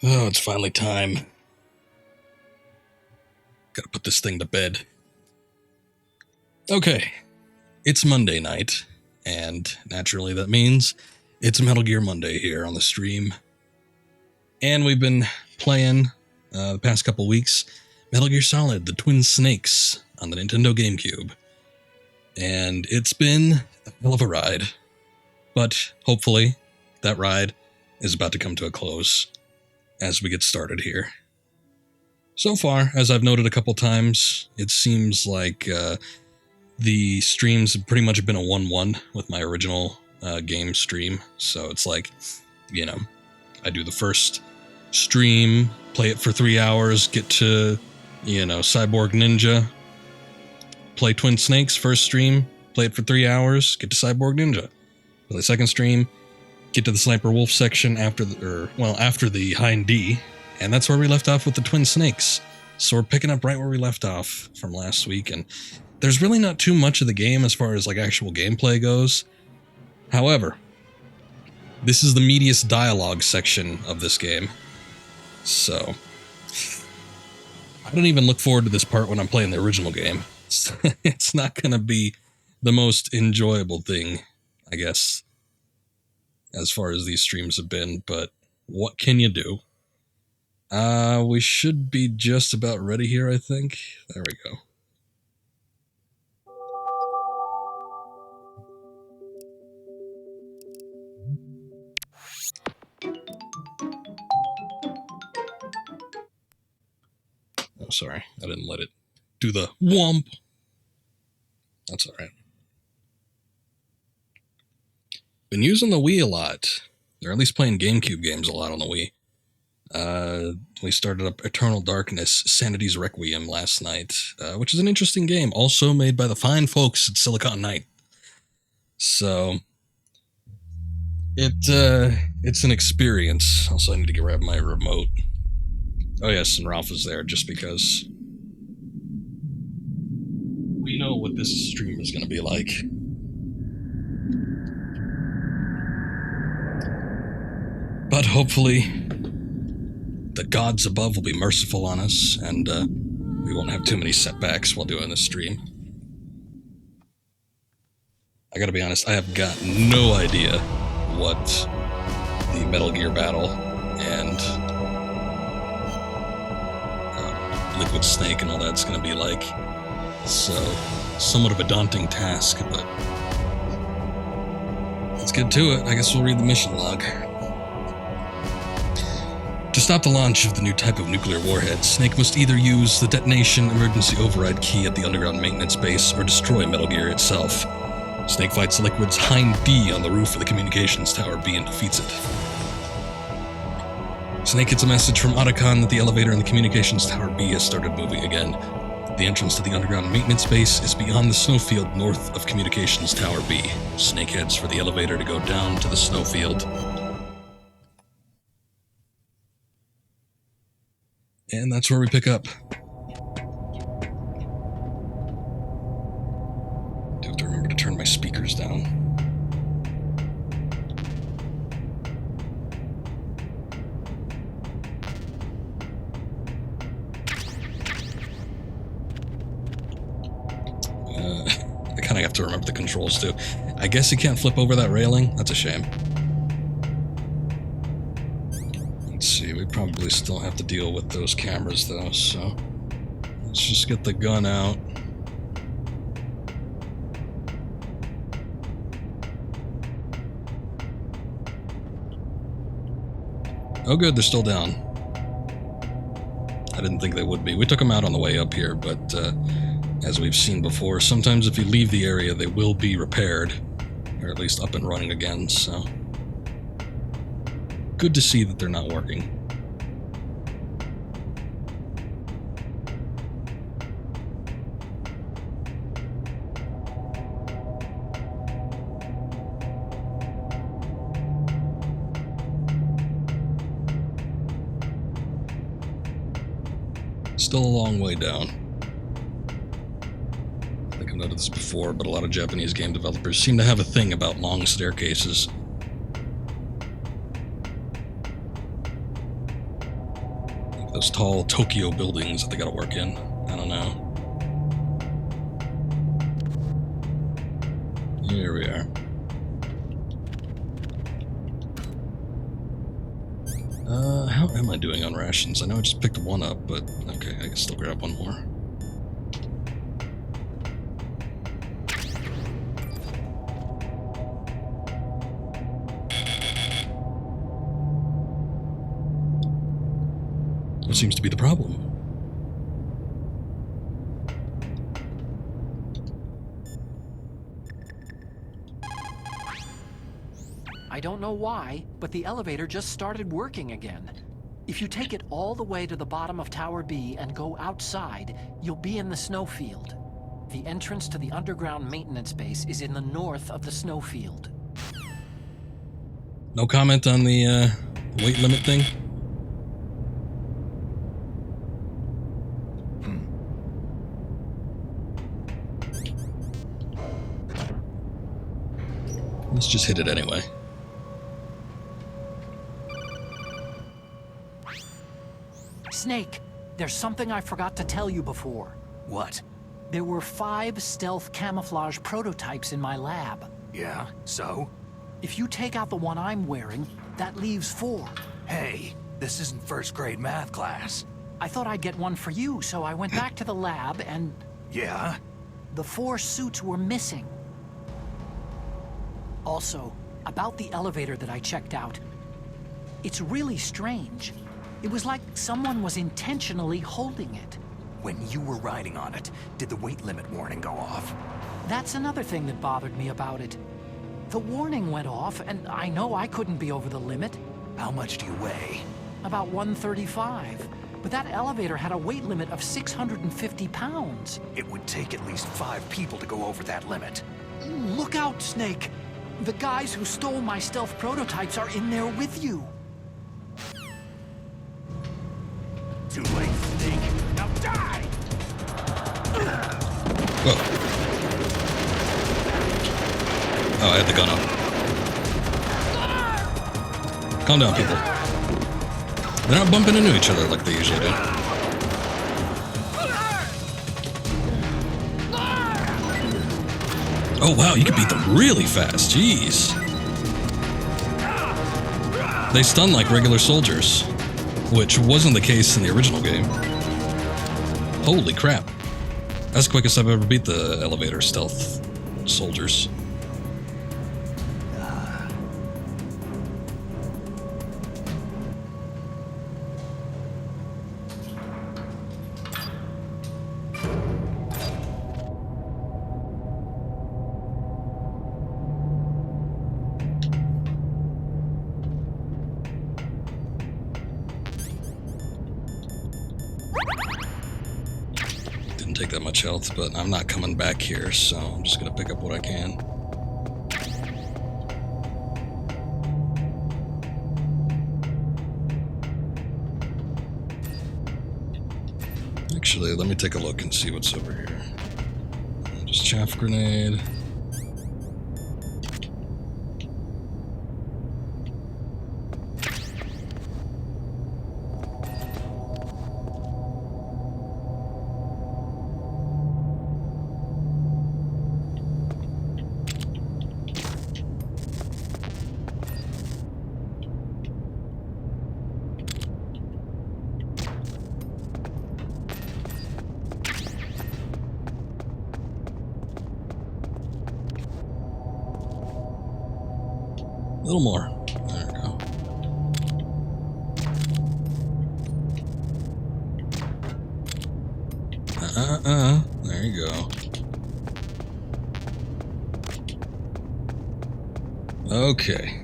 Oh, it's finally time. Gotta put this thing to bed. Okay, it's Monday night, and naturally that means it's Metal Gear Monday here on the stream. And we've been playing, the past couple weeks, Metal Gear Solid, the Twin Snakes, on the Nintendo Gamecube. And it's been a hell of a ride. But hopefully, that ride is about to come to a close as we get started here. So far, as I've noted a couple times, it seems like the streams have pretty much been a 1-1 with my original game stream. So it's like, you know, I do the first stream, play it for 3 hours, get to, Cyborg Ninja, play Twin Snakes, first stream, play it for 3 hours, get to Cyborg Ninja. Play the second stream, get to the Sniper Wolf section after the Hind D, and that's where we left off with the Twin Snakes. So we're picking up right where we left off from last week, and there's really not too much of the game as far as like actual gameplay goes. However, this is the meatiest dialogue section of this game. So I don't even look forward to this part when I'm playing the original game. It's not going to be the most enjoyable thing, I guess, as far as these streams have been, but what can you do? We should be just about ready here, I think. There we go. Oh, sorry. I didn't let it do the whomp. That's alright. Been using the Wii a lot, or at least playing Gamecube games a lot on the Wii. We started up Eternal Darkness, Sanity's Requiem last night, which is an interesting game, also made by the fine folks at Silicon Knight. So, it's an experience. Also, I need to grab my remote. Oh yes, and Ralph is there just because we know what this stream is going to be like. But hopefully, the gods above will be merciful on us, and we won't have too many setbacks while doing this stream. I gotta be honest, I have got no idea what the Metal Gear battle and Liquid Snake and all that's gonna be like. So, somewhat of a daunting task, but let's get to it. I guess we'll read the mission log. To stop the launch of the new type of nuclear warhead, Snake must either use the detonation emergency override key at the underground maintenance base or destroy Metal Gear itself. Snake fights Liquid's Hind D on the roof of the communications tower B and defeats it. Snake gets a message from Otacon that the elevator in the communications tower B has started moving again. The entrance to the underground maintenance base is beyond the snowfield north of communications tower B. Snake heads for the elevator to go down to the snowfield. And that's where we pick up. Do have to remember to turn my speakers down. I kind of have to remember the controls too. I guess you can't flip over that railing? That's a shame. Let's see, we probably still have to deal with those cameras though, so let's just get the gun out. Oh good, they're still down. I didn't think they would be. We took them out on the way up here, but as we've seen before, sometimes if you leave the area they will be repaired, or at least up and running again, so good to see that they're not working. Still a long way down. I think I've noted this before, but a lot of Japanese game developers seem to have a thing about long staircases. Those tall Tokyo buildings that they gotta work in. I don't know. Here we are. How am I doing on rations? I know I just picked one up, but okay, I can still grab one more. What seems to be the problem? I don't know why, but the elevator just started working again. If you take it all the way to the bottom of Tower B and go outside, you'll be in the snowfield. The entrance to the underground maintenance base is in the north of the snowfield. No comment on the weight limit thing? Let's just hit it anyway. Snake, there's something I forgot to tell you before. What? There were 5 stealth camouflage prototypes in my lab. Yeah, so? If you take out the one I'm wearing, that leaves 4. Hey, this isn't first grade math class. I thought I'd get one for you, so I went back to the lab and... Yeah? The 4 suits were missing. Also, about the elevator that I checked out, it's really strange. It was like someone was intentionally holding it. When you were riding on it, did the weight limit warning go off? That's another thing that bothered me about it. The warning went off, and I know I couldn't be over the limit. How much do you weigh? About 135. But that elevator had a weight limit of 650 pounds. It would take at least 5 people to go over that limit. Look out, Snake! The guys who stole my stealth prototypes are in there with you. Too late, Snake. Now die! Whoa. Oh, I had the gun up. Calm down, people. They're not bumping into each other like they usually do. Oh wow, you can beat them really fast. Jeez. They stun like regular soldiers, which wasn't the case in the original game. Holy crap. That's the quickest I've ever beat the elevator stealth soldiers. Didn't take that much health, but I'm not coming back here, so I'm just gonna pick up what I can. Actually, let me take a look and see what's over here. Just chaff grenade. A little more. There we go. There you go. Okay.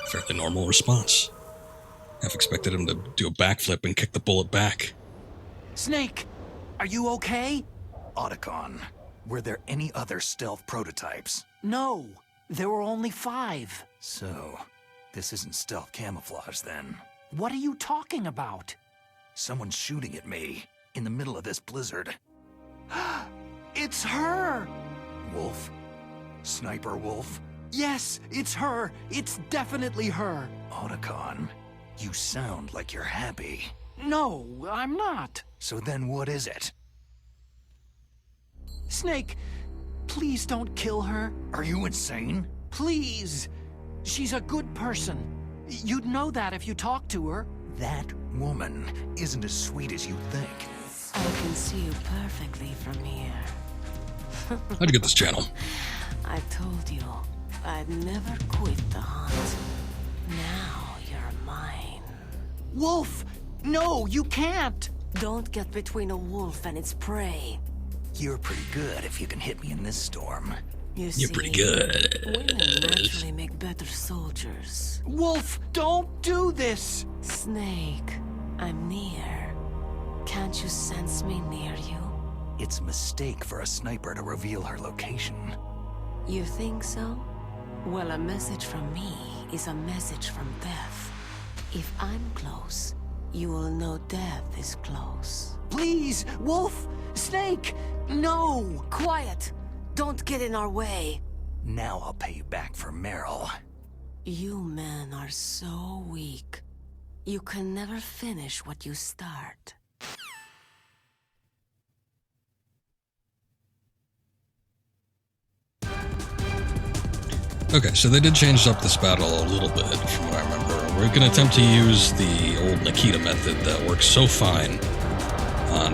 Fairly normal response. Half expected him to do a backflip and kick the bullet back. Snake, are you okay? Otacon, were there any other stealth prototypes? No, there were only 5. So, this isn't stealth camouflage then. What are you talking about? Someone's shooting at me in the middle of this blizzard. It's her! Wolf? Sniper Wolf? Yes, it's her. It's definitely her. Otacon, you sound like you're happy. No, I'm not. So then what is it? Snake, please don't kill her. Are you insane? Please. She's a good person. You'd know that if you talked to her. That woman isn't as sweet as you think. I can see you perfectly from here. How'd you get this channel? I told you, I'd never quit the hunt. Now you're mine. Wolf! No, you can't! Don't get between a wolf and its prey. You're pretty good if you can hit me in this storm. You're Pretty good. Women naturally make better soldiers. Wolf, don't do this! Snake, I'm near. Can't you sense me near you? It's a mistake for a sniper to reveal her location. You think so? Well, a message from me is a message from death. If I'm close, you will know death is close. Please, Wolf! Snake! No! Quiet! Don't get in our way. Now I'll pay you back for Meryl. You men are so weak. You can never finish what you start. Okay, so they did change up this battle a little bit from what I remember. We're going to attempt to use the old Nikita method that works so fine on,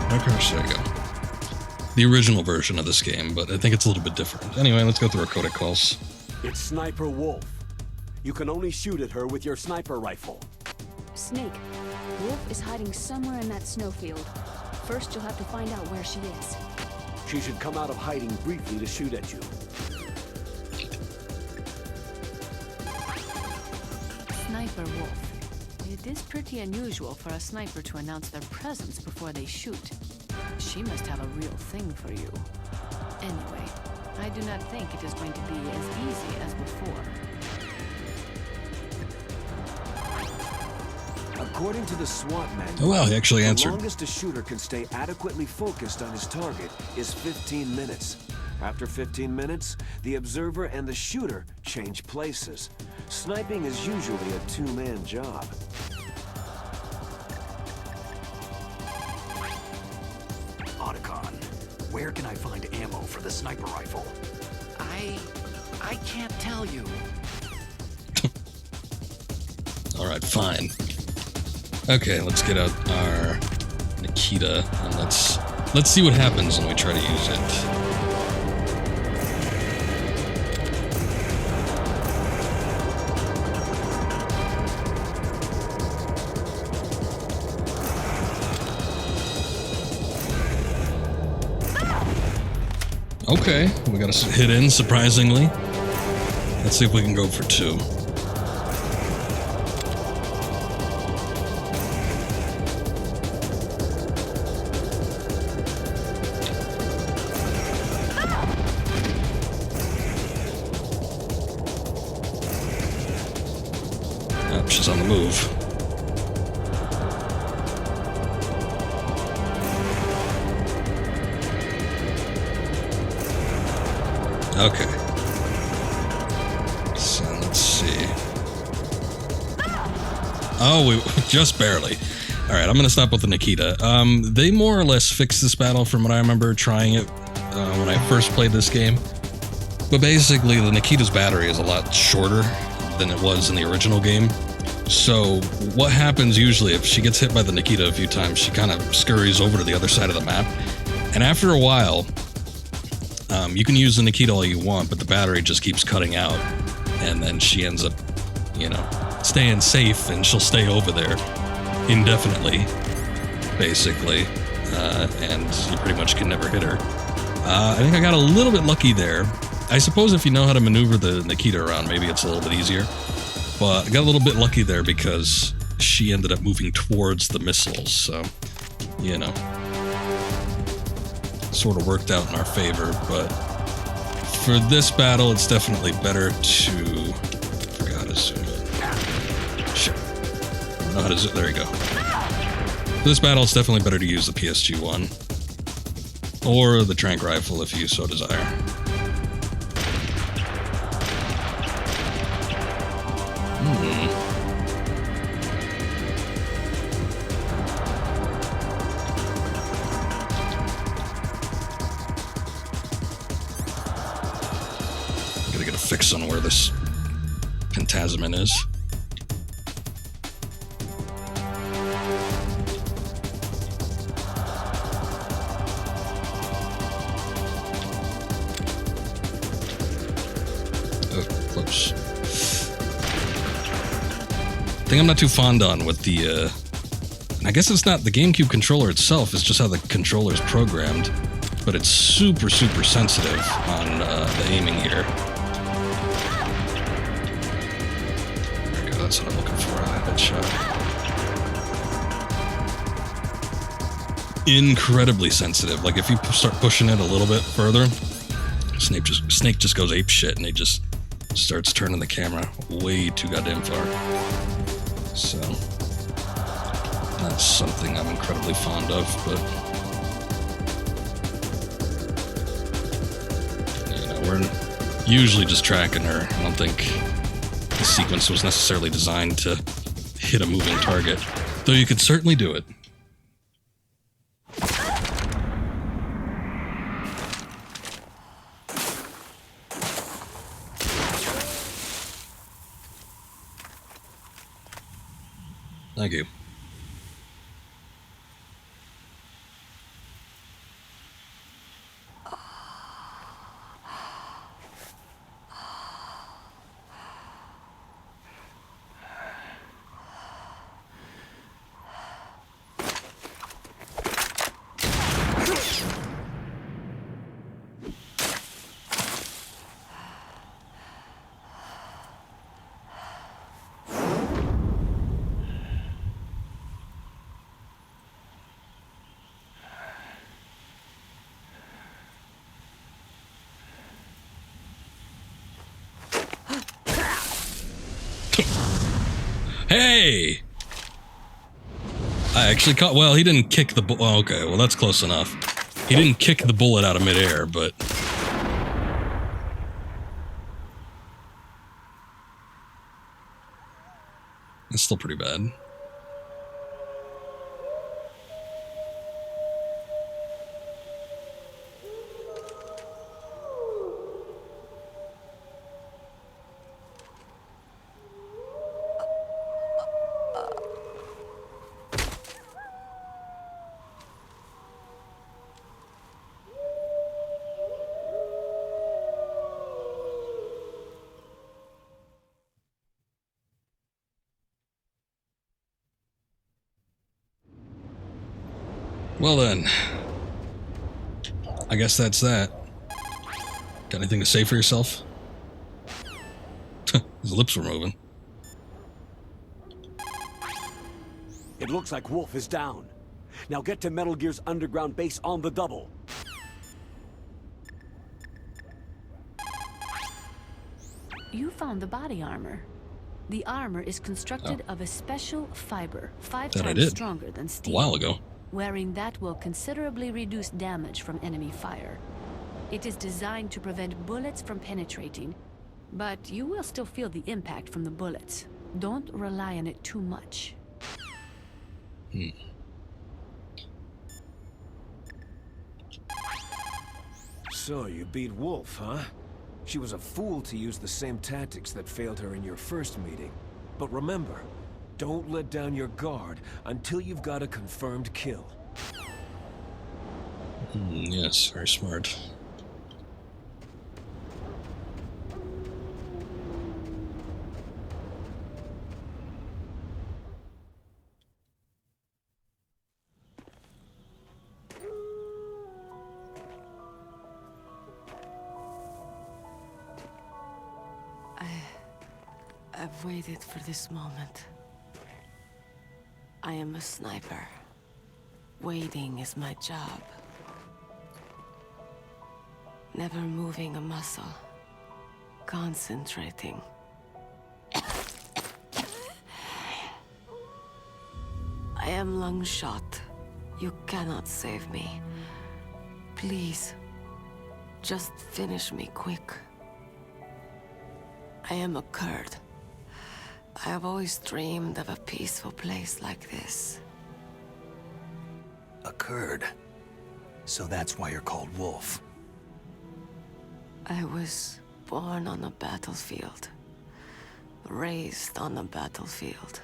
there you go. The original version of this game, but I think it's a little bit different. Anyway, let's go through our codec calls. It's Sniper Wolf. You can only shoot at her with your sniper rifle. Snake, Wolf is hiding somewhere in that snowfield. First, you'll have to find out where she is. She should come out of hiding briefly to shoot at you. Sniper Wolf. It is pretty unusual for a sniper to announce their presence before they shoot. She must have a real thing for you. Anyway, I do not think it is going to be as easy as before. According to the SWAT manual, Oh wow, he actually the answered. longest a shooter can stay adequately focused on his target is 15 minutes. After 15 minutes, the observer and the shooter change places. Sniping is usually a two-man job. Otacon, where can I find ammo for the sniper rifle? I can't tell you. Alright, fine. Okay, let's get out our Nikita and let's see what happens when we try to use it. Okay, we got a hit in, surprisingly. Let's see if we can go for 2. Oh, she's on the move. Okay. So let's see. Oh, we just barely. All right, I'm gonna stop with the Nikita. They more or less fixed this battle from what I remember trying it when I first played this game. But basically, the Nikita's battery is a lot shorter than it was in the original game. So what happens usually if she gets hit by the Nikita a few times, she kind of scurries over to the other side of the map, and after a while. You can use the Nikita all you want, but the battery just keeps cutting out, and then she ends up, you know, staying safe, and she'll stay over there indefinitely, basically, and you pretty much can never hit her. I think I got a little bit lucky there, I suppose if you know how to maneuver the Nikita around, maybe it's a little bit easier. But I got a little bit lucky there because she ended up moving towards the missiles, so, you know, sort of worked out in our favor. But for this battle, it's definitely better to... I forgot how to zoom in. Shit. I don't know how to zoom... There you go. For this battle, it's definitely better to use the PSG-1. Or the trank rifle if you so desire. Gotta get a fix on where this Pentasmin is. Close. Thing I'm not too fond on with the, I guess it's not the GameCube controller itself, it's just how the controller is programmed, but it's super, super sensitive on the aiming here. There we go, that's what I'm looking for, a headshot. Incredibly sensitive, like if you start pushing it a little bit further, Snake just goes ape shit and he just starts turning the camera way too goddamn far. So that's something I'm incredibly fond of, but you know, we're usually just tracking her. I don't think the sequence was necessarily designed to hit a moving target, though you could certainly do it. Thank you. Hey! I actually caught... Well, he didn't kick the... Oh, okay, well, that's close enough. He didn't kick the bullet out of midair, but... It's still pretty bad. Well then, I guess that's that. Got anything to say for yourself? His lips were moving. It looks like Wolf is down. Now get to Metal Gear's underground base on the double. You found the body armor. The armor is constructed of a special fiber, 5 times stronger than steel. A while ago. Wearing that will considerably reduce damage from enemy fire. It is designed to prevent bullets from penetrating, but you will still feel the impact from the bullets. Don't rely on it too much. So you beat Wolf, huh? She was a fool to use the same tactics that failed her in your first meeting. But remember, don't let down your guard until you've got a confirmed kill. Yes, very smart. I've waited for this moment. I am a sniper. Waiting is my job. Never moving a muscle. Concentrating. I am lung shot. You cannot save me. Please, just finish me quick. I am a Kurd. I have always dreamed of a peaceful place like this. A Kurd. So that's why you're called Wolf. I was born on a battlefield. Raised on a battlefield.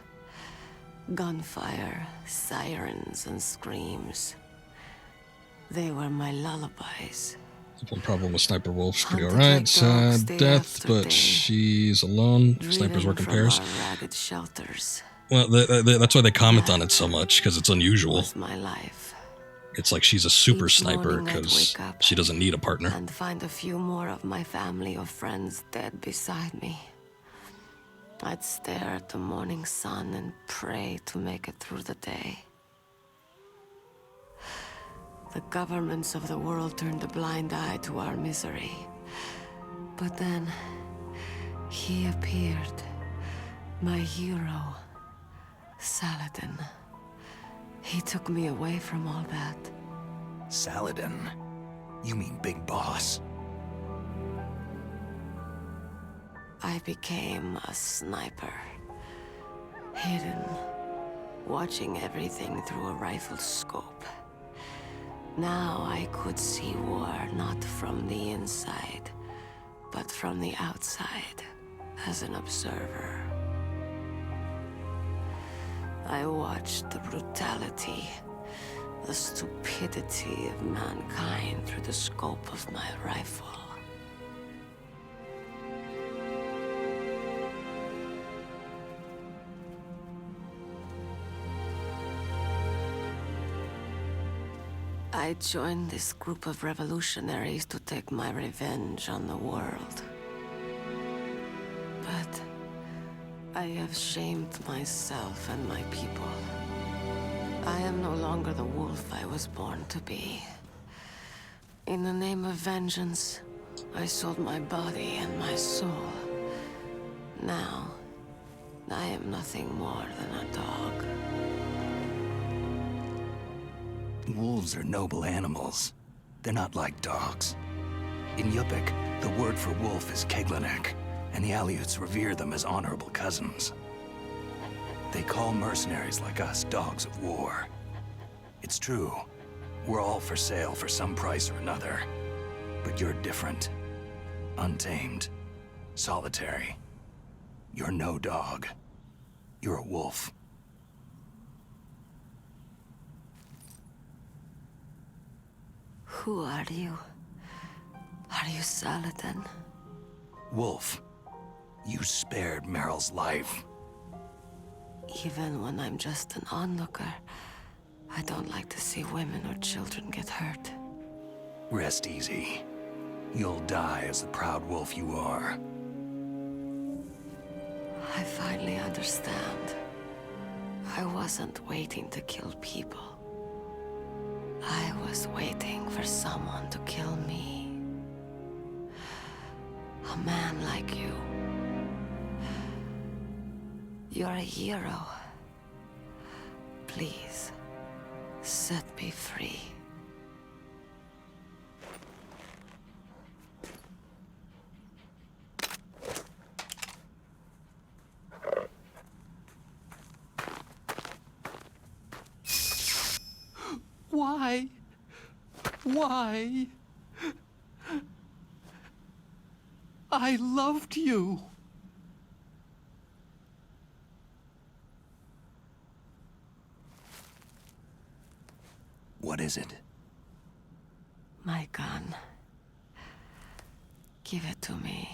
Gunfire, sirens, and screams. They were my lullabies. One problem with Sniper Wolf's pretty Hunted alright. like dogs Sad day death, after but day. she's alone. Snipers work in Driven pairs. from our ragged shelters Well, that's why they comment on it so much, because it's unusual. was my life. It's like she's a super Each sniper morning I'd because wake up she doesn't need a partner. And find a few more of my family or friends dead beside me. I'd stare at the morning sun and pray to make it through the day. The governments of the world turned a blind eye to our misery. But then, he appeared. My hero, Saladin. He took me away from all that. Saladin? You mean Big Boss? I became a sniper. Hidden, watching everything through a rifle scope. Now I could see war not from the inside, but from the outside, as an observer. I watched the brutality, the stupidity of mankind through the scope of my rifle. I joined this group of revolutionaries to take my revenge on the world. But I have shamed myself and my people. I am no longer the wolf I was born to be. In the name of vengeance, I sold my body and my soul. Now, I am nothing more than a dog. Wolves are noble animals. They're not like dogs. In Yupik, the word for wolf is Keglanek, and the Aleuts revere them as honorable cousins. They call mercenaries like us dogs of war. It's true. We're all for sale for some price or another. But you're different. Untamed. Solitary. You're no dog. You're a wolf. Who are you? Are you Saladin? Wolf. You spared Meryl's life. Even when I'm just an onlooker, I don't like to see women or children get hurt. Rest easy. You'll die as the proud wolf you are. I finally understand. I wasn't waiting to kill people. I was waiting for someone to kill me. A man like you. You're a hero. Please, set me free. Why? Why? I loved you. What is it? My gun. Give it to me.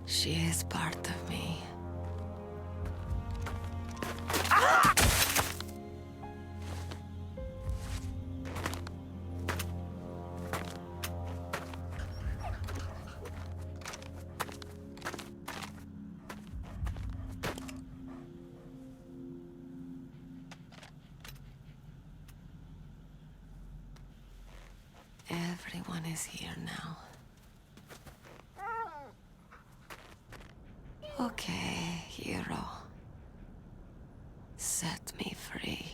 She is part of me. Ah! Everyone is here now. Okay, hero. Set me free.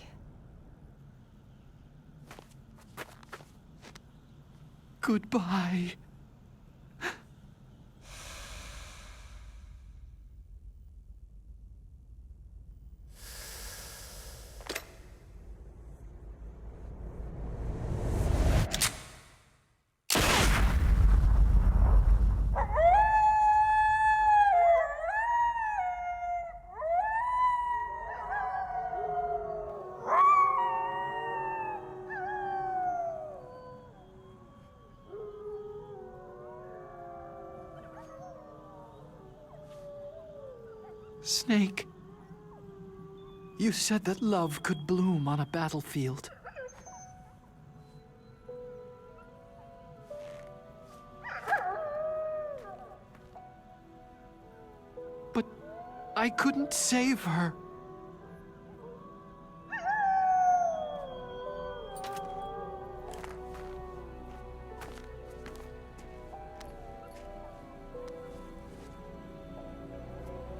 Goodbye. Snake, you said that love could bloom on a battlefield. But I couldn't save her.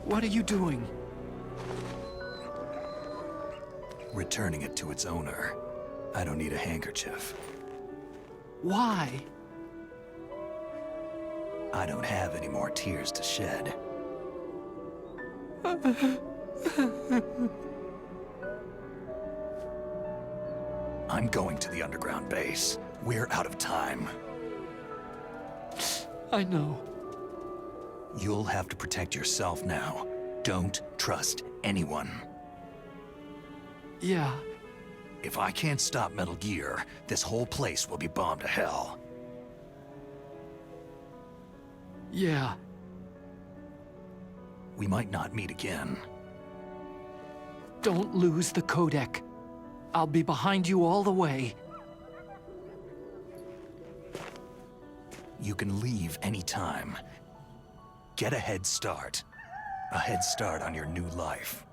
What are you doing? Returning it to its owner. I don't need a handkerchief. Why? I don't have any more tears to shed. I'm going to the underground base. We're out of time. I know. You'll have to protect yourself now. Don't trust anyone. Yeah. If I can't stop Metal Gear, this whole place will be bombed to hell. Yeah. We might not meet again. Don't lose the codec. I'll be behind you all the way. You can leave anytime. Get a head start. A head start on your new life.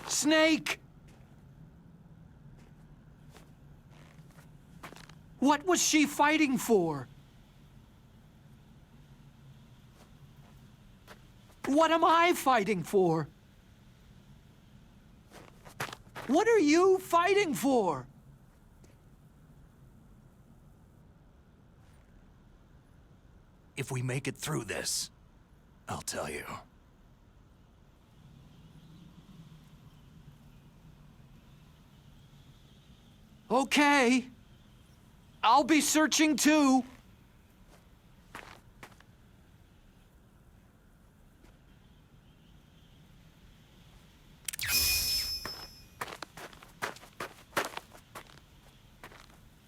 Snake! What was she fighting for? What am I fighting for? What are you fighting for? If we make it through this, I'll tell you. Okay. I'll be searching too.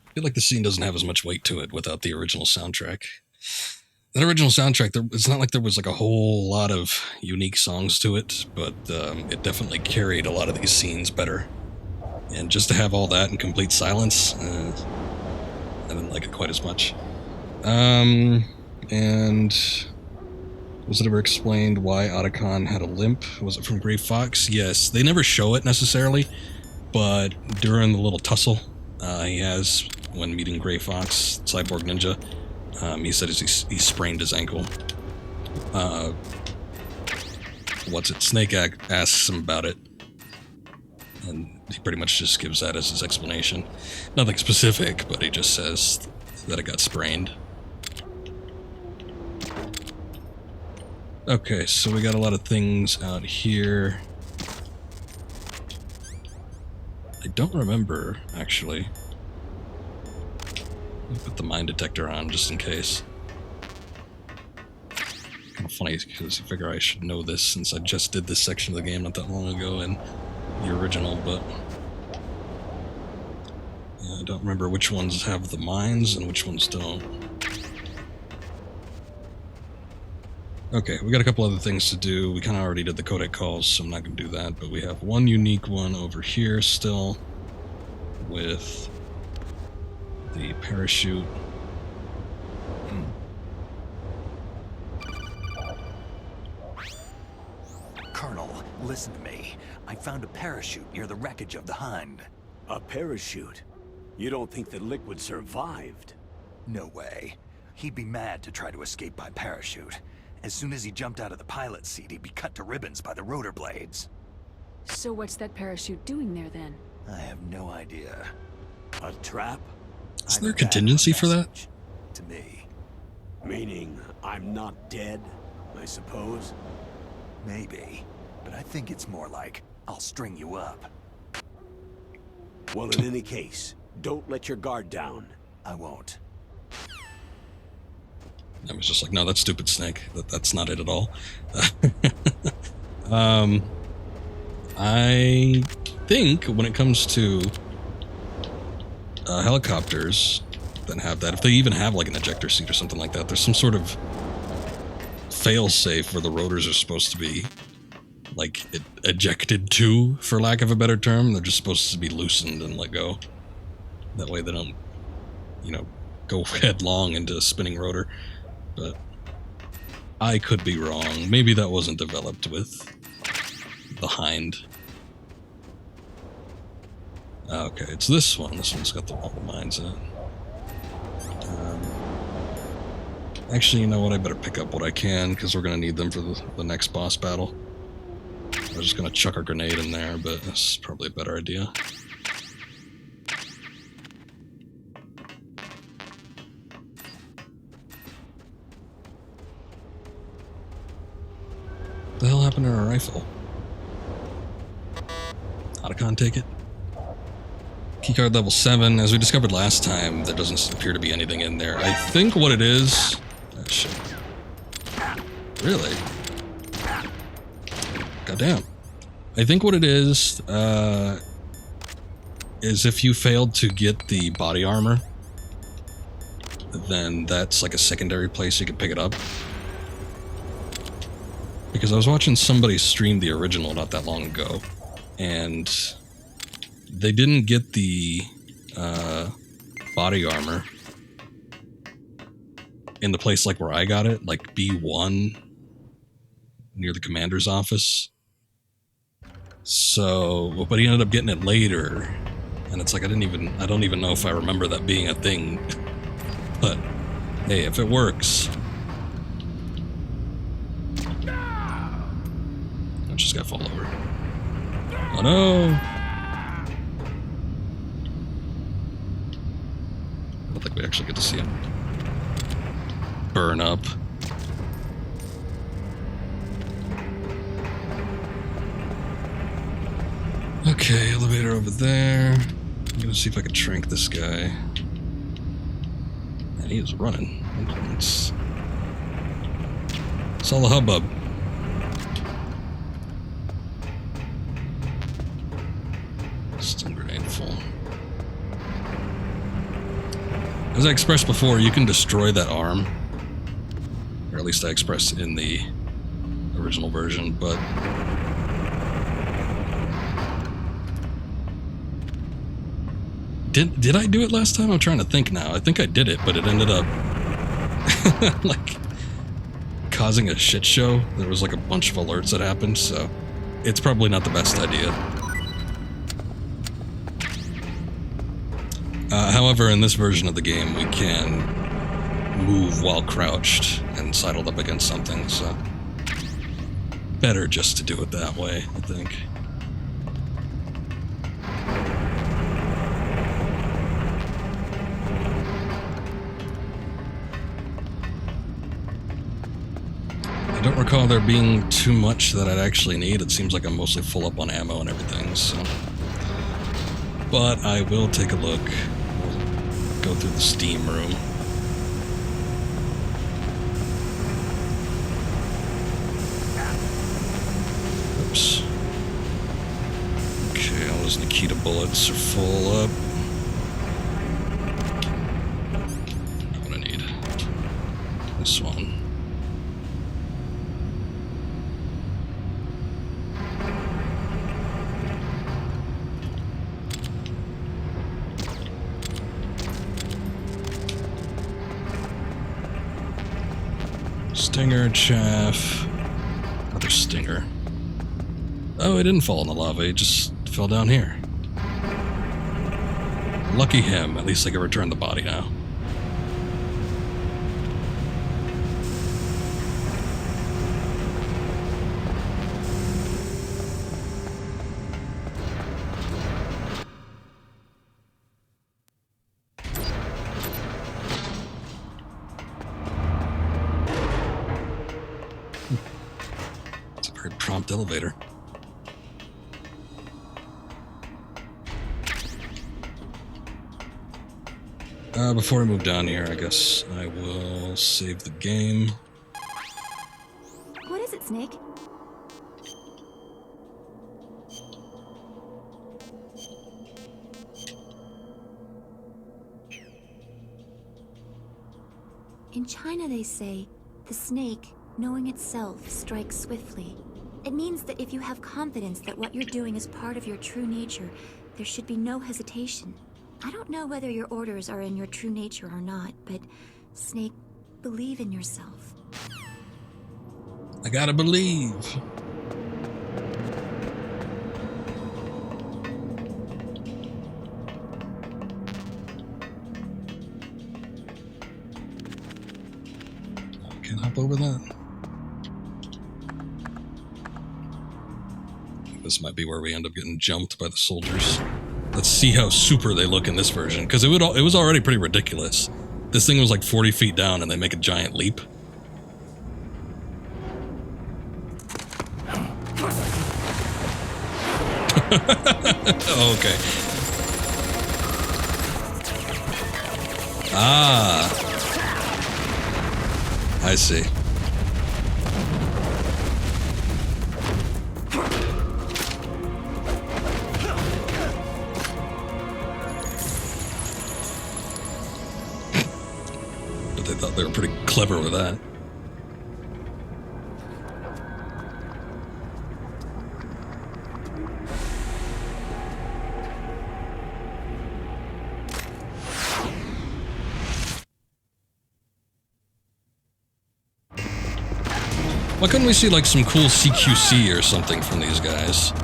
I feel like the scene doesn't have as much weight to it without the original soundtrack. That original soundtrack, it's not like there was like a whole lot of unique songs to it, but it definitely carried a lot of these scenes better. And just to have all that in complete silence, I didn't like it quite as much. And was it ever explained why Otacon had a limp? Was it from Gray Fox? Yes. They never show it necessarily, but during the little tussle he has when meeting Gray Fox, Cyborg Ninja, he said he sprained his ankle. Snake asks him about it, and he pretty much just gives that as his explanation. Nothing specific, but he just says that it got sprained. Okay, so we got a lot of things out here. I don't remember, actually. Let me put the mine detector on just in case. Kind of funny because I figure I should know this since I just did this section of the game not that long ago in the original, but yeah, I don't remember which ones have the mines and which ones don't. Okay, we got a couple other things to do. We kind of already did the codec calls, so I'm not going to do that, but we have one unique one over here still with the parachute. Colonel, listen to me. I found a parachute near the wreckage of the Hind. A parachute? You don't think that Liquid survived? No way. He'd be mad to try to escape by parachute. As soon as he jumped out of the pilot's seat, he'd be cut to ribbons by the rotor blades. So what's that parachute doing there then? I have no idea. A trap? Is there a Either that or a contingency for that? message. To me. Meaning I'm not dead, I suppose? Maybe. But I think it's more like, I'll string you up. Well, in any case, don't let your guard down. I won't. I was just like, no, that's stupid, Snake. That's not it at all. I think when it comes to helicopters that have that, if they even have like an ejector seat or something like that, there's some sort of fail-safe where the rotors are supposed to be like ejected to, for lack of a better term. They're just supposed to be loosened and let go. That way they don't, you know, go headlong into a spinning rotor. But I could be wrong. Maybe that wasn't developed with the Hind. Okay, it's this one. This one's got all the mines in it. Actually, you know what? I better pick up what I can, because we're going to need them for the next boss battle. I was just going to chuck a grenade in there, but this is probably a better idea. What the hell happened to our rifle? Otacon, take it. Keycard level 7. As we discovered last time, there doesn't appear to be anything in there. I think what it is... Oh, shit. Really? Goddamn. I think what it is if you failed to get the body armor, then that's like a secondary place you can pick it up. Because I was watching somebody stream the original not that long ago, and they didn't get the body armor in the place like where I got it, like B1 near the commander's office. So, but he ended up getting it later, and it's like I don't even know if I remember that being a thing. But hey, if it works. I just gotta fall over. Oh no! I don't think we actually get to see him burn up. Okay, elevator over there. I'm gonna see if I can trank this guy. And he is running. It's all a hubbub. Stun grenade full. As I expressed before, you can destroy that arm. Or at least I expressed in the original version, but... Did I do it last time? I'm trying to think now. I think I did it, but it ended up... like... causing a shit show. There was like a bunch of alerts that happened, so... it's probably not the best idea. However, in this version of the game, we can move while crouched and sidled up against something, so... better just to do it that way, I think. I don't recall there being too much that I'd actually need. It seems like I'm mostly full up on ammo and everything, so... but I will take a look. We'll go through the steam room. Oops. Okay, all those Nikita bullets are full up. What I need. This one. Stinger, chaff. Another stinger. Oh, he didn't fall in the lava, he just fell down here. Lucky him, at least I can return the body now. It's a very prompt elevator. Before I move down here, I guess I will save the game. What is it, Snake? In China, they say, the snake, knowing itself, strikes swiftly. It means that if you have confidence that what you're doing is part of your true nature, there should be no hesitation. I don't know whether your orders are in your true nature or not, but, Snake, believe in yourself. I gotta believe. I can't hop over that. This might be where we end up getting jumped by the soldiers. Let's see how super they look in this version, because it was already pretty ridiculous. This thing was like 40 feet down, and they make a giant leap. Okay. Ah. I see. They were pretty clever with that. Why couldn't we see like some cool CQC or something from these guys?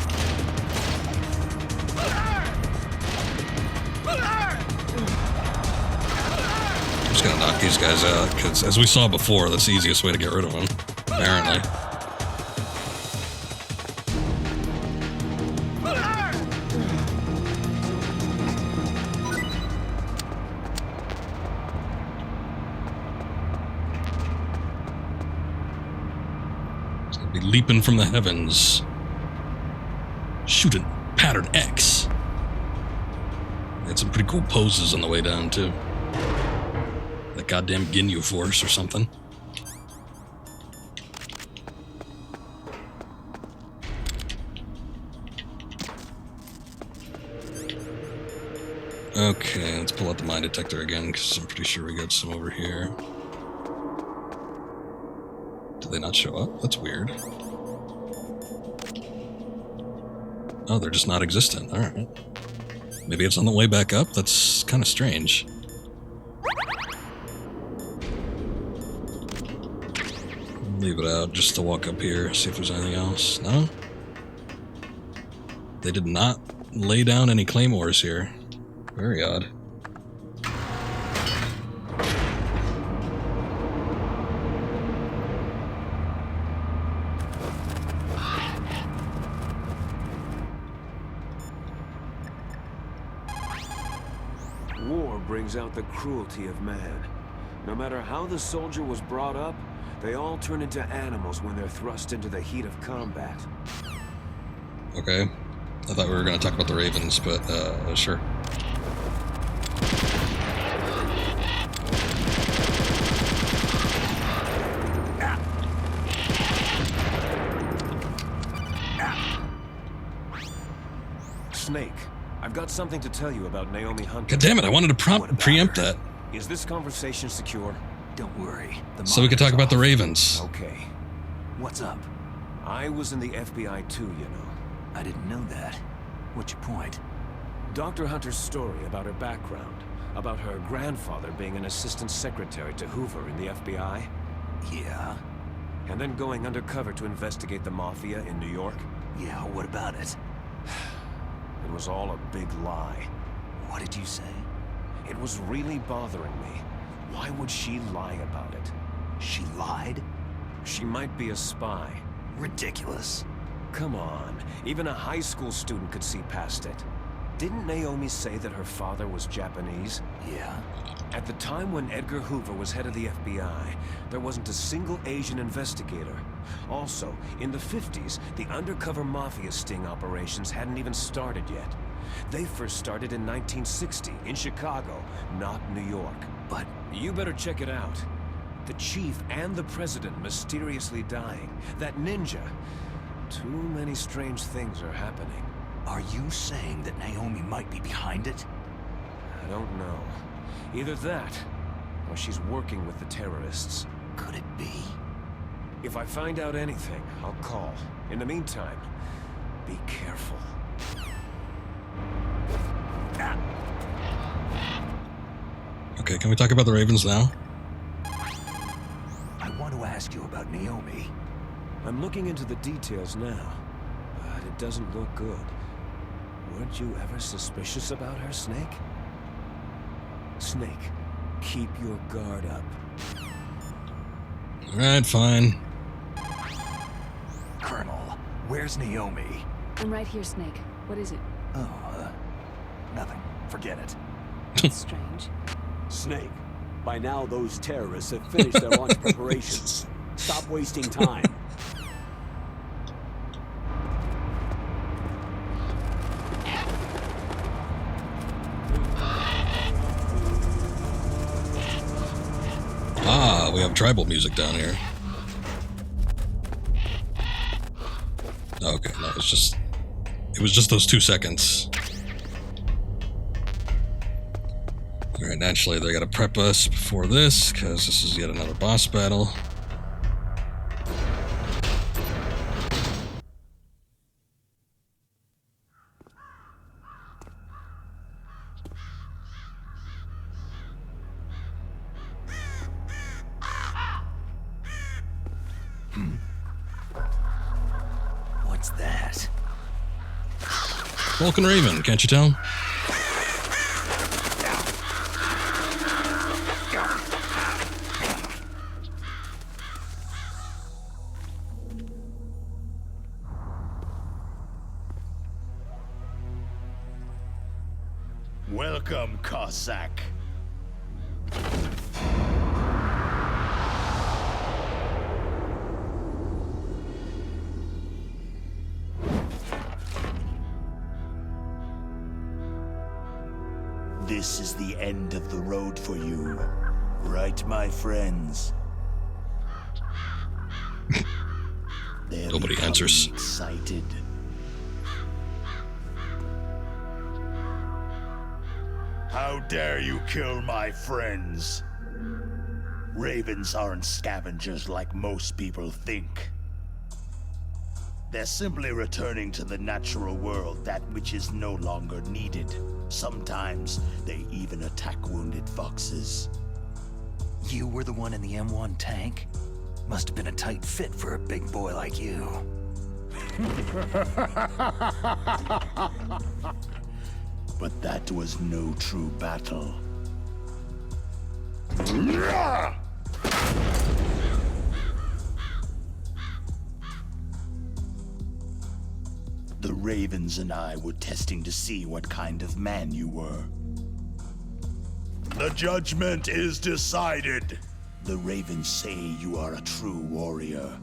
Gonna knock these guys out, because as we saw before, that's the easiest way to get rid of them, apparently. It's gonna be leaping from the heavens. Shooting pattern X. Had some pretty cool poses on the way down, too. That goddamn Ginyu Force or something. Okay, let's pull out the mine detector again, because I'm pretty sure we got some over here. Did they not show up? That's weird. Oh, they're just not existent. Alright. Maybe it's on the way back up? That's kind of strange. Leave it out just to walk up here, see if there's anything else. No? They did not lay down any claymores here. Very odd. War brings out the cruelty of man. No matter how the soldier was brought up, they all turn into animals when they're thrust into the heat of combat. Okay. I thought we were going to talk about the Ravens, but, sure. Snake, I've got something to tell you about Naomi Hunter. God damn it, I wanted to preempt that. Is this conversation secure? Don't worry. So we could talk about the Ravens. Okay. What's up? I was in the FBI too, you know. I didn't know that. What's your point? Dr. Hunter's story about her background, about her grandfather being an assistant secretary to Hoover in the FBI. Yeah? And then going undercover to investigate the Mafia in New York? Yeah, what about it? It was all a big lie. What did you say? It was really bothering me. Why would she lie about it? She lied? She might be a spy. Ridiculous. Come on, even a high school student could see past it. Didn't Naomi say that her father was Japanese? Yeah. At the time when Edgar Hoover was head of the FBI, there wasn't a single Asian investigator. Also, in the 50s, the undercover mafia sting operations hadn't even started yet. They first started in 1960, in Chicago, not New York. But you better check it out. The chief and the president mysteriously dying. That ninja. Too many strange things are happening. Are you saying that Naomi might be behind it? I don't know. Either that, or she's working with the terrorists. Could it be? If I find out anything, I'll call. In the meantime, be careful. Okay, can we talk about the Ravens now? I want to ask you about Naomi. I'm looking into the details now, but it doesn't look good. Weren't you ever suspicious about her, Snake? Snake, keep your guard up. Alright, fine. Colonel, where's Naomi? I'm right here, Snake. What is it? Oh, nothing. Forget it. It's strange. Snake, by now those terrorists have finished their launch preparations. Stop wasting time. Ah, we have tribal music down here. Okay, no, it was just those 2 seconds. Alright, naturally they gotta prep us before this, because this is yet another boss battle. What's that? Vulcan Raven, can't you tell? Welcome, Cossack. This is the end of the road for you, right, my friends? Nobody answers. Excited. How dare you kill my friends? Ravens aren't scavengers like most people think. They're simply returning to the natural world, that which is no longer needed. Sometimes they even attack wounded foxes. You were the one in the M1 tank? Must have been a tight fit for a big boy like you. But that was no true battle. The Ravens and I were testing to see what kind of man you were. The judgment is decided. The Ravens say you are a true warrior.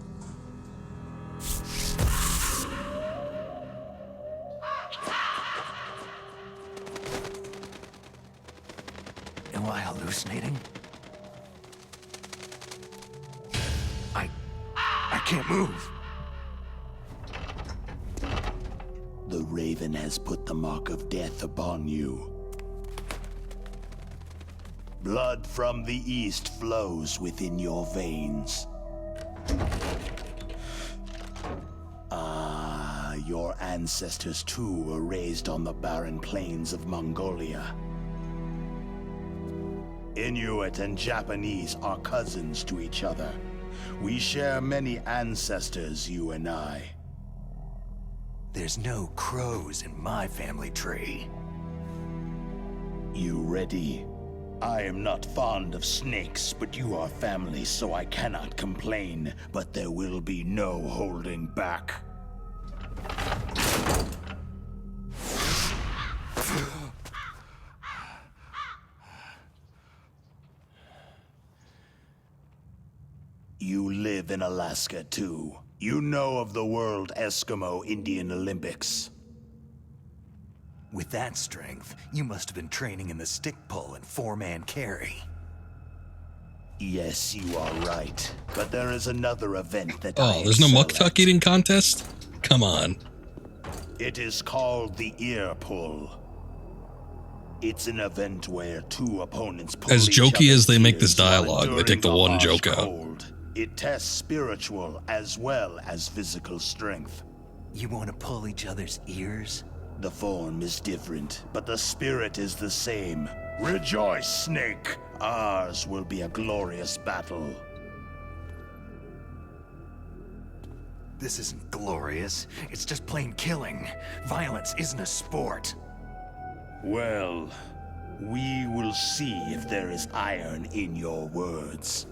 Am I hallucinating? I can't move. The Raven has put the mark of death upon you. Blood from the east flows within your veins. Ah, your ancestors too were raised on the barren plains of Mongolia. Inuit and Japanese are cousins to each other. We share many ancestors, you and I. There's no crows in my family tree. You ready? I am not fond of snakes, but you are family, so I cannot complain. But there will be no holding back. You live in Alaska, too. You know of the World Eskimo Indian Olympics. With that strength, you must have been training in the stick pull and four-man carry. Yes, you are right. But there is another event that Oh, there's no muktuk eating contest? Come on. It is called the ear pull. It's an event where two opponents pull As each jokey other's as they make this ears while dialogue, they enduring take the one harsh joke out. cold. It tests spiritual as well as physical strength. You want to pull each other's ears? The form is different, but the spirit is the same. Rejoice, Snake! Ours will be a glorious battle. This isn't glorious. It's just plain killing. Violence isn't a sport. Well, we will see if there is iron in your words.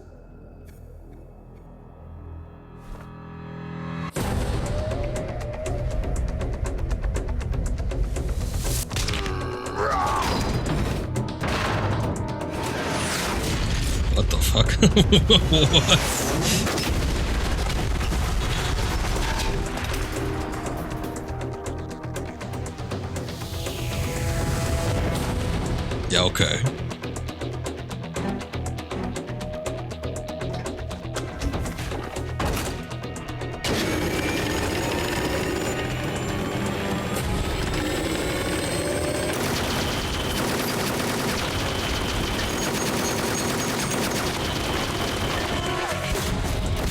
What the fuck? What? Yeah, okay.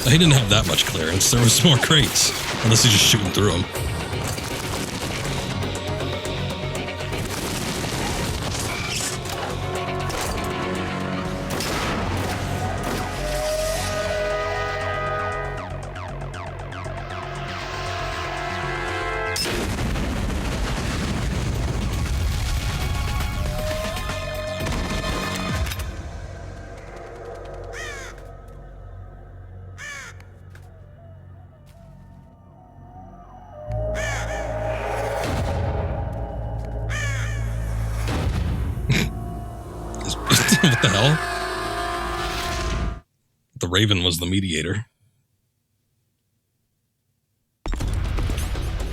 He didn't have that much clearance. There was more crates. Unless he's just shooting through them. What the hell? The Raven was the mediator.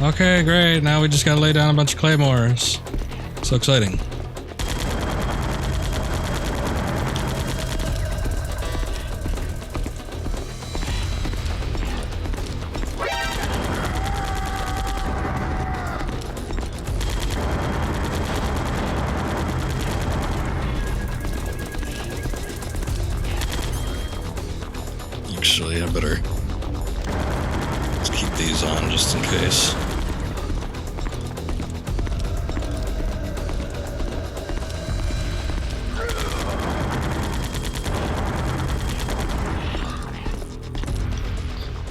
Okay, great. Now we just gotta lay down a bunch of claymores. So exciting. Actually, I better let's keep these on just in case.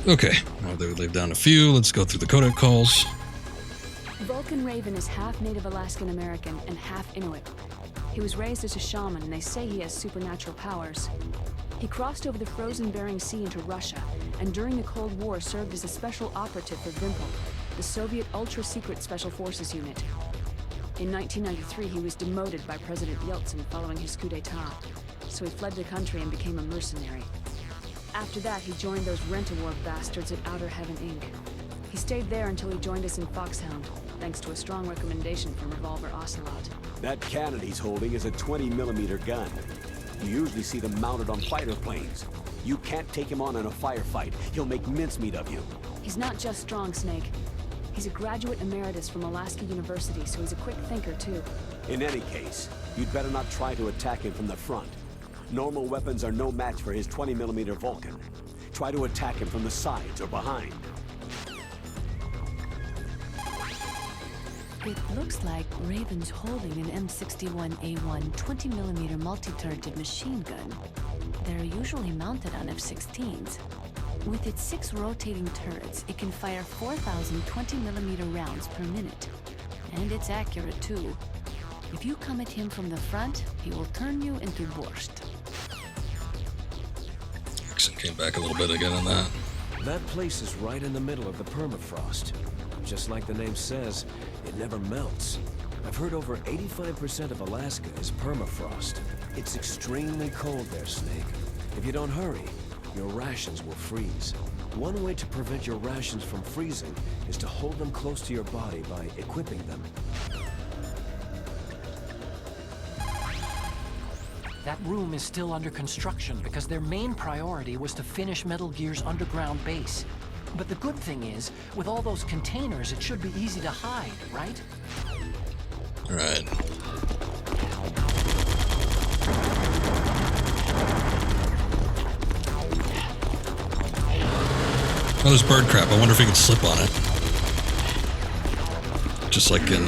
Okay, now that we laid down a few, let's go through the codec calls. Vulcan Raven is half Native Alaskan American and half Inuit. He was raised as a shaman, and they say he has supernatural powers. He crossed over the frozen Bering Sea into Russia, and during the Cold War served as a special operative for Vimpel, the Soviet ultra-secret Special Forces unit. In 1993, he was demoted by President Yeltsin following his coup d'etat, so he fled the country and became a mercenary. After that, he joined those rent-a-war bastards at Outer Heaven, Inc. He stayed there until he joined us in Foxhound, thanks to a strong recommendation from Revolver Ocelot. That cannon he's holding is a 20mm gun. You usually see them mounted on fighter planes. You can't take him on in a firefight. He'll make mincemeat of you. He's not just strong, Snake. He's a graduate emeritus from Alaska University, so he's a quick thinker, too. In any case, you'd better not try to attack him from the front. Normal weapons are no match for his 20mm Vulcan. Try to attack him from the sides or behind. It looks like Raven's holding an M61A1 20mm multi-turreted machine gun. They're usually mounted on F-16s. With its 6 rotating turrets, it can fire 4,000 20mm rounds per minute. And it's accurate, too. If you come at him from the front, he will turn you into borscht. Accent came back a little bit again on that. That place is right in the middle of the permafrost. Just like the name says, it never melts. I've heard over 85% of Alaska is permafrost. It's extremely cold there, Snake. If you don't hurry, your rations will freeze. One way to prevent your rations from freezing is to hold them close to your body by equipping them. That room is still under construction because their main priority was to finish Metal Gear's underground base. But the good thing is, with all those containers, it should be easy to hide, right? Right. Oh, there's bird crap. I wonder if he can slip on it. Just like in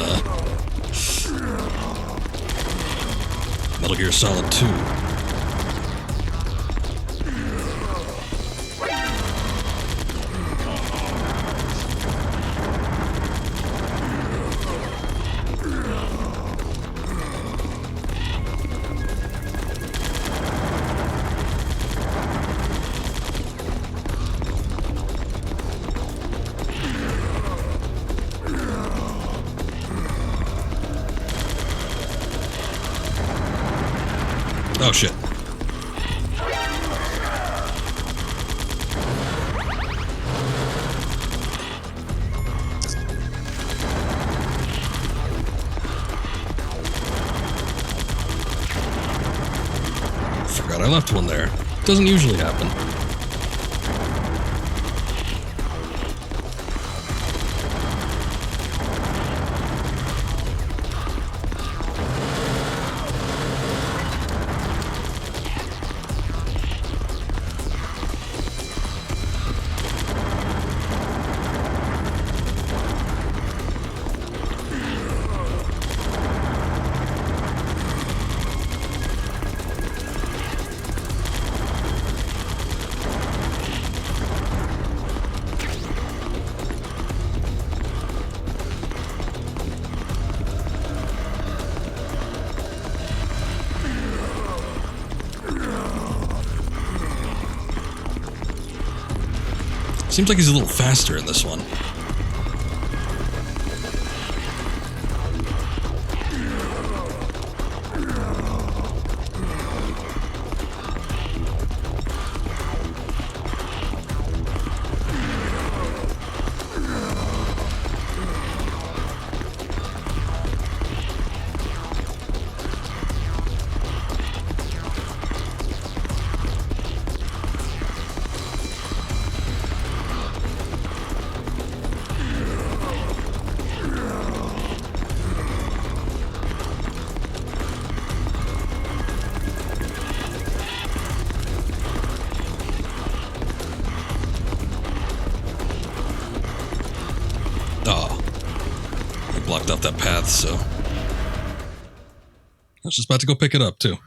Metal Gear Solid 2. Oh shit. Forgot I left one there. Doesn't usually happen. Seems like he's a little faster in this one. Blocked off that path, so I was just about to go pick it up too.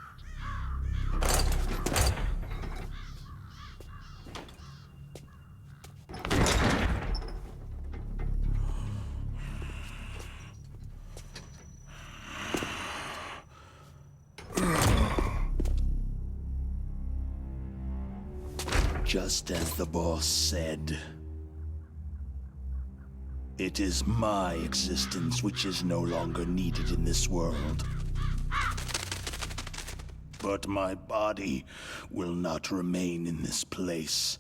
Just as the boss said. It is my existence which is no longer needed in this world. But my body will not remain in this place.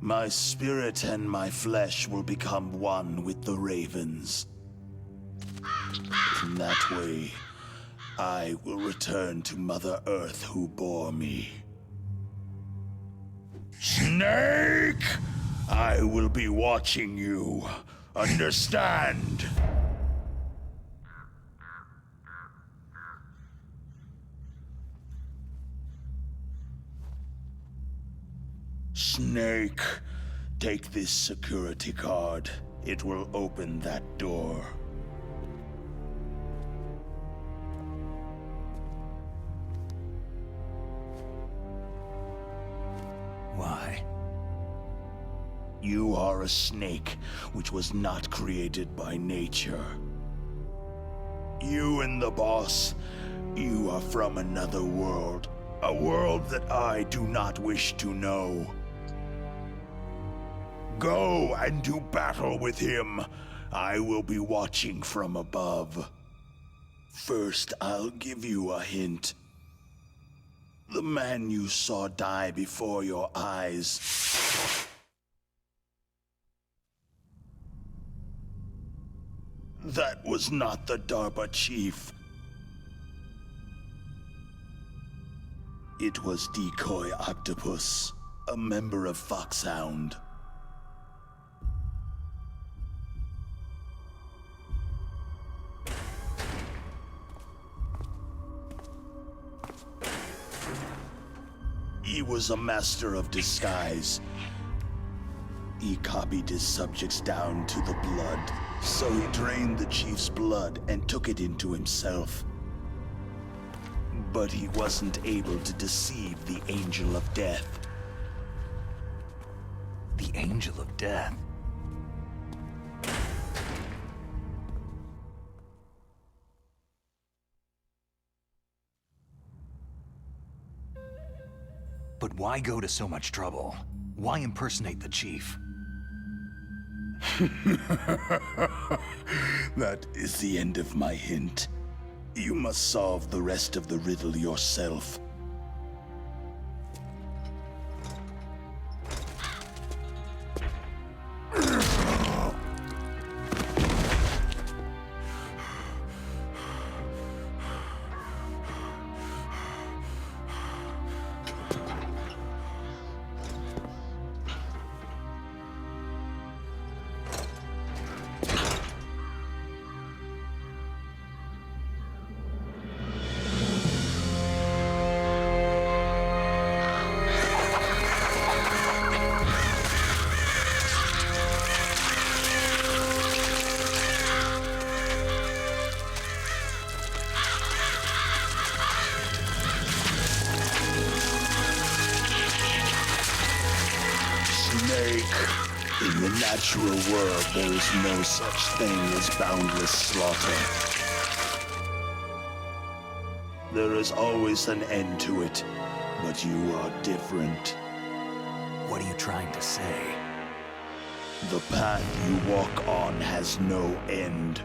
My spirit and my flesh will become one with the ravens. In that way, I will return to Mother Earth who bore me. Snake! I will be watching you. Understand? Snake, take this security card. It will open that door. are a snake, which was not created by nature. You and the boss, you are from another world. A world that I do not wish to know. Go and do battle with him. I will be watching from above. First, I'll give you a hint. The man you saw die before your eyes. That was not the DARPA chief. It was Decoy Octopus, a member of Foxhound. He was a master of disguise. He copied his subjects down to the blood, so he drained the chief's blood and took it into himself. But he wasn't able to deceive the Angel of Death. The Angel of Death? But why go to so much trouble? Why impersonate the chief? That is the end of my hint. You must solve the rest of the riddle yourself. In the natural world, there is no such thing as boundless slaughter. There is always an end to it, but you are different. What are you trying to say? The path you walk on has no end.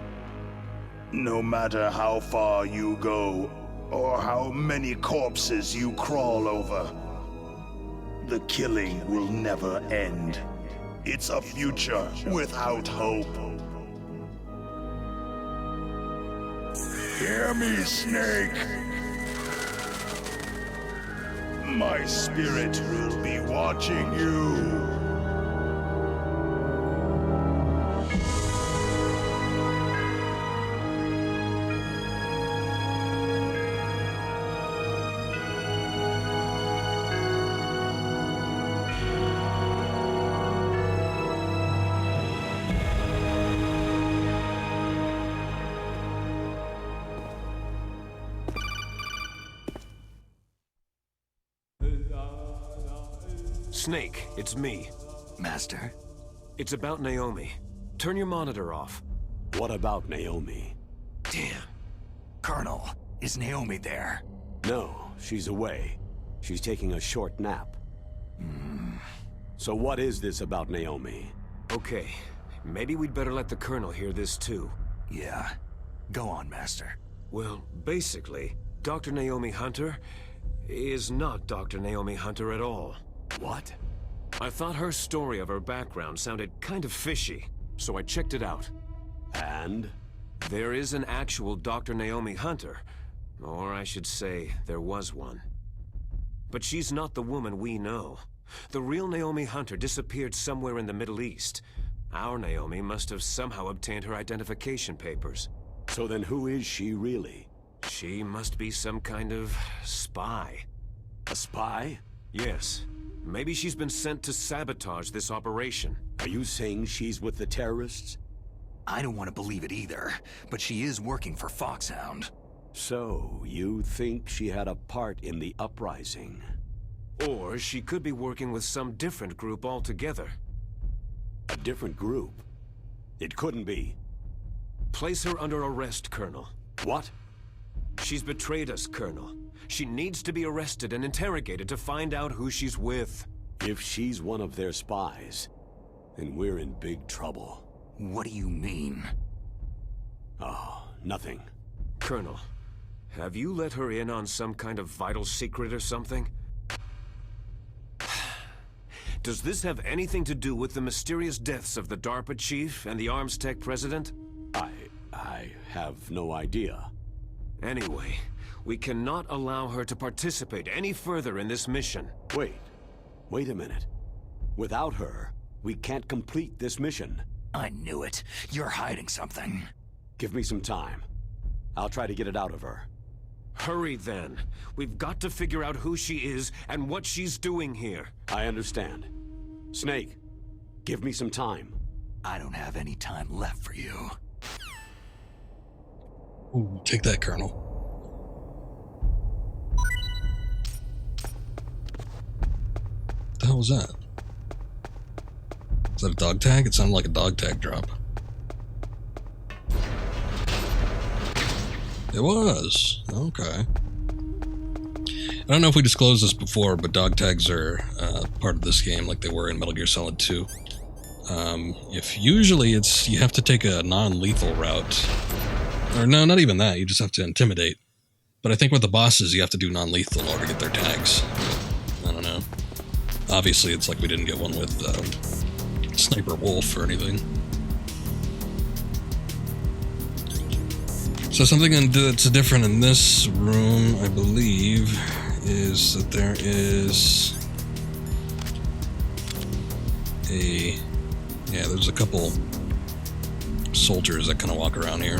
No matter how far you go, or how many corpses you crawl over, the killing will never end. It's a future without hope. Hear me, Snake. My spirit will be watching you. Snake, it's me. Master? It's about Naomi. Turn your monitor off. What about Naomi? Damn. Colonel, is Naomi there? No, she's away. She's taking a short nap. So what is this about Naomi? Okay, maybe we'd better let the Colonel hear this too. Yeah. Go on, Master. Well, basically, Dr. Naomi Hunter is not Dr. Naomi Hunter at all. What? I thought her story of her background sounded kind of fishy, so I checked it out. And? There is an actual Dr. Naomi Hunter, or I should say, there was one. But she's not the woman we know. The real Naomi Hunter disappeared somewhere in the Middle East. Our Naomi must have somehow obtained her identification papers. So then who is she really? She must be some kind of spy. A spy? Yes. Maybe she's been sent to sabotage this operation. Are you saying she's with the terrorists? I don't want to believe it either, but she is working for Foxhound. So, you think she had a part in the uprising? Or she could be working with some different group altogether. A different group? It couldn't be. Place her under arrest, Colonel. What? She's betrayed us, Colonel. She needs to be arrested and interrogated to find out who she's with. If she's one of their spies, then we're in big trouble. What do you mean? Oh, nothing. Colonel, have you let her in on some kind of vital secret or something? Does this have anything to do with the mysterious deaths of the DARPA chief and the arms tech president? I have no idea. Anyway, we cannot allow her to participate any further in this mission. Wait a minute. Without her, we can't complete this mission. I knew it. You're hiding something. Give me some time. I'll try to get it out of her. Hurry then. We've got to figure out who she is and what she's doing here. I understand. Snake, give me some time. I don't have any time left for you. Ooh, take that, Colonel. What the hell was that? Is that a dog tag? It sounded like a dog tag drop. It was. Okay. I don't know if we disclosed this before, but dog tags are part of this game like they were in Metal Gear Solid 2. If usually it's you have to take a non-lethal route. Or no, not even that. You just have to intimidate. But I think with the bosses, you have to do non-lethal in order to get their tags. I don't know. Obviously, it's like we didn't get one with Sniper Wolf or anything. So something that's different in this room, I believe, is that there is there's a couple soldiers that kind of walk around here.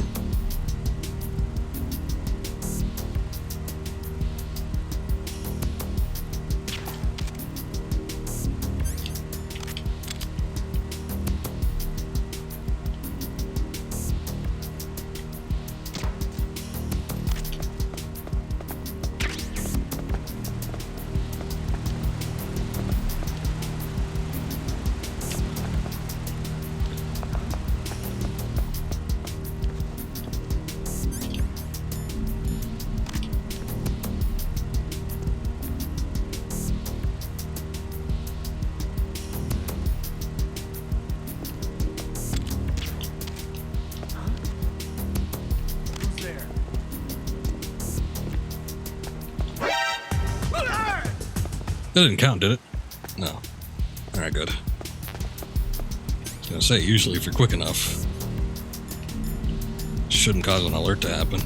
That didn't count, did it? No. Alright, good. I was gonna say, usually if you're quick enough, it shouldn't cause an alert to happen.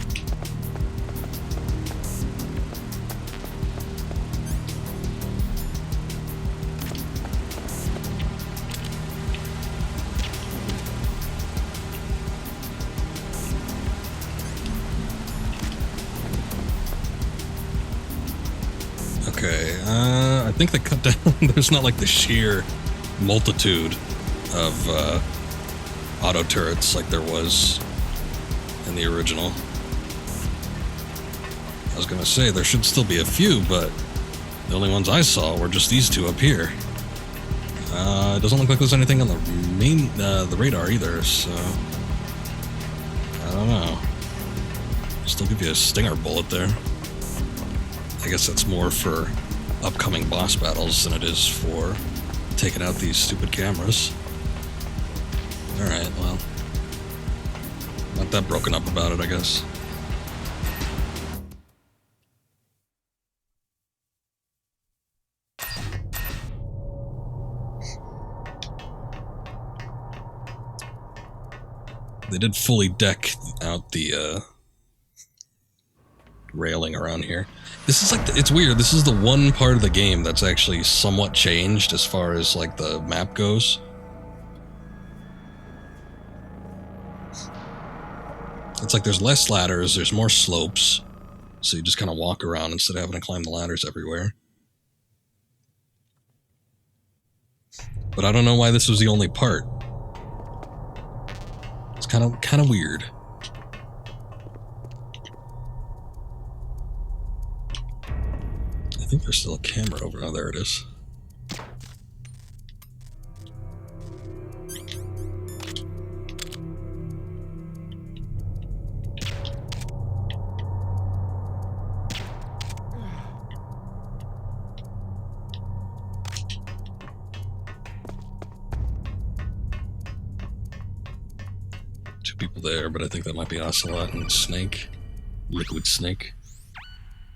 Okay, I think they cut down. There's not like the sheer multitude of auto turrets like there was in the original. I was gonna say there should still be a few, but the only ones I saw were just these two up here. It doesn't look like there's anything on the main the radar either, so I don't know. Still give you a stinger bullet there. I guess that's more for upcoming boss battles than it is for taking out these stupid cameras. Alright, well, not that broken up about it, I guess. They did fully deck out the railing around here. This is like, it's weird, this is the one part of the game that's actually somewhat changed as far as like the map goes. It's like there's less ladders, there's more slopes, so you just kind of walk around instead of having to climb the ladders everywhere. But I don't know why this was the only part. It's kind of weird. I think there's still a camera over. Oh, there it is. Two people there, but I think that might be Ocelot and Snake. Liquid Snake.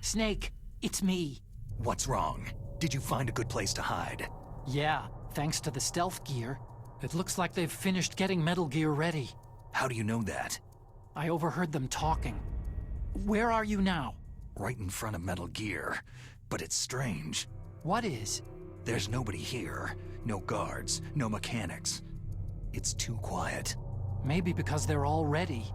Snake, it's me. What's wrong? Did you find a good place to hide? Yeah, thanks to the stealth gear. It looks like they've finished getting Metal Gear ready. How do you know that? I overheard them talking. Where are you now? Right in front of Metal Gear. But it's strange. What is? There's nobody here. No guards, no mechanics. It's too quiet. Maybe because they're all ready.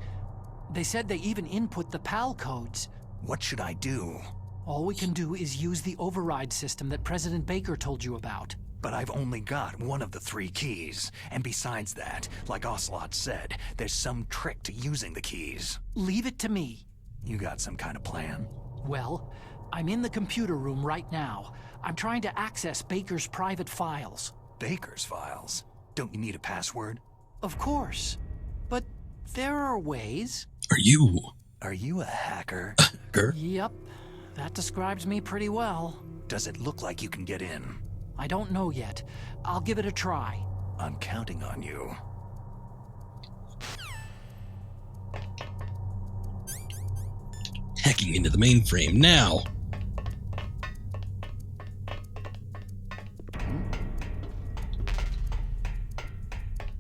They said they even input the PAL codes. What should I do? All we can do is use the override system that President Baker told you about. But I've only got one of the 3 keys. And besides that, like Ocelot said, there's some trick to using the keys. Leave it to me. You got some kind of plan? Well, I'm in the computer room right now. I'm trying to access Baker's private files. Baker's files? Don't you need a password? Of course. But there are ways. Are you a hacker? Yep. That describes me pretty well. Does it look like you can get in? I don't know yet. I'll give it a try. I'm counting on you. hacking into the mainframe now?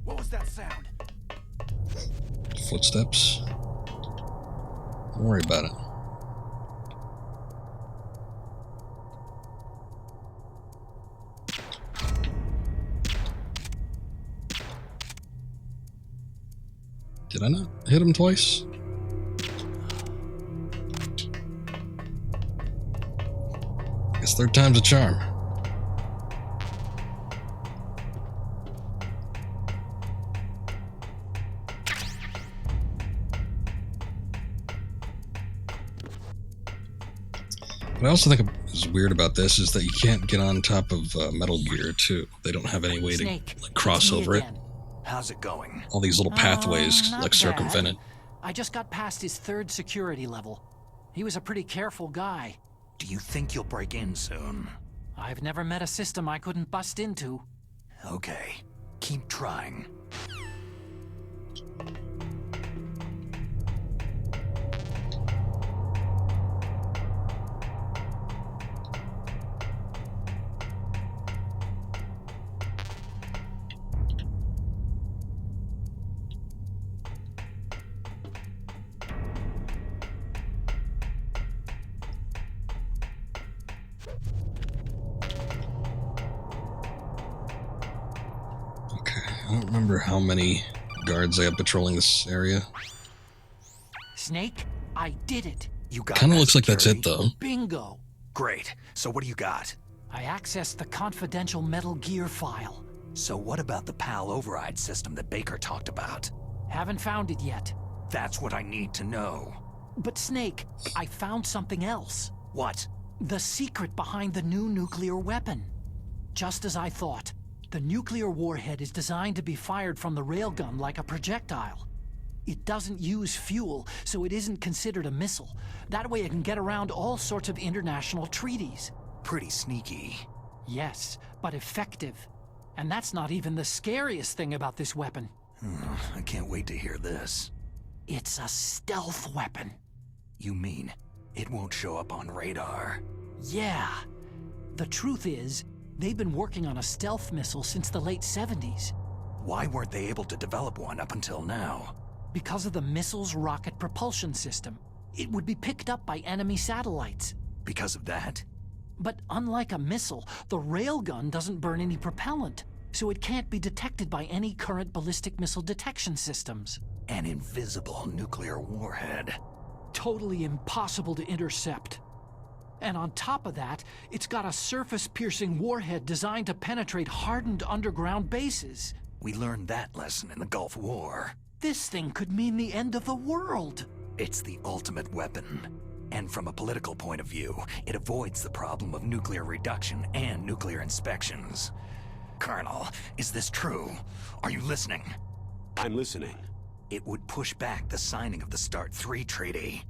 What was that sound? Footsteps. Don't worry about it. Did I not hit him twice? Guess third time's a charm. What I also think is weird about this is that you can't get on top of Metal Gear 2. They don't have any way to like, cross over it. How's it going? All these little pathways Not like bad. circumvent it. I just got past his 3rd security level. He was a pretty careful guy. Do you think you'll break in soon? I've never met a system I couldn't bust into. Okay, keep trying. I don't remember how many guards they have patrolling this area. Snake, I did it. You got Kind of that looks like that's it, security? though. Bingo. Great. So what do you got? I accessed the confidential Metal Gear file. So what about the PAL override system that Baker talked about? Haven't found it yet. That's what I need to know. But Snake, I found something else. What? The secret behind the new nuclear weapon. Just as I thought. The nuclear warhead is designed to be fired from the railgun like a projectile. It doesn't use fuel, so it isn't considered a missile. That way it can get around all sorts of international treaties. Pretty sneaky. Yes, but effective. And that's not even the scariest thing about this weapon. I can't wait to hear this. It's a stealth weapon. You mean it won't show up on radar? Yeah. The truth is, they've been working on a stealth missile since the late 70s. Why weren't they able to develop one up until now? Because of the missile's rocket propulsion system. It would be picked up by enemy satellites. Because of that? But unlike a missile, the railgun doesn't burn any propellant, so it can't be detected by any current ballistic missile detection systems. An invisible nuclear warhead. Totally impossible to intercept. And on top of that, it's got a surface-piercing warhead designed to penetrate hardened underground bases. We learned that lesson in the Gulf War. This thing could mean the end of the world. It's the ultimate weapon. And from a political point of view, it avoids the problem of nuclear reduction and nuclear inspections. Colonel, is this true? Are you listening? I'm listening. It would push back the signing of the START 3 treaty.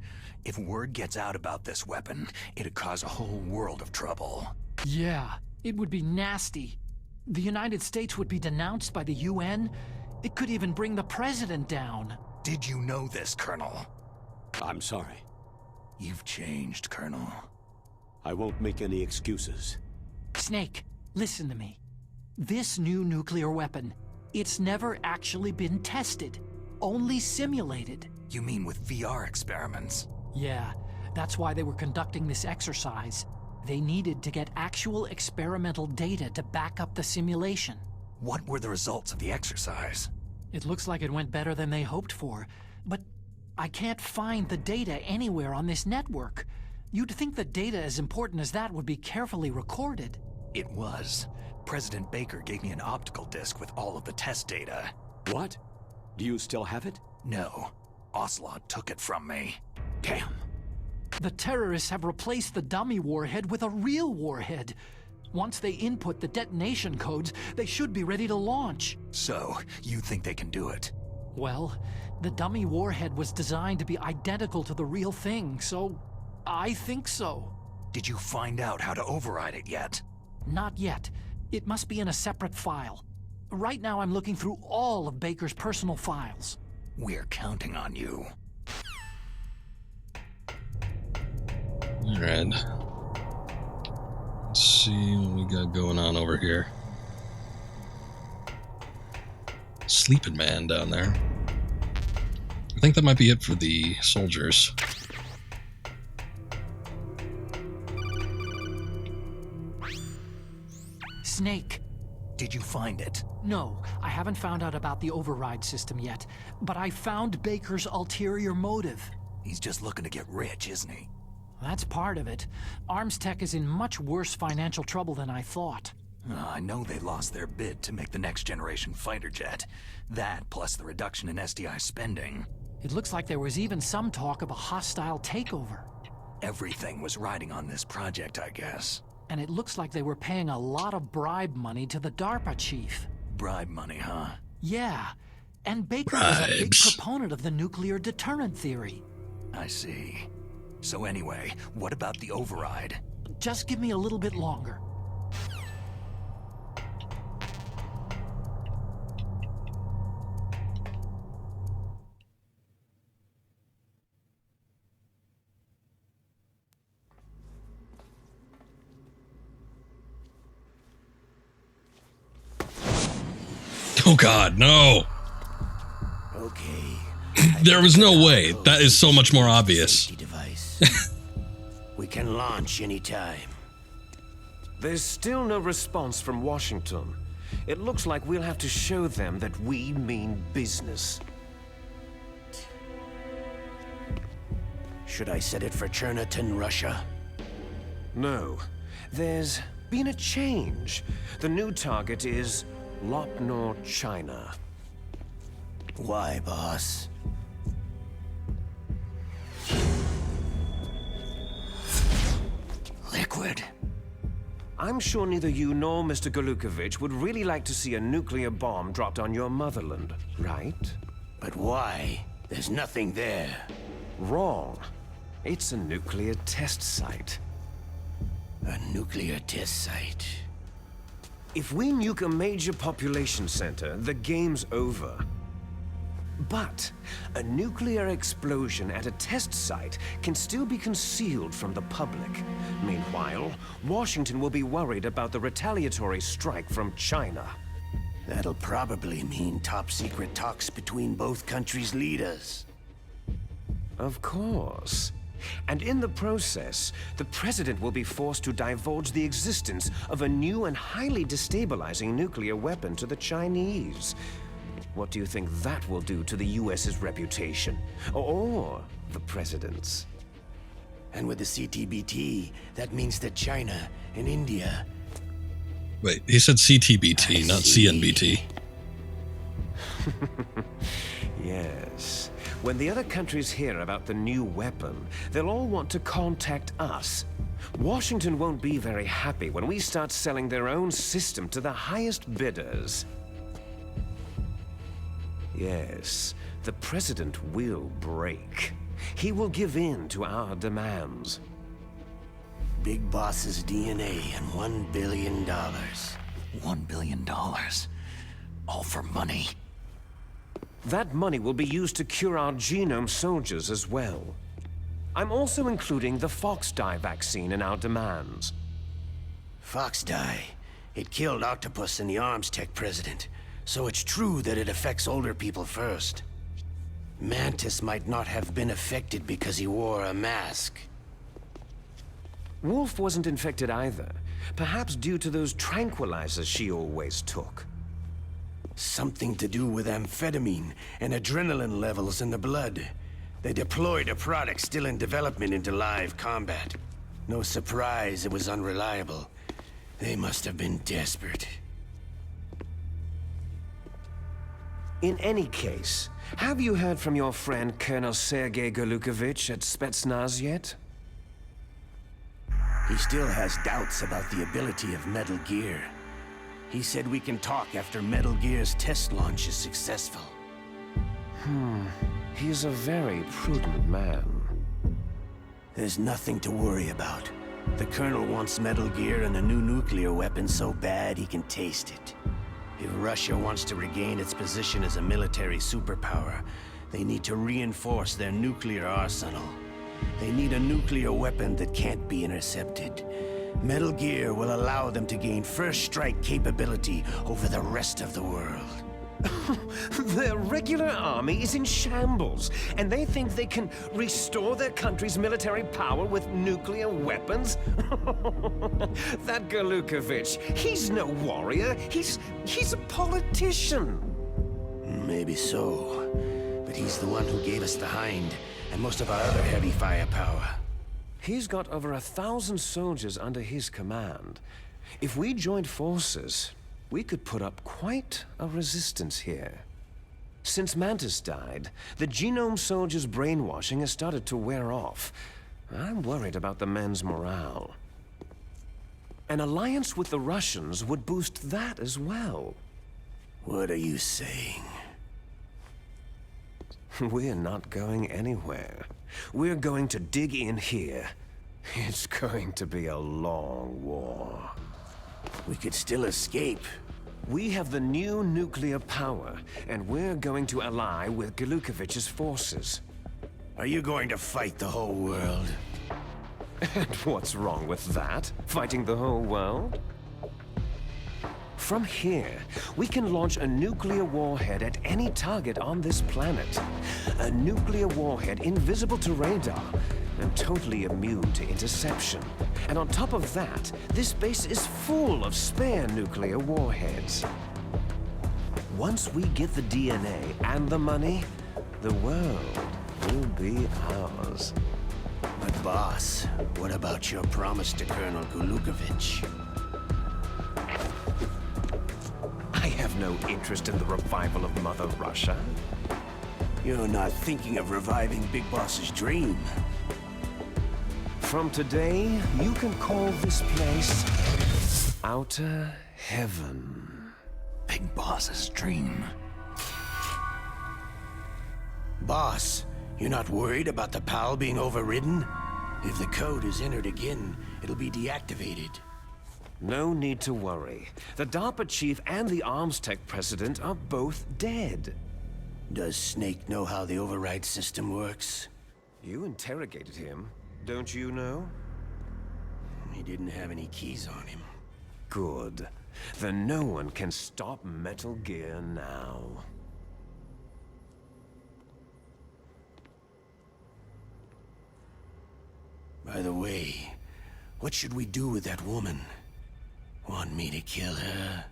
If word gets out about this weapon, it'd cause a whole world of trouble. Yeah, it would be nasty. The United States would be denounced by the UN. It could even bring the president down. Did you know this, Colonel? I'm sorry. You've changed, Colonel. I won't make any excuses. Snake, listen to me. This new nuclear weapon, it's never actually been tested. Only simulated. You mean with VR experiments? Yeah, that's why they were conducting this exercise. They needed to get actual experimental data to back up the simulation. What were the results of the exercise? It looks like it went better than they hoped for, but I can't find the data anywhere on this network. You'd think the data as important as that would be carefully recorded. It was. President Baker gave me an optical disc with all of the test data. What? Do you still have it? No. Ocelot took it from me. Damn. The terrorists have replaced the dummy warhead with a real warhead. Once they input the detonation codes, they should be ready to launch. So, you think they can do it? Well, the dummy warhead was designed to be identical to the real thing, so I think so. Did you find out how to override it yet? Not yet. It must be in a separate file. Right now I'm looking through all of Baker's personal files. We're counting on you. Alright. Let's see what we got going on over here. Sleeping man down there. I think that might be it for the soldiers. Snake. Did you find it? No, I haven't found out about the override system yet, but I found Baker's ulterior motive. He's just looking to get rich, isn't he? That's part of it. Arms Tech is in much worse financial trouble than I thought. I know they lost their bid to make the next generation fighter jet. That, plus the reduction in SDI spending. It looks like there was even some talk of a hostile takeover. Everything was riding on this project, I guess. And it looks like they were paying a lot of bribe money to the DARPA chief. Bribe money, huh? Yeah. And Baker was a big Bribes. proponent of the nuclear deterrent theory. I see. So anyway, what about the override? Just give me a little bit longer. Oh god, no! Okay. There was no way. That is so much more obvious. Safety device. We can launch anytime. There's still no response from Washington. It looks like we'll have to show them that we mean business. Should I set it for Cherniton, Russia? No. There's been a change. The new target is Lopnor, China. Why, boss? Liquid. I'm sure neither you nor Mr. Golukovich would really like to see a nuclear bomb dropped on your motherland, right? But why? There's nothing there. Wrong. It's a nuclear test site. A nuclear test site. If we nuke a major population center, the game's over. But a nuclear explosion at a test site can still be concealed from the public. Meanwhile, Washington will be worried about the retaliatory strike from China. That'll probably mean top-secret talks between both countries' leaders. Of course. And in the process, the president will be forced to divulge the existence of a new and highly destabilizing nuclear weapon to the Chinese. What do you think that will do to the US's reputation? Or the president's? And with the CTBT, that means that China and India... Wait, he said CTBT, not CNBT. Yes. When the other countries hear about the new weapon, they'll all want to contact us. Washington won't be very happy when we start selling their own system to the highest bidders. Yes, the president will break. He will give in to our demands. Big Boss's DNA and $1 billion. $1 billion. All for money. That money will be used to cure our genome soldiers as well. I'm also including the fox dye vaccine in our demands. Fox dye. It killed Octopus and the Arms Tech president, so it's true that it affects older people first. Mantis might not have been affected because he wore a mask. Wolf wasn't infected either, perhaps due to those tranquilizers she always took. Something to do with amphetamine and adrenaline levels in the blood. They deployed a product still in development into live combat. No surprise it was unreliable. They must have been desperate. In any case, have you heard from your friend Colonel Sergei Golukovich at Spetsnaz yet? He still has doubts about the ability of Metal Gear. He said we can talk after Metal Gear's test launch is successful. He's a very prudent man. There's nothing to worry about. The Colonel wants Metal Gear and a new nuclear weapon so bad he can taste it. If Russia wants to regain its position as a military superpower, they need to reinforce their nuclear arsenal. They need a nuclear weapon that can't be intercepted. Metal Gear will allow them to gain first strike capability over the rest of the world. Their regular army is in shambles, and they think they can restore their country's military power with nuclear weapons? That Golukovich, he's no warrior. He's a politician. Maybe so, but he's the one who gave us the Hind and most of our other heavy firepower. He's got over 1,000 soldiers under his command. If we joined forces, we could put up quite a resistance here. Since Mantis died, the genome soldiers' brainwashing has started to wear off. I'm worried about the men's morale. An alliance with the Russians would boost that as well. What are you saying? We're not going anywhere. We're going to dig in here. It's going to be a long war. We could still escape. We have the new nuclear power, and we're going to ally with Golukovich's forces. Are you going to fight the whole world? And what's wrong with that? Fighting the whole world? From here, we can launch a nuclear warhead at any target on this planet. A nuclear warhead invisible to radar and totally immune to interception. And on top of that, this base is full of spare nuclear warheads. Once we get the DNA and the money, the world will be ours. But boss, what about your promise to Colonel Golukovich? I have no interest in the revival of Mother Russia. You're not thinking of reviving Big Boss's dream. From today, you can call this place Outer Heaven. Big Boss's dream. Boss, you're not worried about the PAL being overridden? If the code is entered again, it'll be deactivated. No need to worry. The DARPA chief and the Arms Tech president are both dead. Does Snake know how the override system works? You interrogated him, don't you know? He didn't have any keys on him. Good. Then no one can stop Metal Gear now. By the way, what should we do with that woman? Want me to kill her?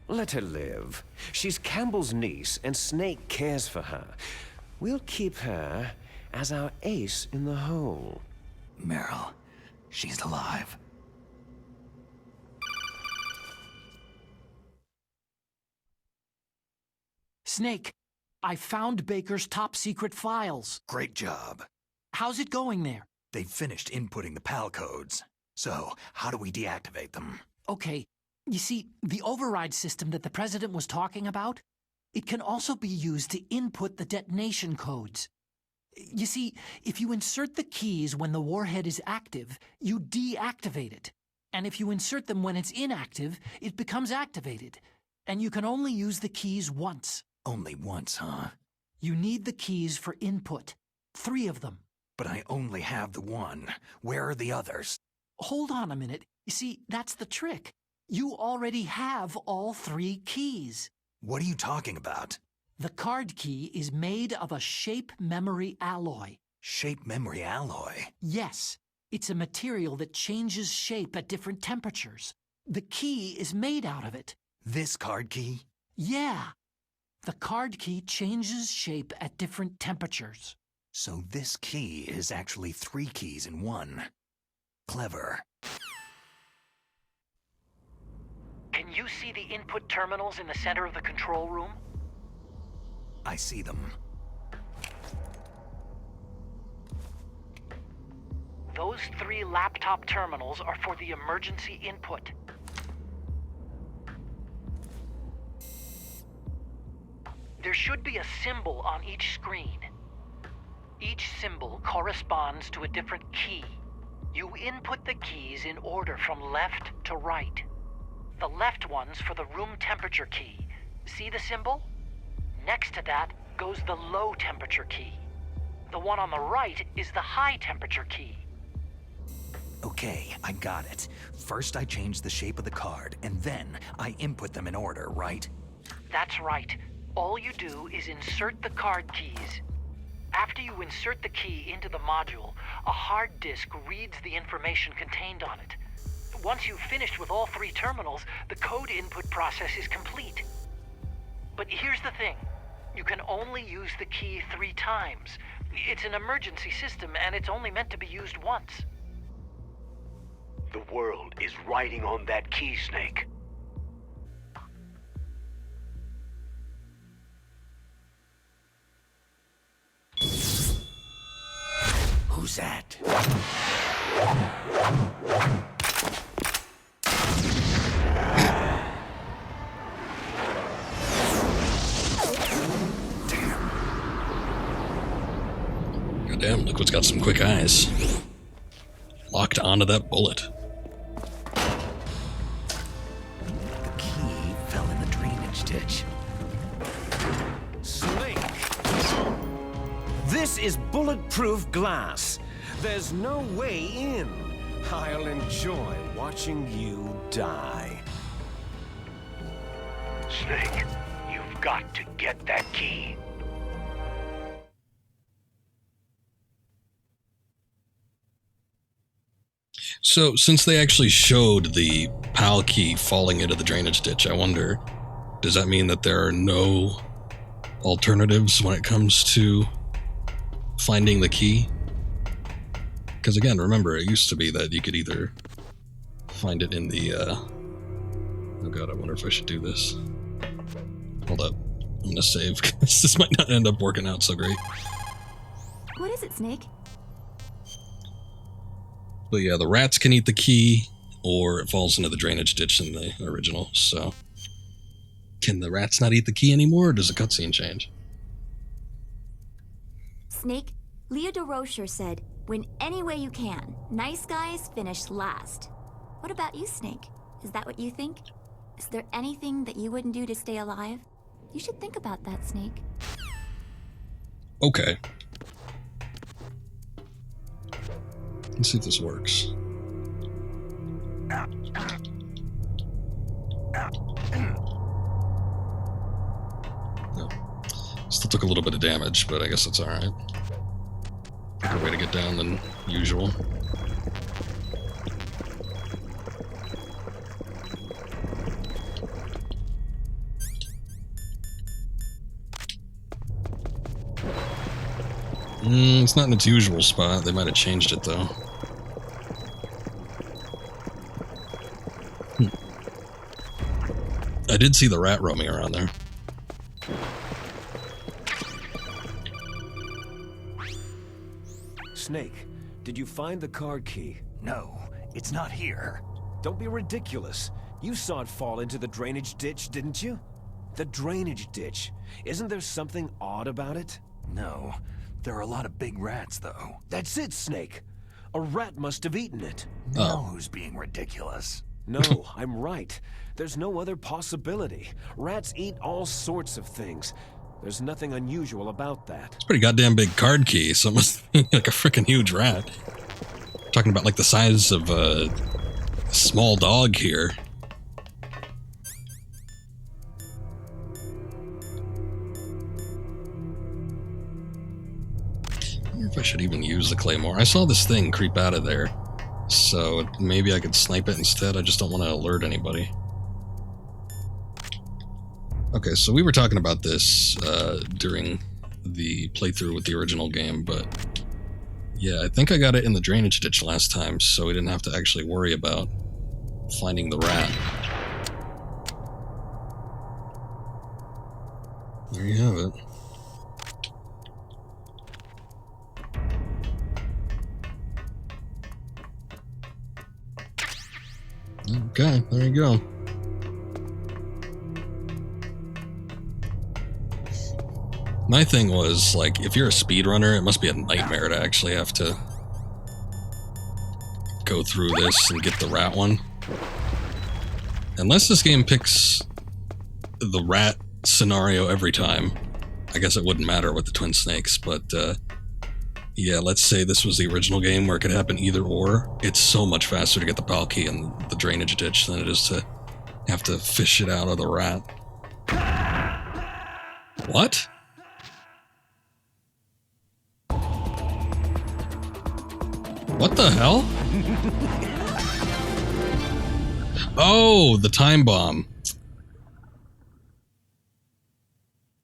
Let her live. She's Campbell's niece, and Snake cares for her. We'll keep her as our ace in the hole. Meryl, she's alive. Snake, I found Baker's top-secret files. Great job. How's it going there? They've finished inputting the PAL codes. So, how do we deactivate them? Okay, you see, the override system that the President was talking about, it can also be used to input the detonation codes. You see, if you insert the keys when the warhead is active, you deactivate it. And if you insert them when it's inactive, it becomes activated. And you can only use the keys once. Only once, huh? You need the keys for input. 3 of them. But I only have the one. Where are the others? Hold on a minute. You see, that's the trick. You already have all 3 keys. What are you talking about? The card key is made of a shape memory alloy. Shape memory alloy? Yes. It's a material that changes shape at different temperatures. The key is made out of it. This card key? Yeah. The card key changes shape at different temperatures. So this key is actually 3 keys in one. Clever. Can you see the input terminals in the center of the control room? I see them. Those 3 laptop terminals are for the emergency input. There should be a symbol on each screen. Each symbol corresponds to a different key. You input the keys in order from left to right. The left one's for the room temperature key. See the symbol? Next to that goes the low temperature key. The one on the right is the high temperature key. Okay, I got it. First I change the shape of the card, and then I input them in order, right? That's right. All you do is insert the card keys. After you insert the key into the module, a hard disk reads the information contained on it. Once you've finished with all 3 terminals, the code input process is complete. But here's the thing. You can only use the key 3 times. It's an emergency system, and it's only meant to be used once. The world is riding on that key, Snake. Who's that? Goddamn, Liquid's got some quick eyes. Locked onto that bullet. The key fell in the drainage ditch. Snake! This is bulletproof glass. There's no way in. I'll enjoy watching you die. Snake, you've got to get that key. So, since they actually showed the PAL key falling into the drainage ditch, I wonder, does that mean that there are no alternatives when it comes to finding the key? Because again, remember, it used to be that you could either find it in the, oh god, I wonder if I should do this. Hold up. I'm gonna save, because this might not end up working out so great. What is it, Snake? But yeah, the rats can eat the key, or it falls into the drainage ditch in the original, so... Can the rats not eat the key anymore, or does the cutscene change? Snake, Leo DeRocher said, win any way you can. Nice guys finish last. What about you, Snake? Is that what you think? Is there anything that you wouldn't do to stay alive? You should think about that, Snake. Okay. Let's see if this works. No. Still took a little bit of damage, but I guess that's alright. Quicker way to get down than usual. It's not in its usual spot. They might have changed it, though. I did see the rat roaming around there. Snake, did you find the card key? No, it's not here. Don't be ridiculous. You saw it fall into the drainage ditch, didn't you? The drainage ditch. Isn't there something odd about it? No. There are a lot of big rats, though. That's it, Snake. A rat must have eaten it. Now who's being ridiculous? No, I'm right. There's no other possibility. Rats eat all sorts of things. There's nothing unusual about that. It's a pretty goddamn big card key, so it must be like a freaking huge rat. Talking about like the size of a small dog here. I wonder if I should even use the claymore. I saw this thing creep out of there, so maybe I could snipe it instead. I just don't want to alert anybody. Okay, so we were talking about this during the playthrough with the original game, but yeah, I think I got it in the drainage ditch last time, so we didn't have to actually worry about finding the rat. There you have it. Okay, there you go. My thing was, like, if you're a speedrunner, it must be a nightmare to actually have to go through this and get the rat one. Unless this game picks the rat scenario every time, I guess it wouldn't matter with the twin snakes, but yeah, let's say this was the original game where it could happen either or. It's so much faster to get the pal key in the drainage ditch than it is to have to fish it out of the rat. What? What the hell? Oh, the time bomb.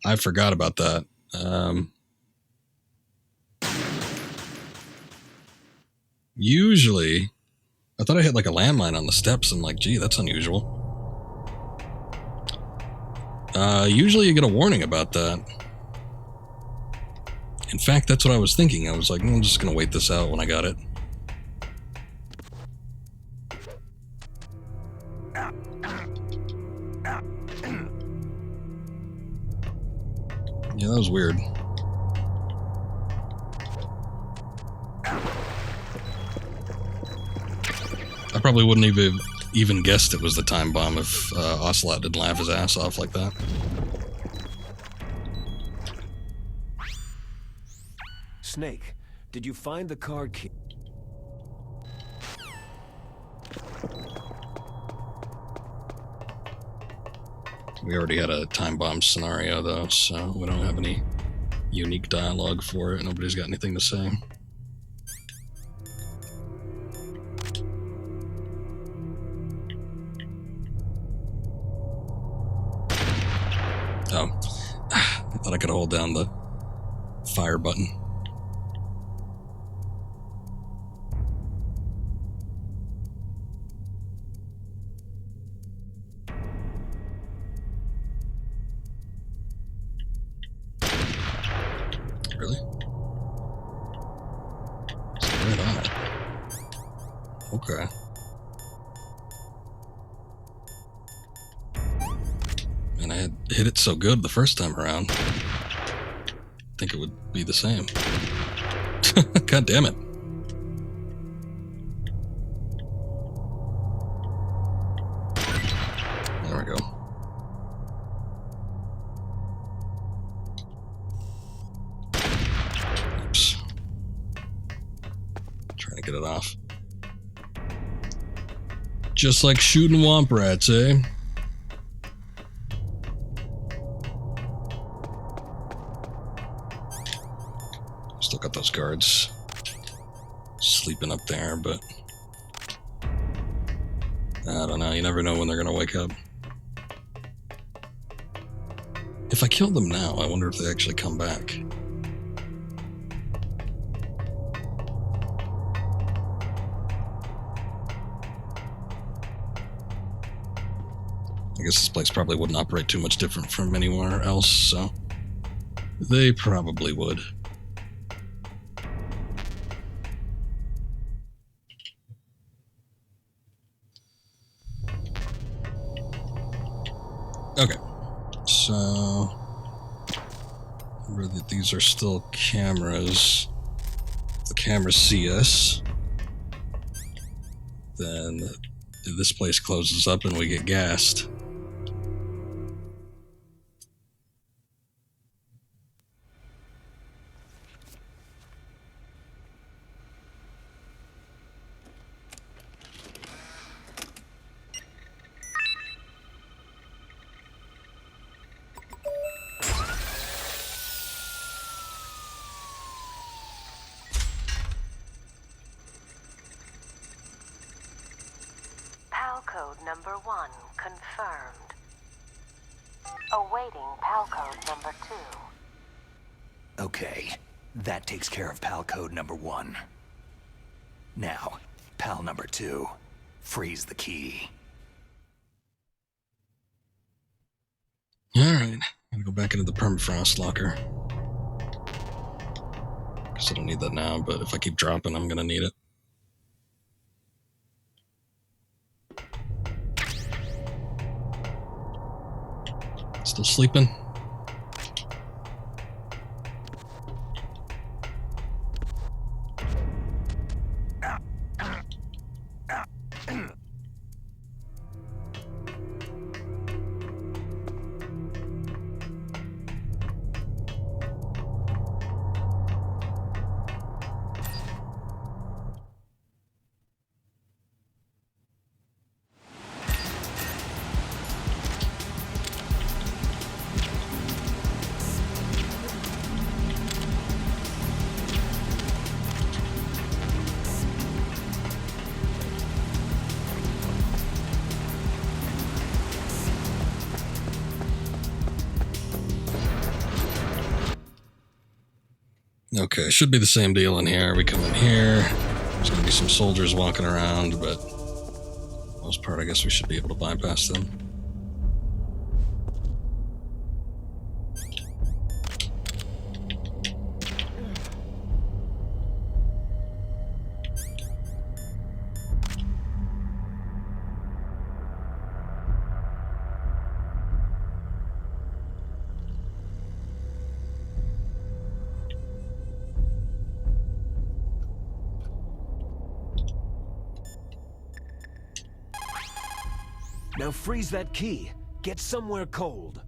I forgot about that. Usually, I thought I hit like a landmine on the steps and like, gee, that's unusual. Usually you get a warning about that. In fact, that's what I was thinking. I was like, I'm just gonna wait this out when I got it. Yeah, that was weird. I probably wouldn't even guessed it was the time bomb if Ocelot didn't laugh his ass off like that. Snake, did you find the card key? We already had a time bomb scenario, though, so we don't have any unique dialogue for it. Nobody's got anything to say. Oh. I thought I could hold down the fire button. Really? It's right on it. Okay. And I had hit it so good the first time around. I think it would be the same. God damn it. There we go. Oops. Trying to get it off. Just like shooting womp rats, eh? Still got those guards sleeping up there, but I don't know. You never know when they're gonna wake up. If I kill them now, I wonder if they actually come back. I guess this place probably wouldn't operate too much different from anywhere else, so they probably would. Okay, so remember that these are still cameras. If the cameras see us, then this place closes up and we get gassed. number 1 confirmed. Awaiting PAL code number 2. Okay, that takes care of PAL code number 1. Now, PAL number 2. Freeze the key. Alright, gotta go back into the permafrost locker. Guess I don't need that now, but if I keep dropping, I'm gonna need it. Still sleeping? Okay, should be the same deal in here. We come in here. There's gonna be some soldiers walking around, but for the most part, I guess we should be able to bypass them. Now freeze that key. Get somewhere cold.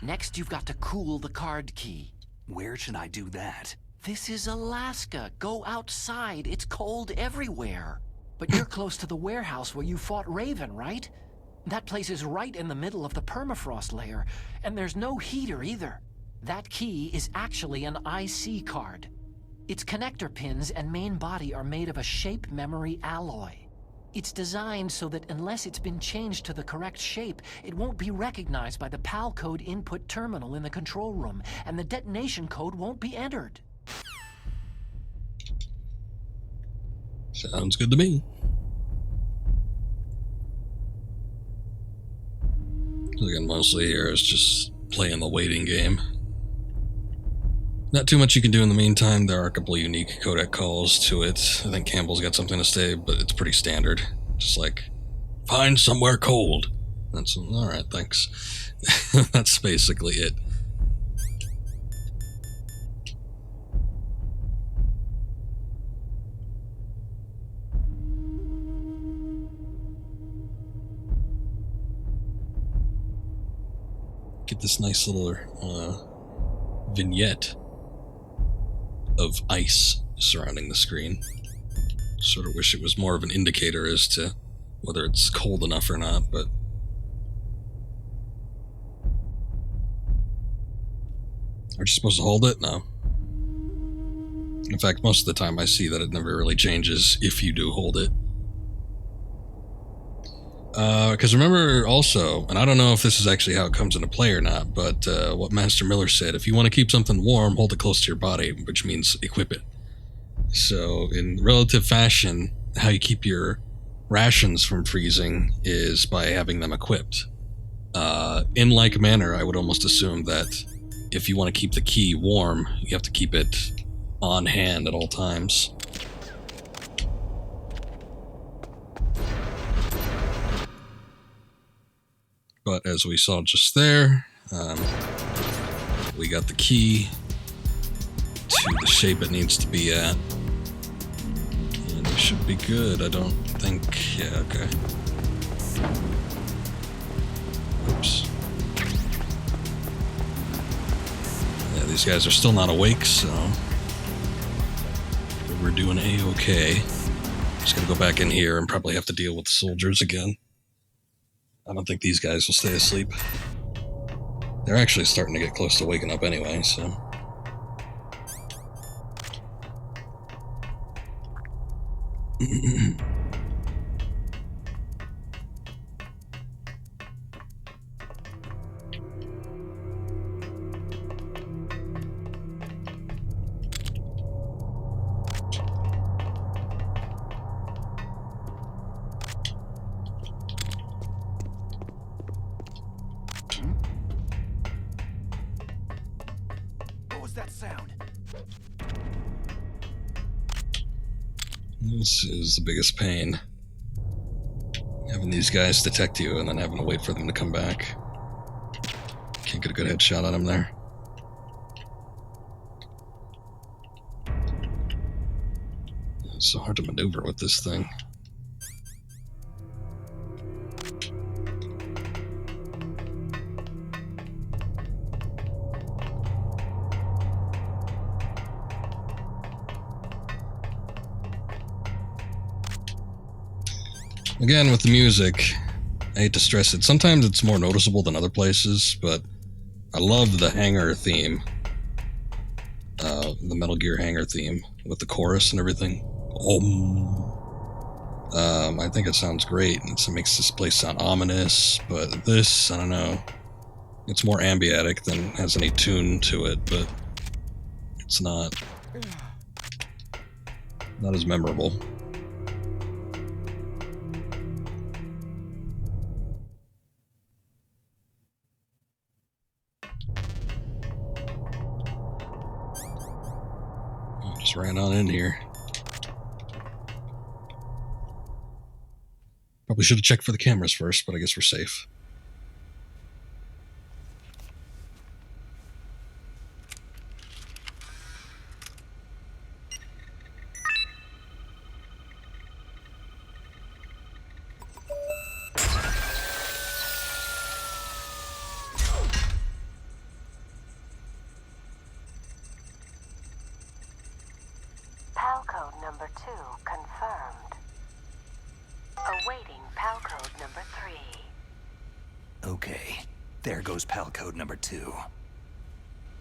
Next, you've got to cool the card key. Where should I do that? This is Alaska. Go outside. It's cold everywhere. But you're close to the warehouse where you fought Raven, right? That place is right in the middle of the permafrost layer, and there's no heater either. That key is actually an IC card. Its connector pins and main body are made of a shape memory alloy. It's designed so that unless it's been changed to the correct shape, it won't be recognized by the PAL code input terminal in the control room, and the detonation code won't be entered. Sounds good to me. Again, mostly here is just playing the waiting game. Not too much you can do in the meantime. There are a couple of unique codec calls to it. I think Campbell's got something to say, but it's pretty standard. Just like, find somewhere cold. That's alright, thanks. That's basically it. Get this nice little vignette of ice surrounding the screen. Sort of wish it was more of an indicator as to whether it's cold enough or not, but aren't you supposed to hold it? No. In fact, most of the time I see that it never really changes if you do hold it. Because remember also, and I don't know if this is actually how it comes into play or not, but what Master Miller said, if you want to keep something warm, hold it close to your body, which means equip it. So in relative fashion, how you keep your rations from freezing is by having them equipped. In like manner, I would almost assume that if you want to keep the key warm, you have to keep it on hand at all times. But as we saw just there, we got the key to the shape it needs to be at. And it should be good, I don't think... Yeah, okay. Oops. Yeah, these guys are still not awake, so... we're doing A-okay. Just gonna go back in here and probably have to deal with the soldiers again. I don't think these guys will stay asleep. They're actually starting to get close to waking up anyway, so... That sound. This is the biggest pain. Having these guys detect you and then having to wait for them to come back. Can't get a good headshot on him there. It's so hard to maneuver with this thing. Again, with the music, I hate to stress it, sometimes it's more noticeable than other places, but I love the hangar theme. The Metal Gear hangar theme, with the chorus and everything. I think it sounds great, and it makes this place sound ominous, but this, I don't know. It's more ambiatic than has any tune to it, but it's not as memorable. Just ran on in here. Probably should have checked for the cameras first, but I guess we're safe. PAL code number 2 confirmed. Awaiting PAL code number 3. Okay, there goes PAL code number 2.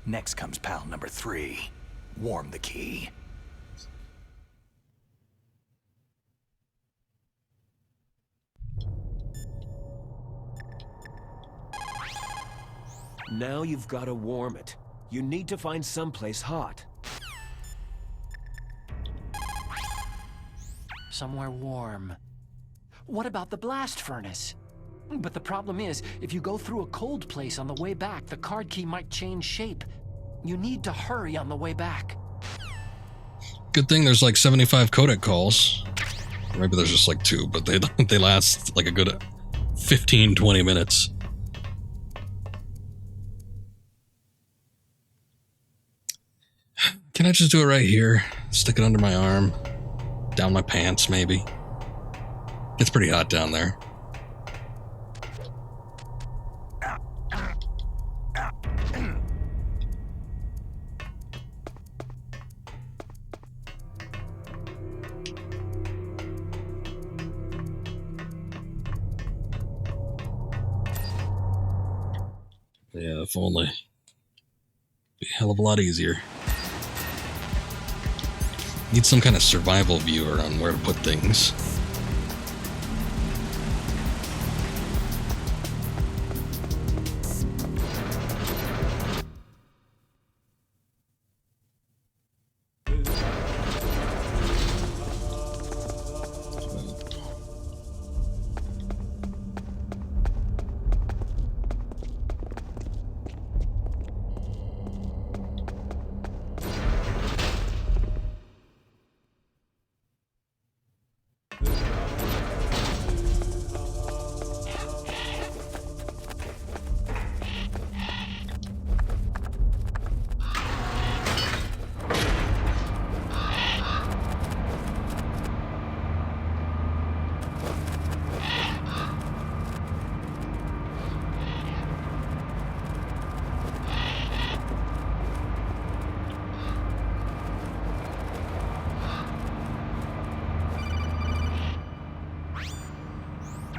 Next comes PAL number 3. Warm the key. Now you've got to warm it. You need to find someplace hot. Somewhere warm. What about the blast furnace? But the problem is, if you go through a cold place on the way back, the card key might change shape. You need to hurry on the way back. Good thing there's like 75 codec calls. Or maybe there's just like 2, but they last like a good 15-20 minutes. Can I just do it right here? Stick it under my arm, down my pants maybe. It's pretty hot down there. Yeah, if only. Be a hell of a lot easier. Need some kind of survival viewer on where to put things.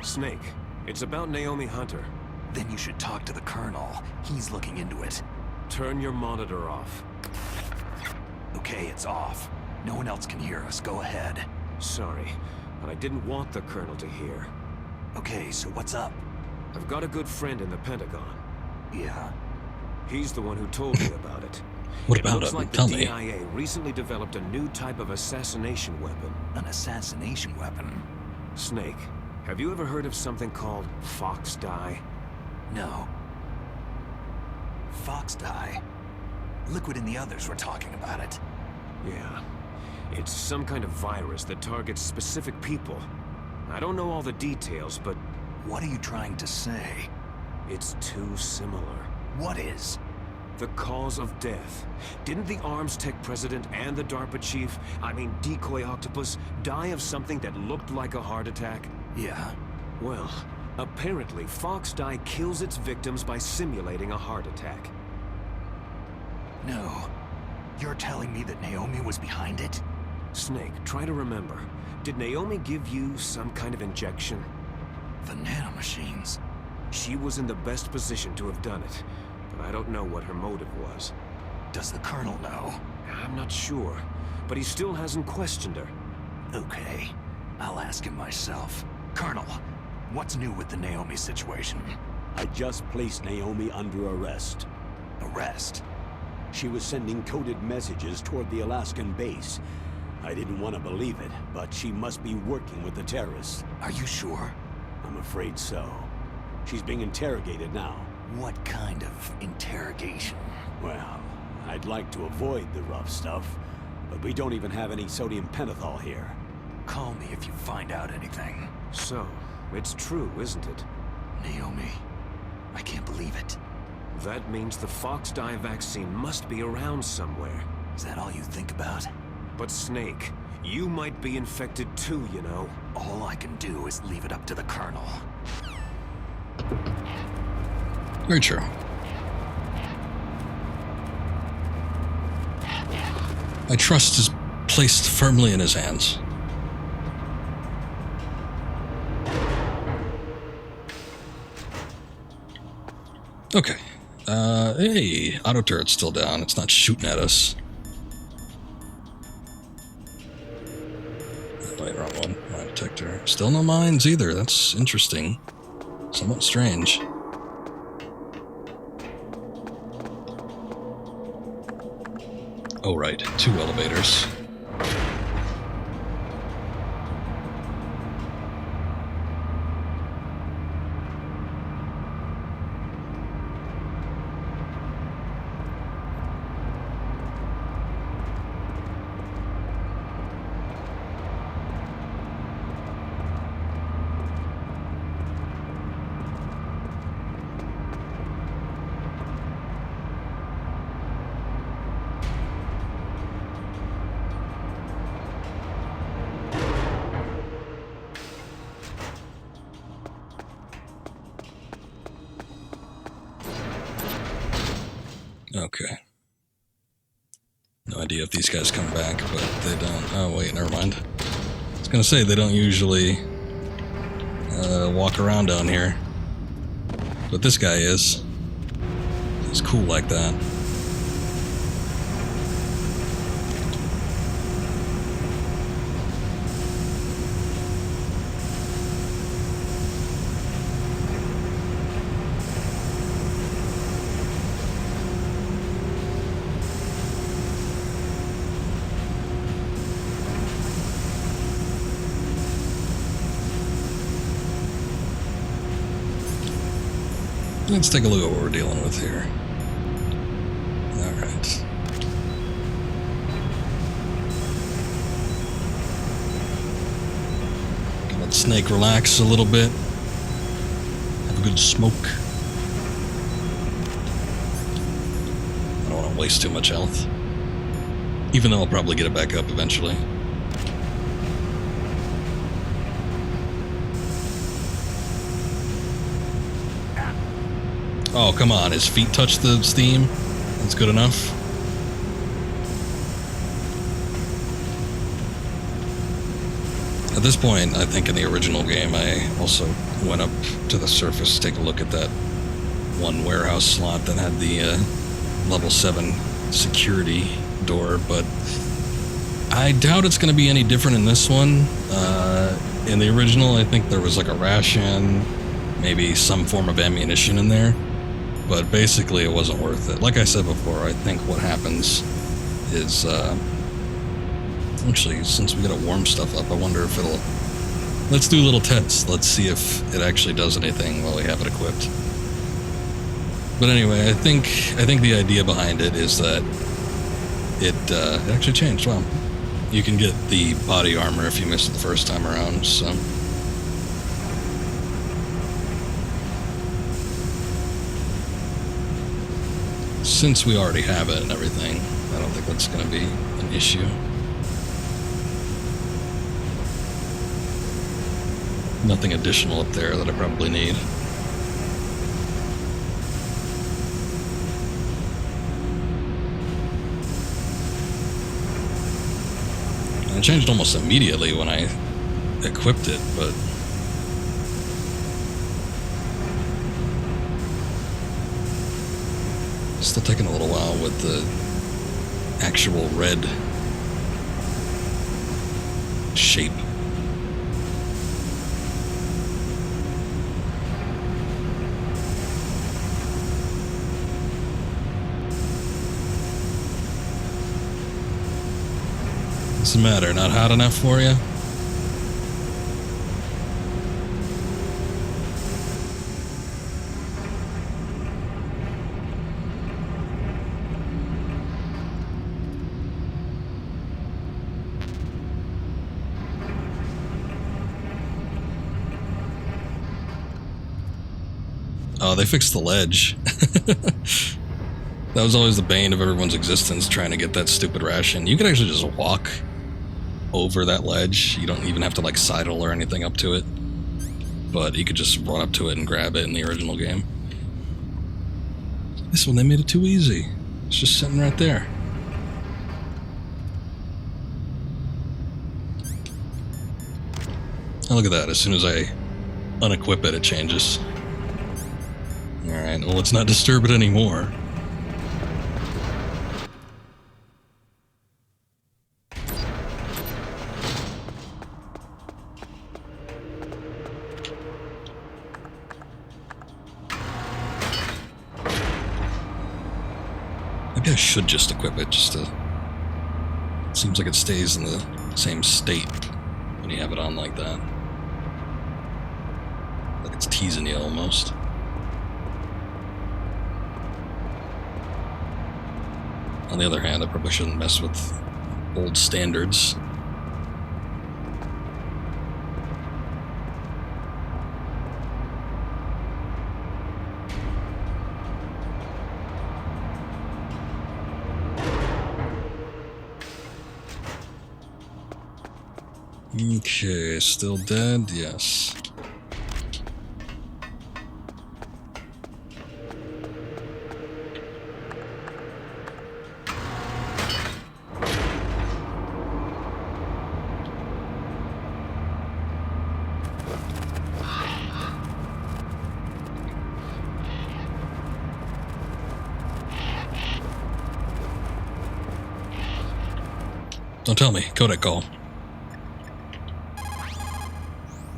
Snake, it's about Naomi Hunter. Then you should talk to the Colonel. He's looking into it. Turn your monitor off. Okay, it's off. No one else can hear us. Go ahead. Sorry, but I didn't want the Colonel to hear. Okay, so what's up? I've got a good friend in the Pentagon. Yeah? He's the one who told me about it. What It about looks him? like Tell the me. DIA recently developed a new type of assassination weapon. An assassination weapon? Snake, have you ever heard of something called Fox Dye? No. Fox dye? Liquid and the others were talking about it. Yeah. It's some kind of virus that targets specific people. I don't know all the details, but What are you trying to say? it's too similar. What is? The cause of death. Didn't the Arms Tech president and the DARPA chief, Decoy Octopus, die of something that looked like a heart attack? Yeah? Well, apparently Fox Dye kills its victims by simulating a heart attack. No. You're telling me that Naomi was behind it? Snake, try to remember. Did Naomi give you some kind of injection? The nanomachines. She was in the best position to have done it, but I don't know what her motive was. Does the Colonel know? I'm not sure, but he still hasn't questioned her. Okay. I'll ask him myself. Colonel, what's new with the Naomi situation? I just placed Naomi under arrest. Arrest? She was sending coded messages toward the Alaskan base. I didn't want to believe it, but she must be working with the terrorists. Are you sure? I'm afraid so. She's being interrogated now. What kind of interrogation? Well, I'd like to avoid the rough stuff, but we don't even have any sodium pentothal here. Call me if you find out anything. So, it's true, isn't it? Naomi, I can't believe it. That means the Fox Dye vaccine must be around somewhere. Is that all you think about? But Snake, you might be infected too, you know. All I can do is leave it up to the Colonel. Very true. My trust is placed firmly in his hands. Okay. Hey, auto turret's still down. It's not shooting at us. Wait, wrong one. Mine detector. Still no mines either. That's interesting. Somewhat strange. Oh, right. 2 elevators. Okay. No idea if these guys come back, but they don't. Oh, wait, never mind. I was gonna say they don't usually walk around down here. But this guy is. He's cool like that. Let's take a look at what we're dealing with here. Alright. Let Snake relax a little bit. Have a good smoke. I don't want to waste too much health. Even though I'll probably get it back up eventually. Oh, come on. His feet touch the steam. That's good enough. At this point, I think in the original game, I also went up to the surface to take a look at that one warehouse slot that had the level 7 security door, but I doubt it's going to be any different in this one. In the original, I think there was like a ration, maybe some form of ammunition in there, but basically it wasn't worth it. Like I said before, I think what happens is, actually, since we gotta warm stuff up, I wonder if it'll, let's do a little test. Let's see if it actually does anything while we have it equipped. But anyway, I think the idea behind it is that it actually changed. Wow. You can get the body armor if you missed it the first time around, so. Since we already have it and everything, I don't think that's going to be an issue. Nothing additional up there that I probably need. And it changed almost immediately when I equipped it, but still taking a little while with the actual red shape. What's the matter? Not hot enough for you? Oh, they fixed the ledge. That was always the bane of everyone's existence, trying to get that stupid ration. You could actually just walk over that ledge. You don't even have to like sidle or anything up to it. But you could just run up to it and grab it in the original game. This one, they made it too easy. It's just sitting right there. Oh, look at that. As soon as I unequip it, it changes. Alright, well, let's not disturb it anymore. Maybe I should just equip it, just to... It seems like it stays in the same state when you have it on like that. Like it's teasing you almost. On the other hand, I probably shouldn't mess with old standards. Okay, still dead? Yes. Don't tell me. Codec call.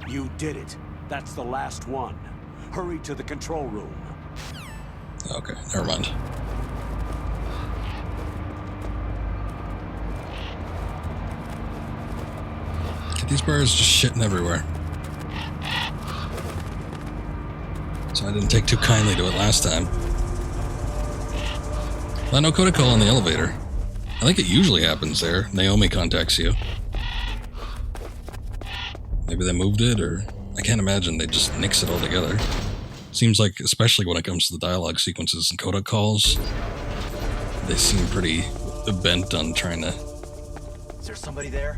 You did it. That's the last one. Hurry to the control room. Okay, never mind. Get these birds just shitting everywhere. So I didn't take too kindly to it last time. Well, no codec call on the elevator. I think it usually happens there. Naomi contacts you. Maybe they moved it, or... I can't imagine they just nix it all together. Seems like, especially when it comes to the dialogue sequences and codec calls, they seem pretty bent on trying to... Is there somebody there?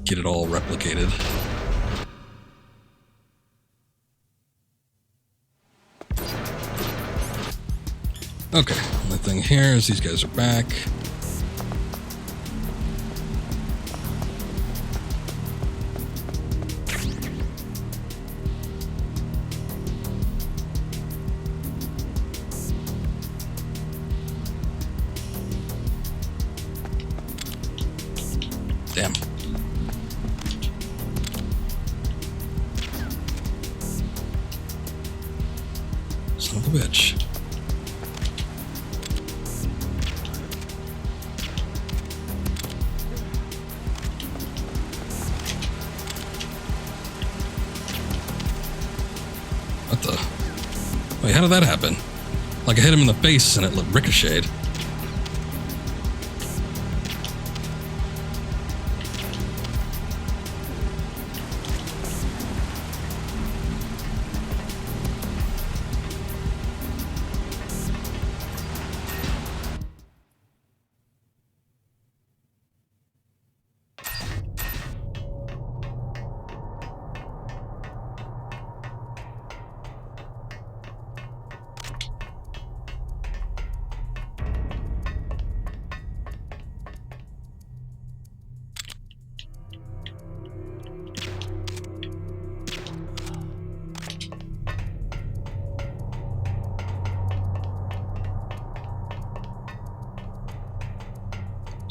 Get it all replicated. Okay, the thing here is these guys are back. Damn. Son of a bitch. What the? Wait, how did that happen? Like I hit him in the face and it ricocheted.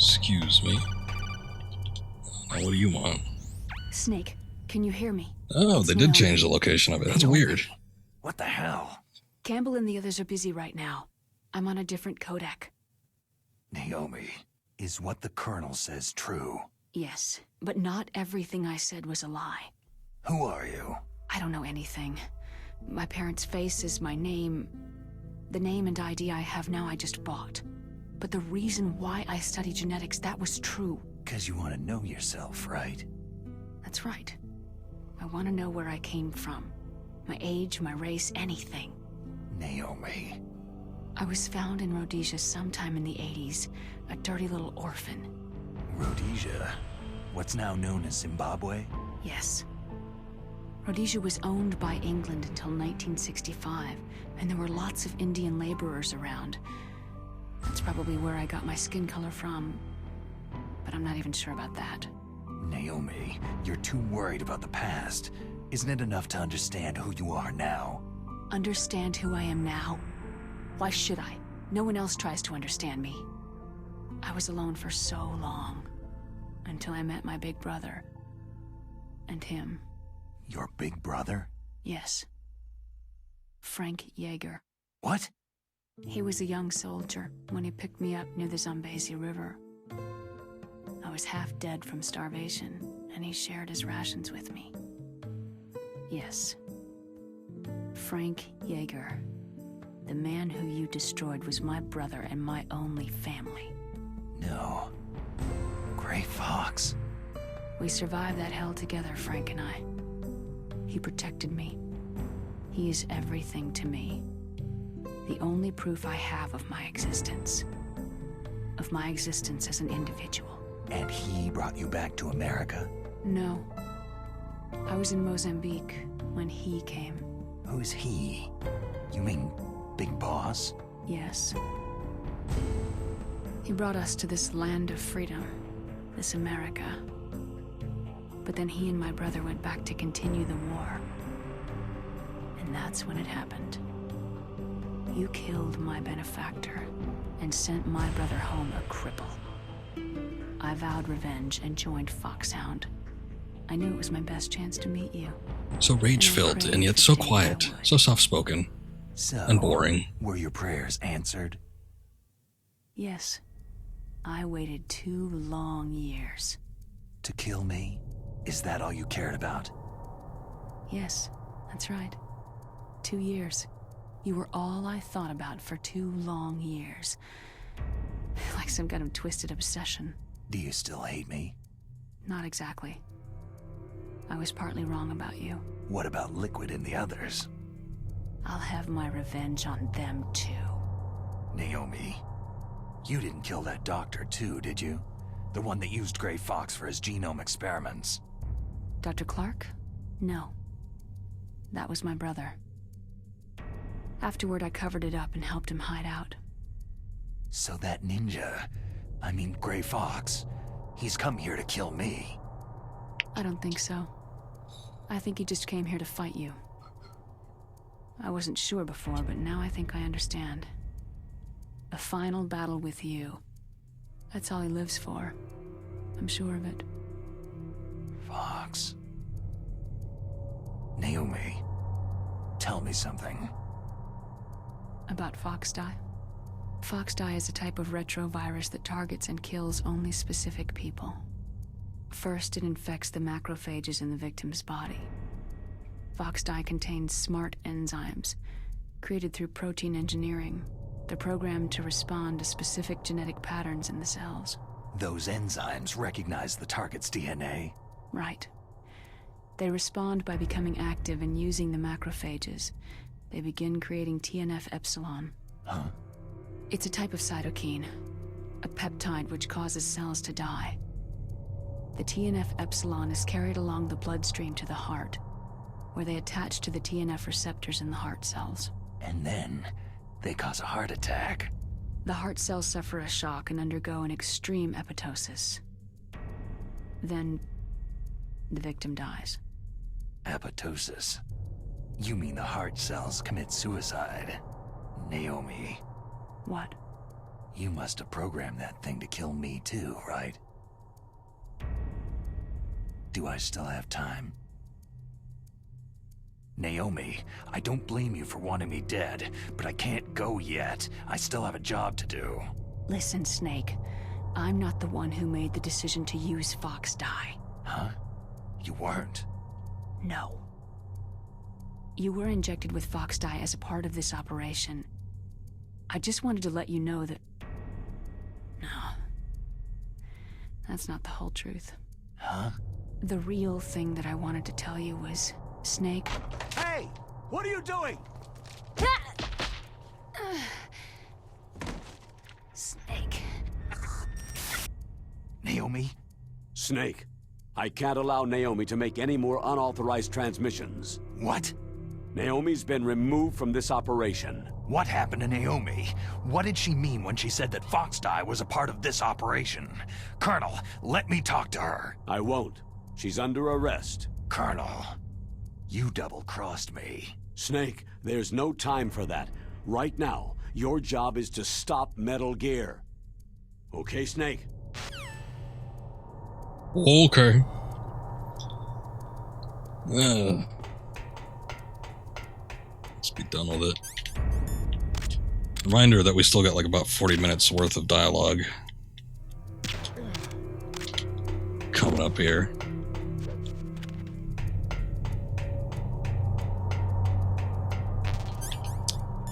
Excuse me. Now what do you want? Snake, can you hear me? Oh, they did change the location of it. That's weird. What the hell? Campbell and the others are busy right now. I'm on a different codec. Naomi, is what the Colonel says true? Yes, but not everything I said was a lie. Who are you? I don't know anything. My parents' face is my name. The name and ID I have now I just bought. But the reason why I study genetics, that was true. 'Cause you want to know yourself, right? That's right. I want to know where I came from. My age, my race, anything. Naomi. I was found in Rhodesia sometime in the 80s, a dirty little orphan. Rhodesia? What's now known as Zimbabwe? Yes. Rhodesia was owned by England until 1965, and there were lots of Indian laborers around. That's probably where I got my skin color from, but I'm not even sure about that. Naomi, you're too worried about the past. Isn't it enough to understand who you are now? Understand who I am now? Why should I? No one else tries to understand me. I was alone for so long, until I met my big brother. And him. Your big brother? Yes. Frank Yeager. What? He was a young soldier when he picked me up near the Zambezi River. I was half dead from starvation, and he shared his rations with me. Yes. Frank Yeager. The man who you destroyed was my brother and my only family. No. Gray Fox. We survived that hell together, Frank and I. He protected me. He is everything to me. The only proof I have of my existence. Of my existence as an individual. And he brought you back to America? No. I was in Mozambique when he came. Who's he? You mean Big Boss? Yes. He brought us to this land of freedom, this America. But then he and my brother went back to continue the war. And that's when it happened. You killed my benefactor and sent my brother home a cripple. I vowed revenge and joined Foxhound. I knew it was my best chance to meet you. So rage-filled and yet so quiet, so soft-spoken, and boring. Were your prayers answered? Yes. I waited 2 long years. To kill me? Is that all you cared about? Yes, that's right. 2 years. You were all I thought about for 2 long years. Like some kind of twisted obsession. Do you still hate me? Not exactly. I was partly wrong about you. What about Liquid and the others? I'll have my revenge on them too. Naomi, you didn't kill that doctor too, did you? The one that used Gray Fox for his genome experiments. Dr. Clark? No. That was my brother. Afterward, I covered it up and helped him hide out. So that ninja, I mean Gray Fox, he's come here to kill me. I don't think so. I think he just came here to fight you. I wasn't sure before, but now I think I understand. A final battle with you. That's all he lives for. I'm sure of it. Fox. Naomi, tell me something. About Foxdie? Foxdie is a type of retrovirus that targets and kills only specific people. First, it infects the macrophages in the victim's body. Foxdie contains smart enzymes, created through protein engineering. They're programmed to respond to specific genetic patterns in the cells. Those enzymes recognize the target's DNA? Right. They respond by becoming active and using the macrophages. They begin creating TNF-epsilon. Huh? It's a type of cytokine, a peptide which causes cells to die. The TNF-epsilon is carried along the bloodstream to the heart, where they attach to the TNF receptors in the heart cells. And then they cause a heart attack. The heart cells suffer a shock and undergo an extreme apoptosis. Then the victim dies. Apoptosis? You mean the heart cells commit suicide? Naomi. What? You must have programmed that thing to kill me too, right? Do I still have time? Naomi, I don't blame you for wanting me dead, but I can't go yet. I still have a job to do. Listen, Snake. I'm not the one who made the decision to use Foxdie. Huh? You weren't? No. You were injected with Foxdie as a part of this operation. I just wanted to let you know that... No. That's not the whole truth. Huh? The real thing that I wanted to tell you was... Snake... Hey! What are you doing? Snake... Naomi? Snake, I can't allow Naomi to make any more unauthorized transmissions. What? Naomi's been removed from this operation. What happened to Naomi? What did she mean when she said that Foxdie was a part of this operation? Colonel, let me talk to her. I won't. She's under arrest. Colonel, you double-crossed me. Snake, there's no time for that. Right now, your job is to stop Metal Gear. Okay, Snake? Okay. Let's be done with it. Reminder that we still got like about 40 minutes worth of dialogue coming up here.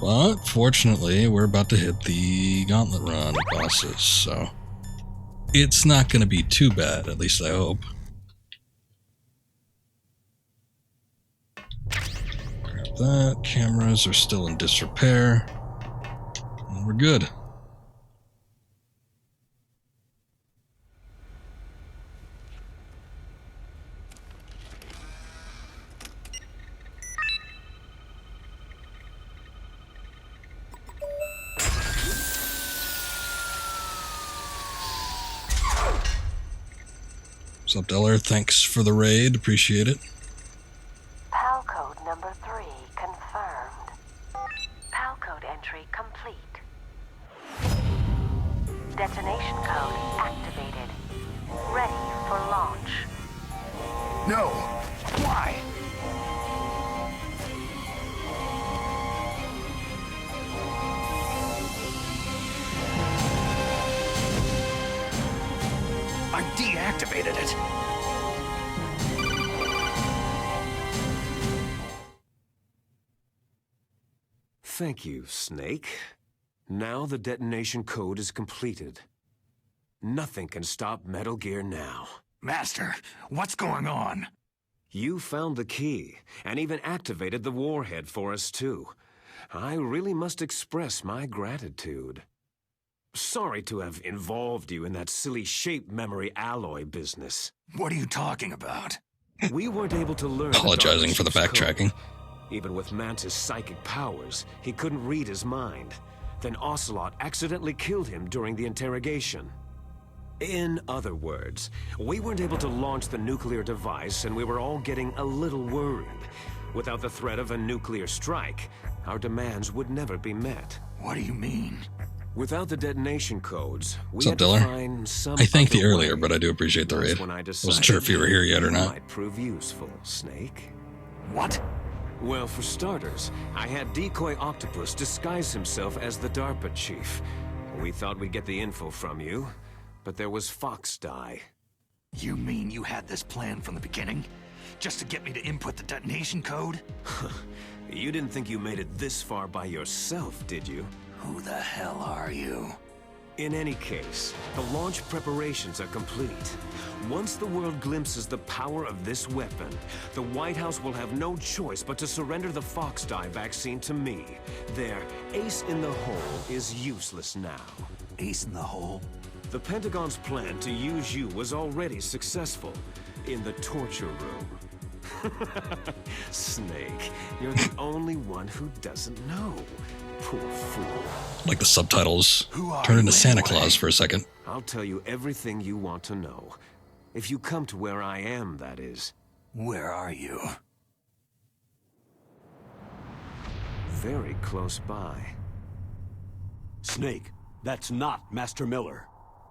But fortunately, we're about to hit the gauntlet run bosses, so it's not going to be too bad, at least I hope. Grab that. Cameras are still in disrepair. And we're good. What's up, Deller? Thanks for the raid. Appreciate it. PAL code number 3 confirmed. PAL code entry complete. Detonation code activated. Ready for launch. No! Why? I deactivated it. Thank you, Snake. Now the detonation code is completed. Nothing can stop Metal Gear now. Master, what's going on? You found the key, and even activated the warhead for us, too. I really must express my gratitude. Sorry to have involved you in that silly shape memory alloy business. What are you talking about? We weren't able to learn Apologizing for the backtracking. Even with Mantis' psychic powers, he couldn't read his mind. Then Ocelot accidentally killed him during the interrogation. In other words, we weren't able to launch the nuclear device, and we were all getting a little worried. Without the threat of a nuclear strike, our demands would never be met. What do you mean? Without the detonation codes, we What's up, had to Diller? find some I thanked other you earlier, way. but I do appreciate the That's raid. when I Wasn't sure if you were here yet or it not. might prove useful, Snake. What? Well, for starters, I had Decoy Octopus disguise himself as the DARPA chief. We thought we'd get the info from you, but there was Fox Die. You mean you had this plan from the beginning? Just to get me to input the detonation code? You didn't think you made it this far by yourself, did you? Who the hell are you? In any case, the launch preparations are complete. Once the world glimpses the power of this weapon, the White House will have no choice but to surrender the Fox Die vaccine to me. Their ace in the hole is useless now. Ace in the hole? The Pentagon's plan to use you was already successful in the torture room. Snake, you're the only one who doesn't know. Poor fool. Like the subtitles Who are turned into you Santa anyway? Claus for a second. I'll tell you everything you want to know. If you come to where I am, that is. Where are you? Very close by. Snake, that's not Master Miller.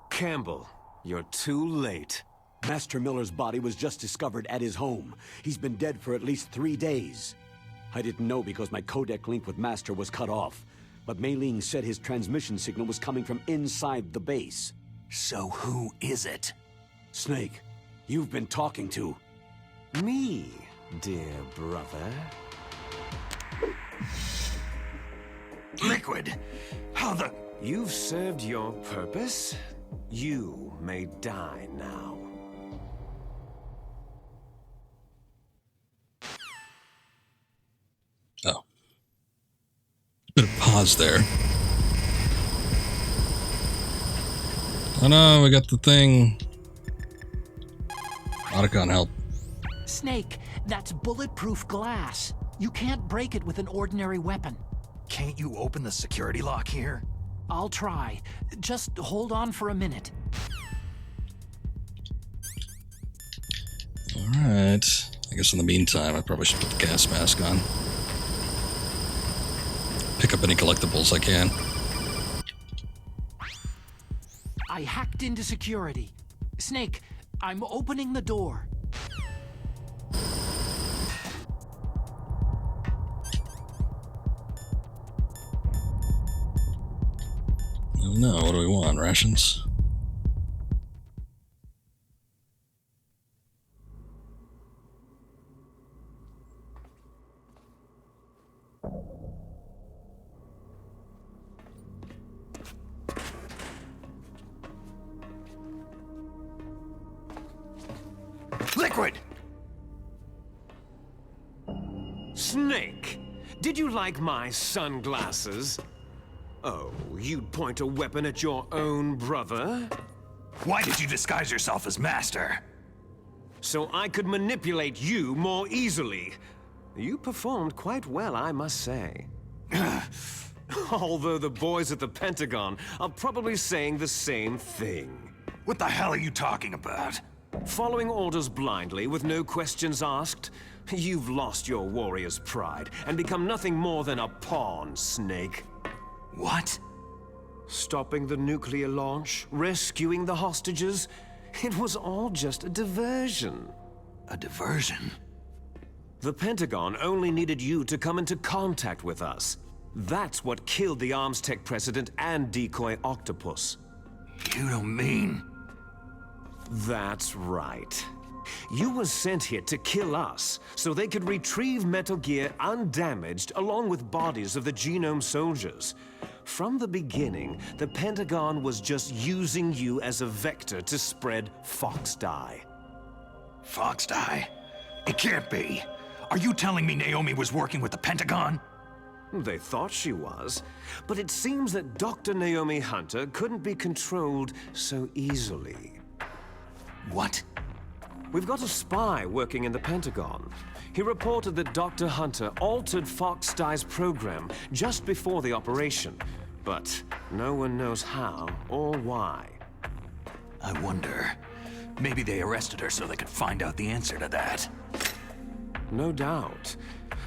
Campbell, you're too late. Master Miller's body was just discovered at his home. He's been dead for at least 3 days. I didn't know because my codec link with Master was cut off. But Mei Ling said his transmission signal was coming from inside the base. So who is it? Snake, you've been talking to... Me, dear brother. Liquid! How the... You've served your purpose. You may die now. Oh. Bit of pause there. Oh no, we got the thing. Otacon, help. Snake, that's bulletproof glass. You can't break it with an ordinary weapon. Can't you open the security lock here? I'll try. Just hold on for a minute. Alright. I guess in the meantime, I probably should put the gas mask on. Pick up any collectibles I can. I hacked into security. Snake, I'm opening the door. Oh no, what do we want? Rations? Liquid! Snake, did you like my sunglasses? Oh, you'd point a weapon at your own brother? Why did you disguise yourself as Master? So I could manipulate you more easily. You performed quite well, I must say. Although the boys at the Pentagon are probably saying the same thing. What the hell are you talking about? Following orders blindly with no questions asked, you've lost your warrior's pride and become nothing more than a pawn, Snake. What? Stopping the nuclear launch, rescuing the hostages, it was all just a diversion. A diversion? The Pentagon only needed you to come into contact with us. That's what killed the Arms Tech president and Decoy Octopus. You don't mean... That's right. You were sent here to kill us, so they could retrieve Metal Gear undamaged along with bodies of the Genome soldiers. From the beginning, the Pentagon was just using you as a vector to spread Fox Die. Fox Die? It can't be. Are you telling me Naomi was working with the Pentagon? They thought she was, but it seems that Dr. Naomi Hunter couldn't be controlled so easily. What? We've got a spy working in the Pentagon. He reported that Dr. Hunter altered Fox Die's program just before the operation, but no one knows how or why. I wonder. Maybe they arrested her so they could find out the answer to that. No doubt.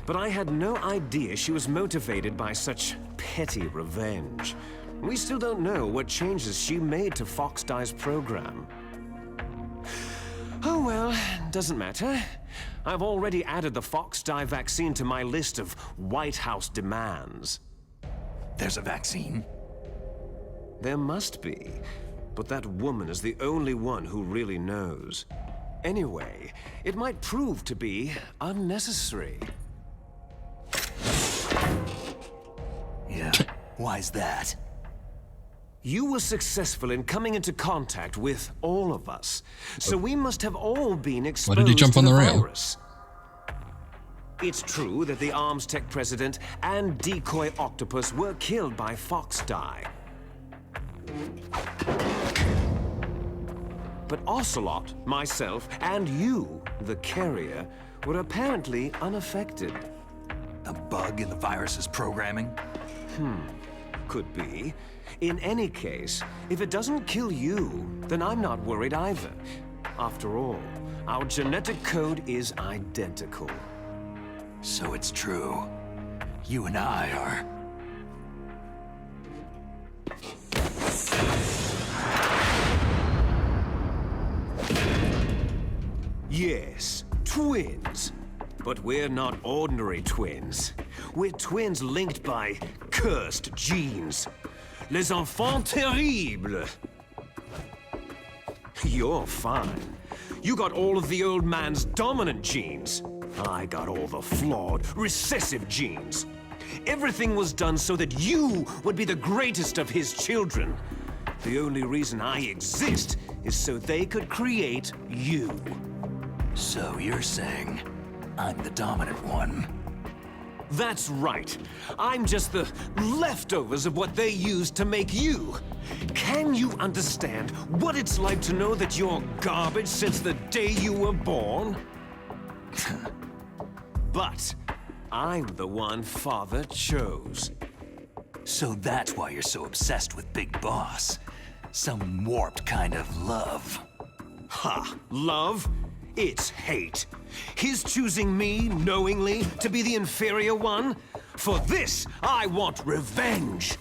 But I had no idea she was motivated by such petty revenge. We still don't know what changes she made to Fox Die's program. Oh well, doesn't matter. I've already added the Fox Die vaccine to my list of White House demands. There's a vaccine? There must be, but that woman is the only one who really knows. Anyway, it might prove to be unnecessary. Yeah, why's that? You were successful in coming into contact with all of us, so we must have all been exposed Why did he jump to on the the rail? virus. It's true that the Arms Tech president and decoy octopus were killed by Fox Die. But Ocelot, myself, and you, the carrier, were apparently unaffected. A bug in the virus's programming? Could be. In any case, if it doesn't kill you, then I'm not worried either. After all, our genetic code is identical. So it's true. You and I are... Yes, twins. But we're not ordinary twins. We're twins linked by cursed genes. Les enfants terribles. You're fine. You got all of the old man's dominant genes. I got all the flawed, recessive genes. Everything was done so that you would be the greatest of his children. The only reason I exist is so they could create you. So you're saying I'm the dominant one? That's right. I'm just the leftovers of what they used to make you. Can you understand what it's like to know that you're garbage since the day you were born? But I'm the one Father chose. So that's why you're so obsessed with Big Boss. Some warped kind of love. Ha! Love? It's hate. His choosing me, knowingly, to be the inferior one? For this, I want revenge.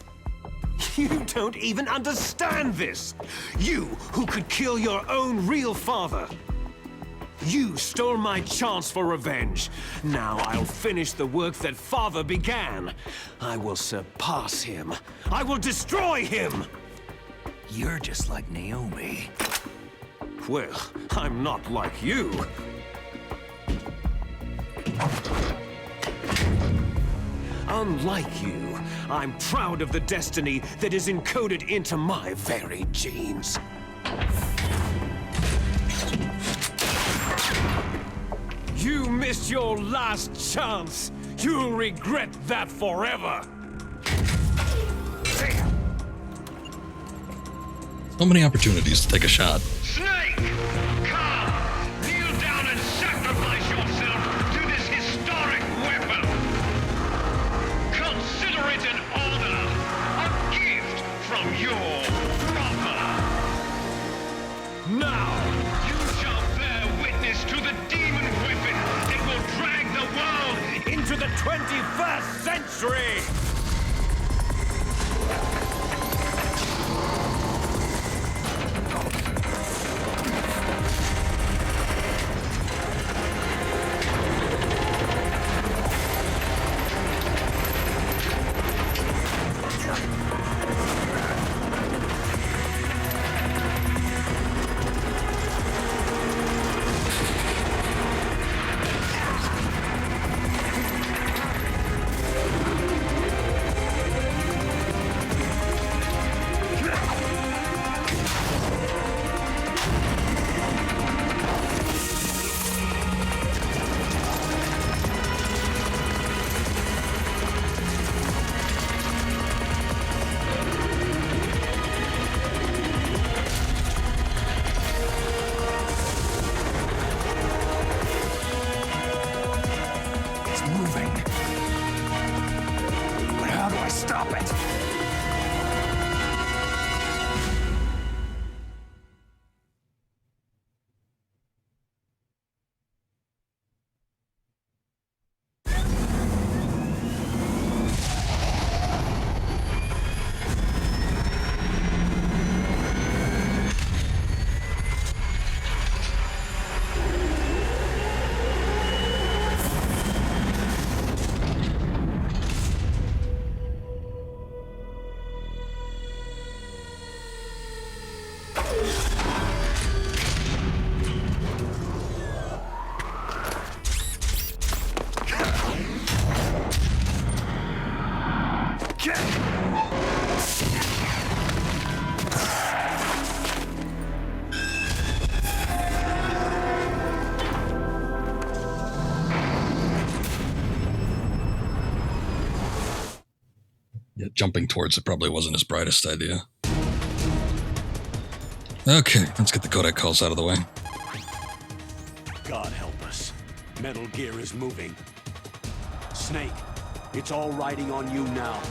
You don't even understand this. You, who could kill your own real father. You stole my chance for revenge. Now I'll finish the work that Father began. I will surpass him. I will destroy him. You're just like Naomi. Well, I'm not like you. Unlike you, I'm proud of the destiny that is encoded into my very genes. You missed your last chance. You'll regret that forever. So many opportunities to take a shot. Snake! Come! Kneel down and sacrifice yourself to this historic weapon! Consider it an honor, a gift from your brother! Now! You shall bear witness to the demon weapon that will drag the world Into the 21st century! jumping towards it probably wasn't his brightest idea. Okay, let's get the codec calls out of the way. God help us. Metal Gear is moving. Snake, it's all riding on you now.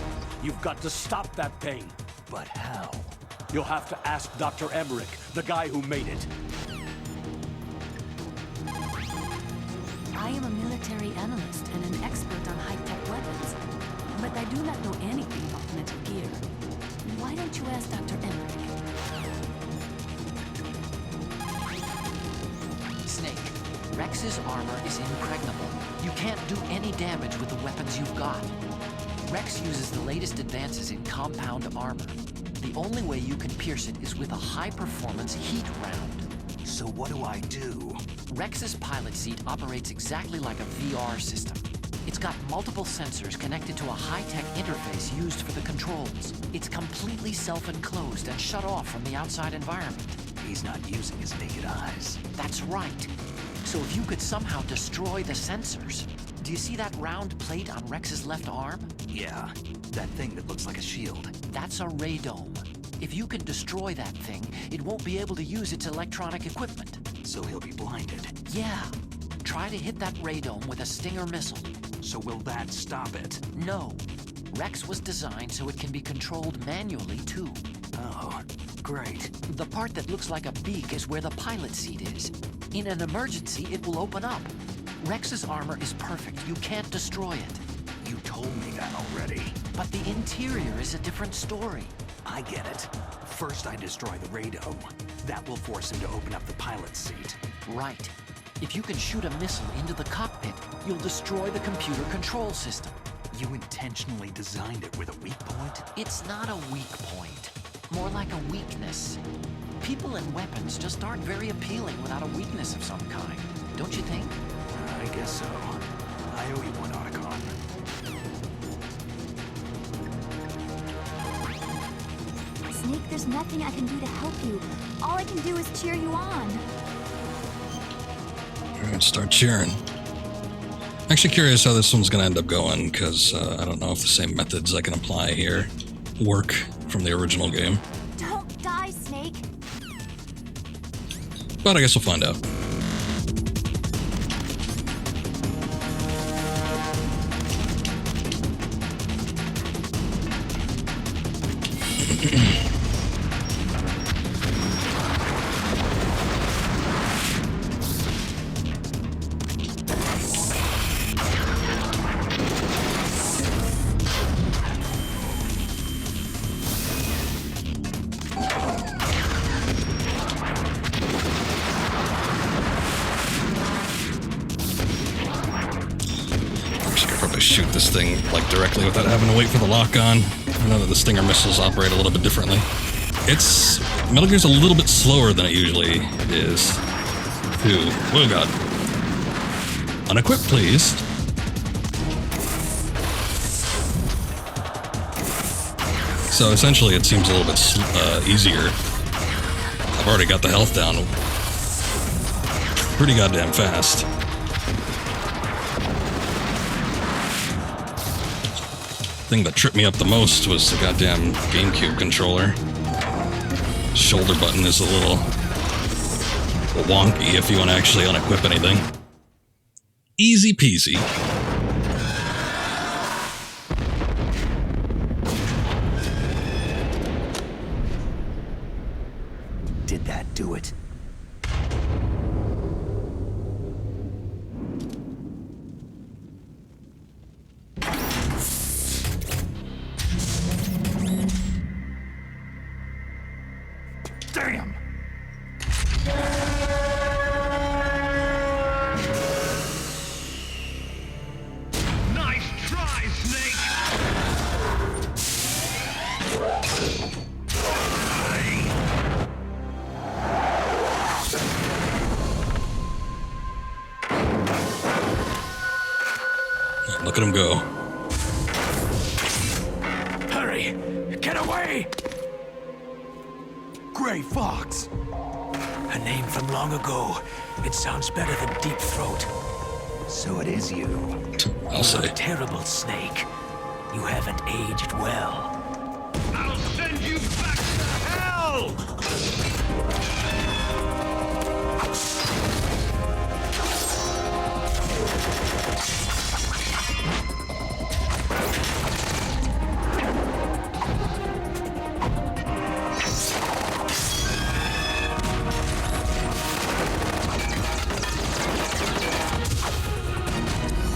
You've got to stop that thing. But how? You'll have to ask Dr. Emmerich, the guy who made it. I am a military analyst and an expert on high-tech weapons, but I do not know anything about Metal Gear. Why don't you ask Dr. Emmerich? Snake, Rex's armor is impregnable. You can't do any damage with the weapons you've got. Rex uses the latest advances in compound armor. The only way you can pierce it is with a high-performance heat round. So what do I do? Rex's pilot seat operates exactly like a VR system. It's got multiple sensors connected to a high-tech interface used for the controls. It's completely self-enclosed and shut off from the outside environment. He's not using his naked eyes. That's right. So if you could somehow destroy the sensors... Do you see that round plate on Rex's left arm? Yeah, that thing that looks like a shield. That's a radome. If you can destroy that thing, it won't be able to use its electronic equipment. So he'll be blinded. Yeah. Try to hit that radome with a Stinger missile. So will that stop it? No. Rex was designed so it can be controlled manually, too. Oh, great. The part that looks like a beak is where the pilot seat is. In an emergency, it will open up. Rex's armor is perfect. You can't destroy it. You told me that already. But the interior is a different story. I get it. First I destroy the radome. That will force him to open up the pilot's seat. Right. If you can shoot a missile into the cockpit, you'll destroy the computer control system. You intentionally designed it with a weak point? It's not a weak point. More like a weakness. People and weapons just aren't very appealing without a weakness of some kind. Don't you think? I guess so. I owe you one, Otacon. Snake, there's nothing I can do to help you. All I can do is cheer you on. Alright, start cheering. Actually curious how this one's going to end up going, because I don't know if the same methods I can apply here work from the original game. Don't die, Snake. But I guess we'll find out. Shoot this thing like directly without having to wait for the lock-on. I know that the Stinger missiles operate a little bit differently. It's Metal Gear's a little bit slower than it usually is. Ooh, oh god. Unequip, please. So essentially, it seems a little bit easier. I've already got the health down pretty goddamn fast. The thing that tripped me up the most was the goddamn Gamecube controller. Shoulder button is a little wonky if you want to actually unequip anything. Easy peasy. Did that do it? Damn! Nice try, Snake! Look at him go. Hurry! Get away! Gray Fox! A name from long ago. It sounds better than Deep Throat. So it is you. I'll say. Terrible Snake. You haven't aged well.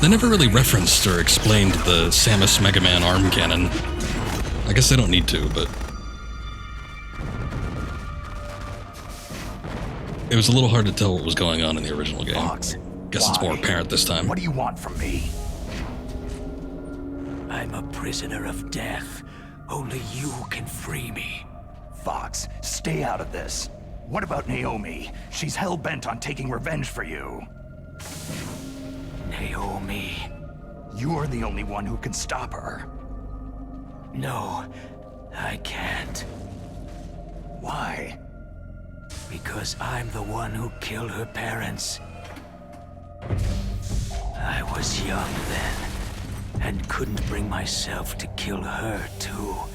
They never really referenced or explained the Samus Mega Man arm cannon. I guess they don't need to, but... It was a little hard to tell what was going on in the original game. Fox, Guess it's more apparent this time. What do you want from me? I'm a prisoner of death. Only you can free me. Fox, stay out of this. What about Naomi? She's hell-bent on taking revenge for you. Naomi. You're the only one who can stop her. No, I can't. Why? Because I'm the one who killed her parents. I was young then, and couldn't bring myself to kill her too. Oh,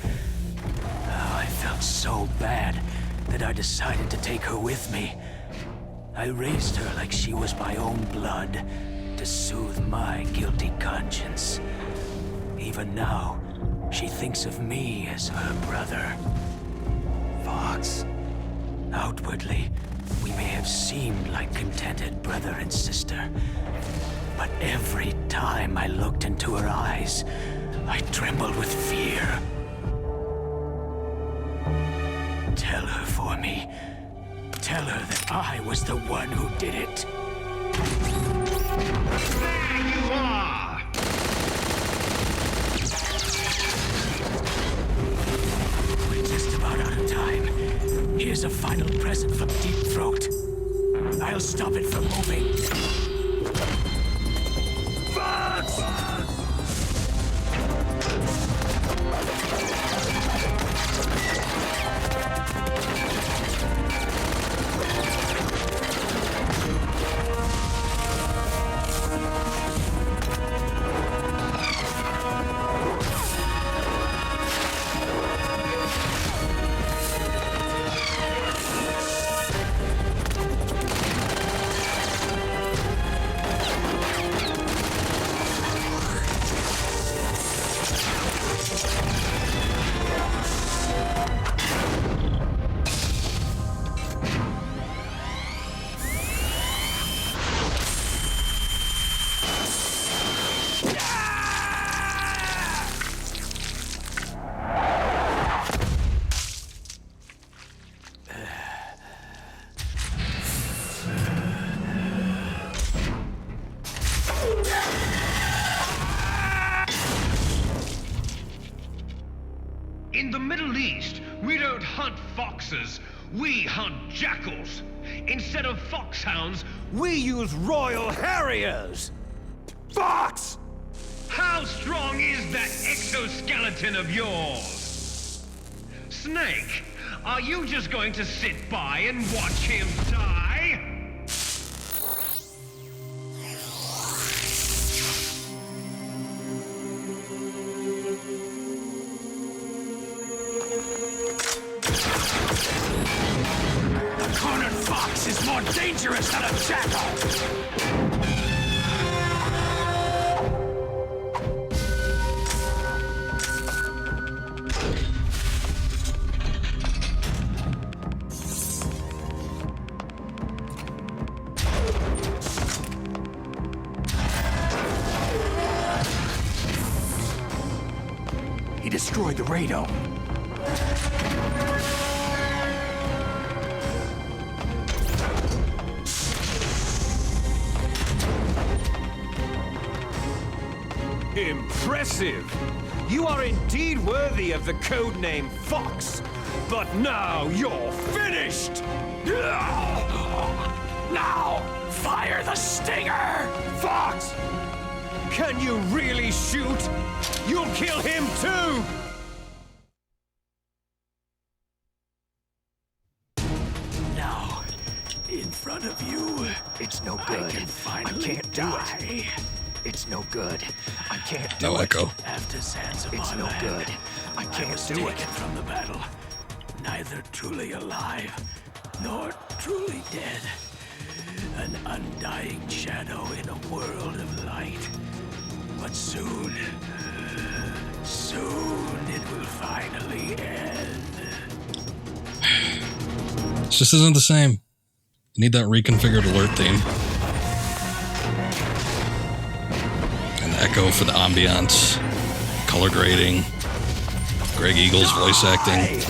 I felt so bad that I decided to take her with me. I raised her like she was my own blood, to soothe my guilty conscience. Even now, she thinks of me as her brother. Fox. Outwardly, we may have seemed like contented brother and sister. But every time I looked into her eyes, I trembled with fear. Tell her for me. Tell her that I was the one who did it. There you are! We're just about out of time. Here's a final present from Deep Throat. I'll stop it from moving. In the Middle East, we don't hunt foxes, we hunt jackals. Instead of foxhounds, We use Royal Harriers! Fox! how strong is that exoskeleton of yours? Snake, are you just going to sit by and watch him die? The cornered fox is more dangerous than a jackal! He destroyed the radome. Impressive! You are indeed worthy of the codename Fox. But now you're finished! Now, fire the stinger! Fox! Can you really shoot? You'll kill him too! Now, in front of you, It's no good. I can finally can't do die. it. It's no good. I can't do No it. echo. After Zanzibar It's no land, good. I I can't was do taken it. from the battle, neither truly alive nor truly dead. An undying shadow in a world of light. But soon it will finally end. This just isn't the same. You need that reconfigured alert theme. echo for the ambiance, color grading, Greg Eagles voice acting.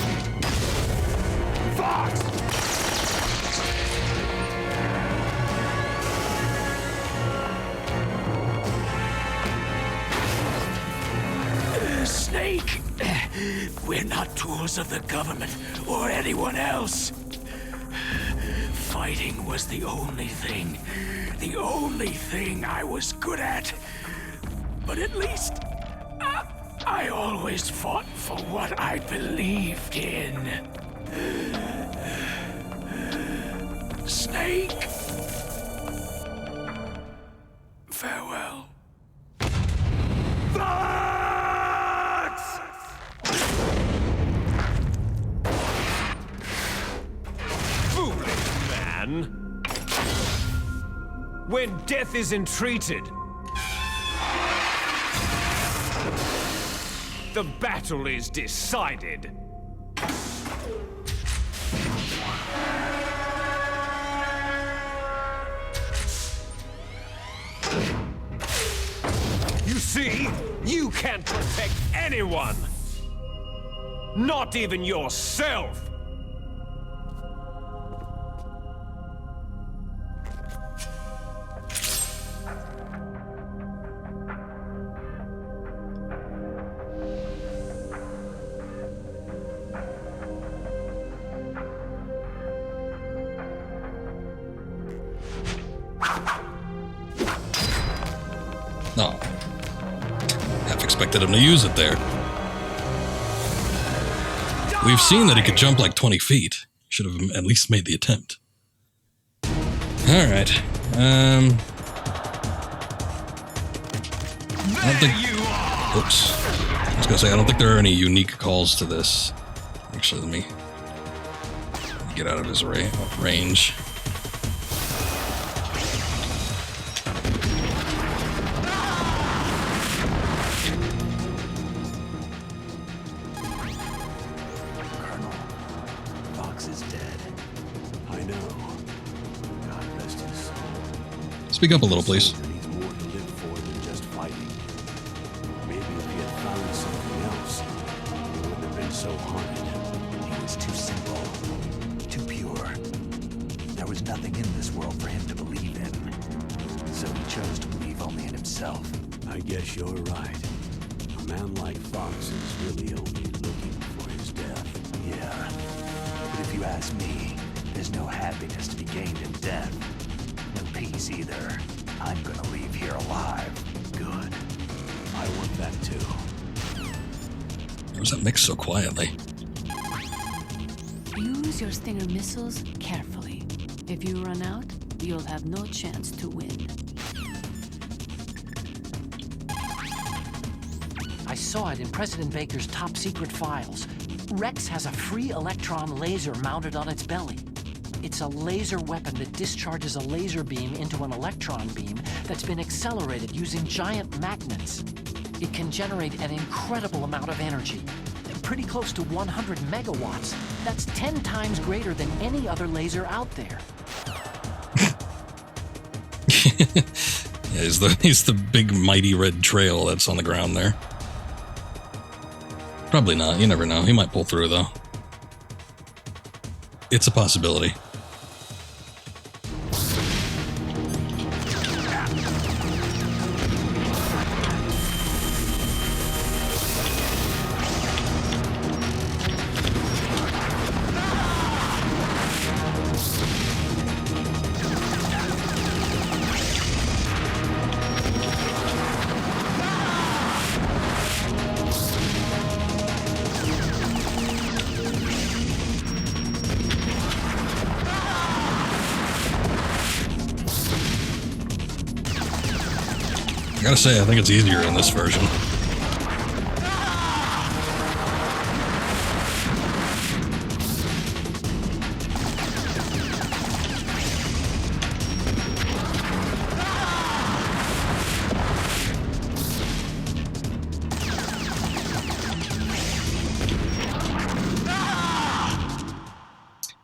Snake, we're not tools of the government or anyone else. Fighting was the only thing I was good at. But at least, I always fought for what I believed in. Snake, farewell. Foolish man. When death is entreated, the battle is decided. You see, you can't protect anyone. Not even yourself. No. Half expected him to use it there. We've seen that he could jump like 20 feet. Should have at least made the attempt. Alright. I don't think... Oops. I was gonna say, I don't think there are any unique calls to this. Actually, let me get out of his range. Speak up a little, please. Needs more to live for than just fighting. Maybe if he had found something else, he wouldn't have been so haunted. He was too simple, too pure. There was nothing in this world for him to believe in. So he chose to believe only in himself. I guess you're right. A man like Fox is really only looking for his death. Yeah. But if you ask me, there's no happiness to be gained in death. No peace either. I'm gonna leave here alive. Good. I want that too. Why was that mixed so quietly? Use your Stinger missiles carefully. If you run out, you'll have no chance to win. I saw it in President Baker's top secret files. Rex has a free electron laser mounted on its belly. It's a laser weapon that discharges a laser beam into an electron beam that's been accelerated using giant magnets. It can generate an incredible amount of energy, pretty close to 100 megawatts. That's 10 times greater than any other laser out there. Yeah, he's the big mighty red trail that's on the ground there. Probably not. You never know. He might pull through, though. It's a possibility. I gotta say, I think it's easier in this version.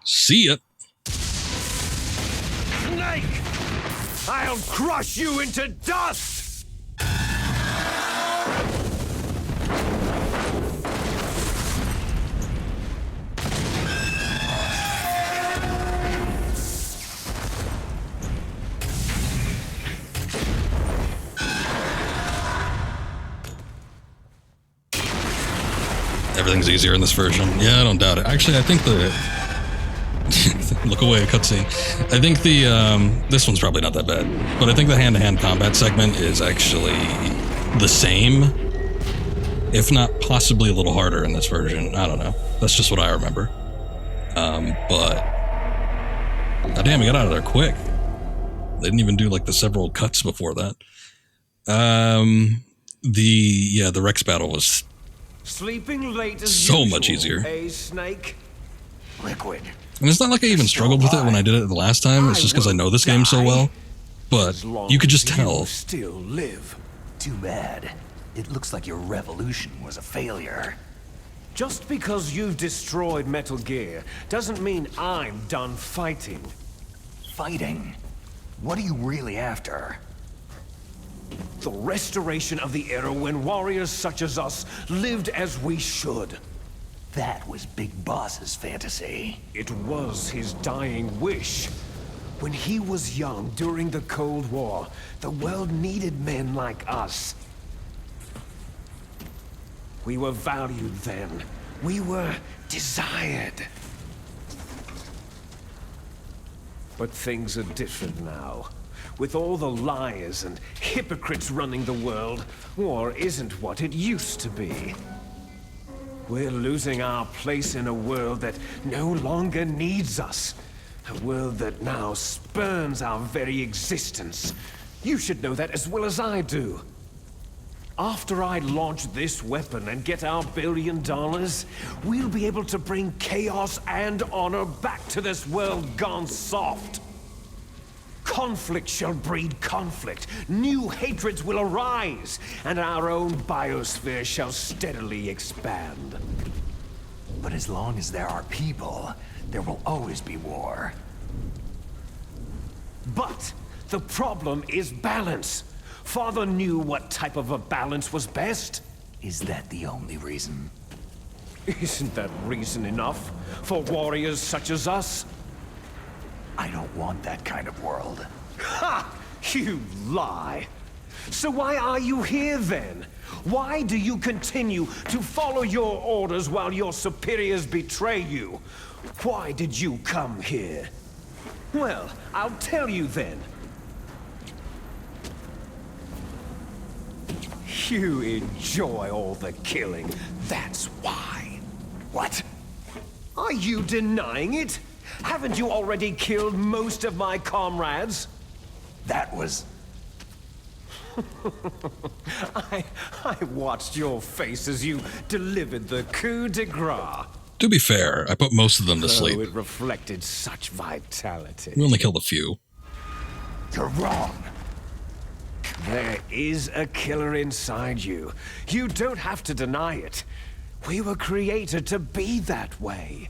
See ya. Snake! I'll crush you into dust! Everything's easier in this version. Yeah, I don't doubt it. Actually, I think the look away, cutscene. I think the this one's probably not that bad, but I think the hand-to-hand combat segment is actually the same, if not possibly a little harder in this version. I don't know. That's just what I remember. But oh, damn, we got out of there quick. They didn't even do like the several cuts before that. The Rex battle was Sleeping late as so usual, much easier. eh, Snake? Liquid. And it's not like I even struggled with it when I did it the last time. It's just because I know this game so well. But you could just tell. Still live. Too bad. It looks like your revolution was a failure. Just because you've destroyed Metal Gear doesn't mean I'm done fighting. Fighting? What are you really after? The restoration of the era when warriors such as us lived as we should. That was Big Boss's fantasy. It was his dying wish. When he was young during the Cold War, the world needed men like us. We were valued then. We were desired. But things are different now. With all the liars and hypocrites running the world, war isn't what it used to be. We're losing our place in a world that no longer needs us. A world that now spurns our very existence. You should know that as well as I do. After I launch this weapon and get our $1 billion, we'll be able to bring chaos and honor back to this world gone soft. Conflict shall breed conflict. New hatreds will arise, and our own biosphere shall steadily expand. But as long as there are people, there will always be war. But the problem is balance. Father knew what type of a balance was best. Is that the only reason? Isn't that reason enough for warriors such as us? I don't want that kind of world. Ha! You lie! So why are you here then? Why do you continue to follow your orders while your superiors betray you? Why did you come here? Well, I'll tell you then. You enjoy all the killing, that's why. What? Are you denying it? Haven't you already killed most of my comrades? That was... I watched your face as you delivered the coup de grace. To be fair, I put most of them to sleep. It reflected such vitality. We only killed a few. You're wrong. There is a killer inside you. You don't have to deny it. We were created to be that way.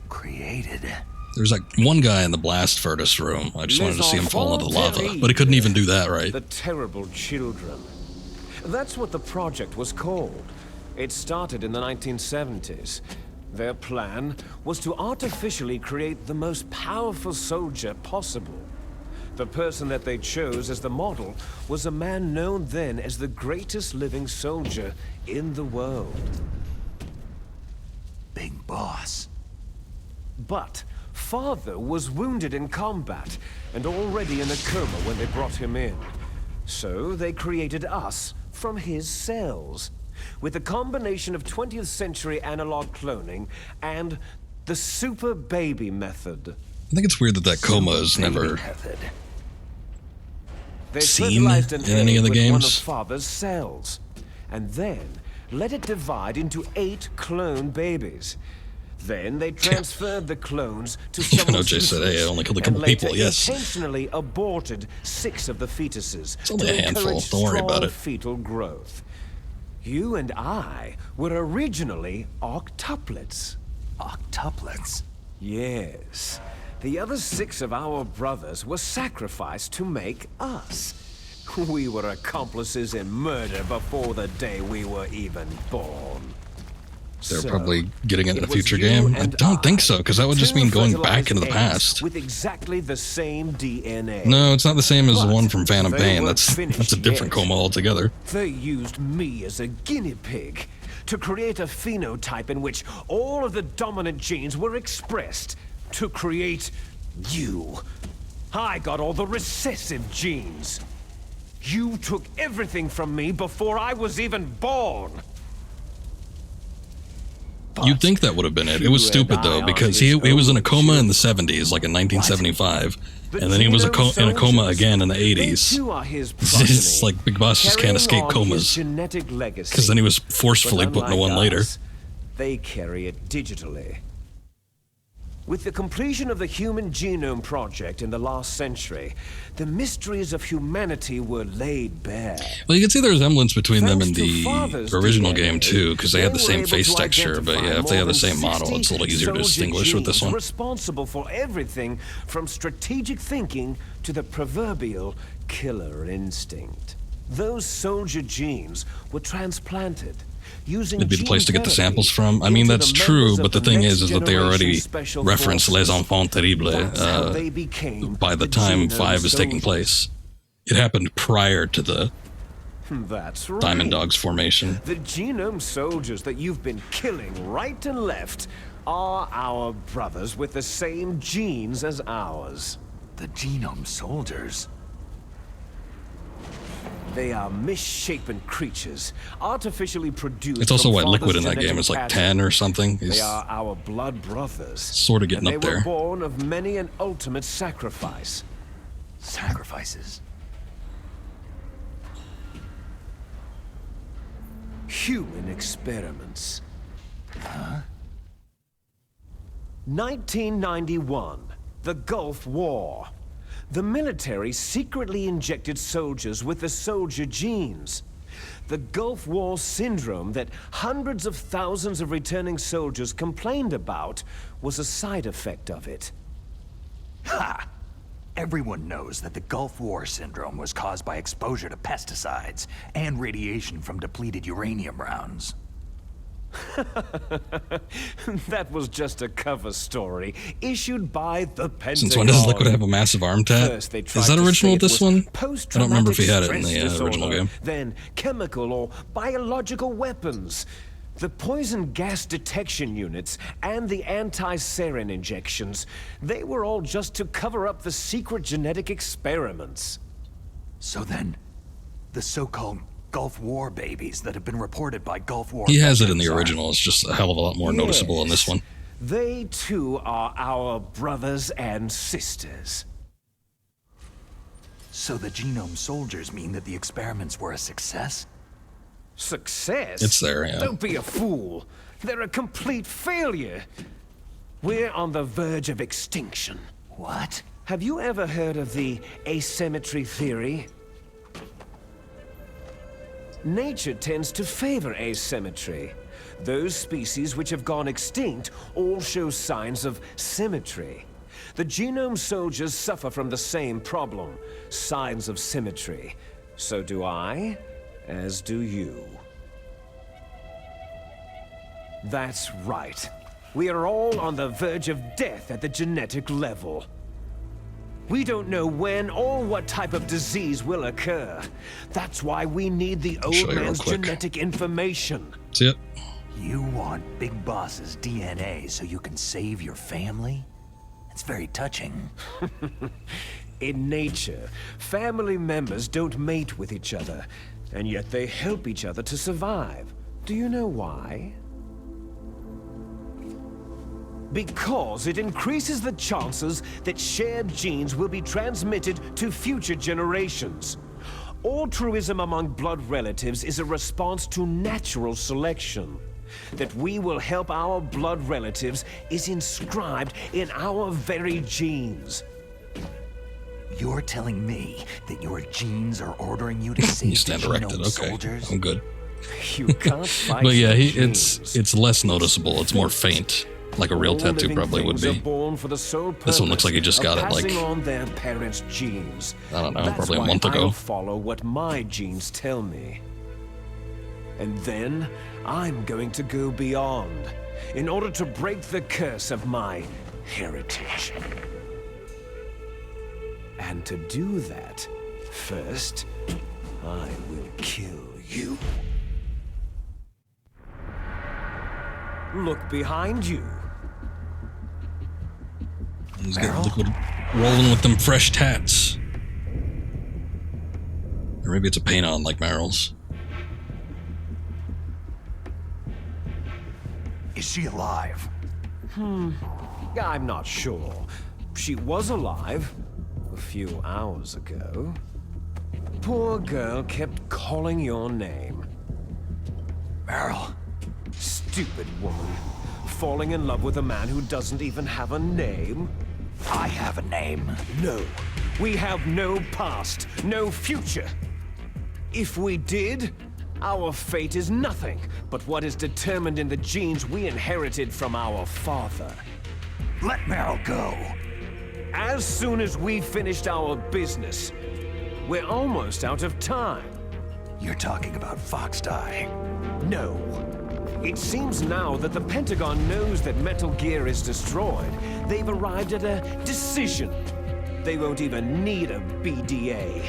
Created? There's like one guy in the blast furnace room. I just wanted to see him fall into the lava, but he couldn't even do that, right? The terrible children. That's what the project was called. It started in the 1970s. Their plan was to artificially create the most powerful soldier possible. The person that they chose as the model was a man known then as the greatest living soldier in the world. Big Boss. But Father was wounded in combat and already in a coma when they brought him in. So they created us from his cells, with a combination of 20th century analog cloning and the super baby method. I think it's weird that coma is never seen in any of the games. One of Father's cells, and then let it divide into 8 clone babies. Then they transferred the clones to Even OJ said, hey, I only killed a couple people, yes. Intentionally aborted 6 of the fetuses. It's only a handful, don't worry about it. Fetal growth. You and I were originally octuplets. Octuplets? Yes. The other 6 of our brothers were sacrificed to make us. We were accomplices in murder before the day we were even born. They're probably getting it in a future game. I don't think so, because that would just mean going back into the past. With exactly the same DNA. No, it's not the same as the one from Phantom Pain. That's a different coma altogether. They used me as a guinea pig to create a phenotype in which all of the dominant genes were expressed, to create you. I got all the recessive genes. You took everything from me before I was even born. You'd think that would have been it. It was stupid, though, because he was in a coma in the 70s, like in 1975, and then he was in a coma again in the 80s. It's like Big Boss just can't escape comas, because then he was forcefully put into one later. They carry it digitally. With the completion of the Human Genome Project in the last century, the mysteries of humanity were laid bare. Well, you can see the resemblance between them and the original game, too, because they had the same face texture, but yeah, if they have the same model, it's a little easier to distinguish with this one. Responsible for everything from strategic thinking to the proverbial killer instinct. Those soldier genes were transplanted. It'd be the place to get the samples from. I mean, that's true, but the thing is that they already reference Les Enfants Terribles by the time 5 is taking place. It happened prior to the Diamond Dogs formation. The genome soldiers that you've been killing right and left are our brothers with the same genes as ours. The genome soldiers? They are misshapen creatures, artificially produced. It's also from why liquid in father's that game is like genetic 10 or something. They are our blood brothers. Sort of getting up there. They were born of many an ultimate sacrifice. Sacrifices? Human experiments. Huh? 1991, the Gulf War. The military secretly injected soldiers with the soldier genes. The Gulf War syndrome that hundreds of thousands of returning soldiers complained about was a side effect of it. Ha! Everyone knows that the Gulf War syndrome was caused by exposure to pesticides and radiation from depleted uranium rounds. That was just a cover story issued by the Pentagon. Since when does Liquid have a massive arm tat? Is that original with this one? I don't remember if he had it in the original game. Then chemical or biological weapons. The poison gas detection units and the anti-sarin injections, they were all just to cover up the secret genetic experiments. So then, the so-called Gulf War babies that have been reported by Gulf War... He has it in the original, it's just a hell of a lot more noticeable in this one. They too are our brothers and sisters. So the genome soldiers mean that the experiments were a success? Success? It's there, yeah. Don't be a fool. They're a complete failure. We're on the verge of extinction. What? Have you ever heard of the asymmetry theory? Nature tends to favor asymmetry. Those species which have gone extinct all show signs of symmetry. The genome soldiers suffer from the same problem, signs of symmetry. So do I, as do you. That's right. We are all on the verge of death at the genetic level. We don't know when or what type of disease will occur. That's why we need the old man's genetic information. See it? You want Big Boss's DNA so you can save your family? It's very touching. In nature, family members don't mate with each other, and yet they help each other to survive. Do you know why? Because it increases the chances that shared genes will be transmitted to future generations. Altruism among blood relatives is a response to natural selection. That we will help our blood relatives is inscribed in our very genes. You're telling me that your genes are ordering you to save You stand erected, okay. soldiers? I'm good. You can't fight but yeah, genes. it's less noticeable, it's more faint. Like a real tattoo probably would be. This one looks like he just got it like, on their parents' genes. I don't know, That's probably a why month ago. I'll follow what my genes tell me. And then I'm going to go beyond in order to break the curse of my heritage. And to do that, first, I will kill you. Look behind you. He's got liquid rolling with them fresh tats. Or maybe it's a paint on like Meryl's. Is she alive? I'm not sure. She was alive a few hours ago. Poor girl kept calling your name. Meryl. Stupid woman. Falling in love with a man who doesn't even have a name? I have a name. No. We have no past, no future. If we did, our fate is nothing but what is determined in the genes we inherited from our father. Let Meryl go. As soon as we finished our business, we're almost out of time. You're talking about Fox Die. No. It seems now that the Pentagon knows that Metal Gear is destroyed. They've arrived at a decision. They won't even need a BDA.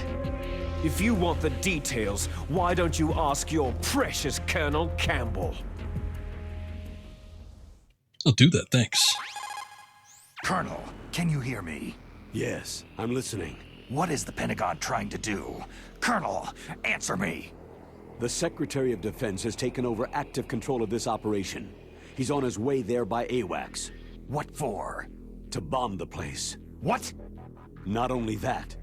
If you want the details, why don't you ask your precious Colonel Campbell? I'll do that, thanks. Colonel, can you hear me? Yes, I'm listening. What is the Pentagon trying to do? Colonel, answer me. The Secretary of Defense has taken over active control of this operation. He's on his way there by AWACS. What for? To bomb the place. What? Not only that,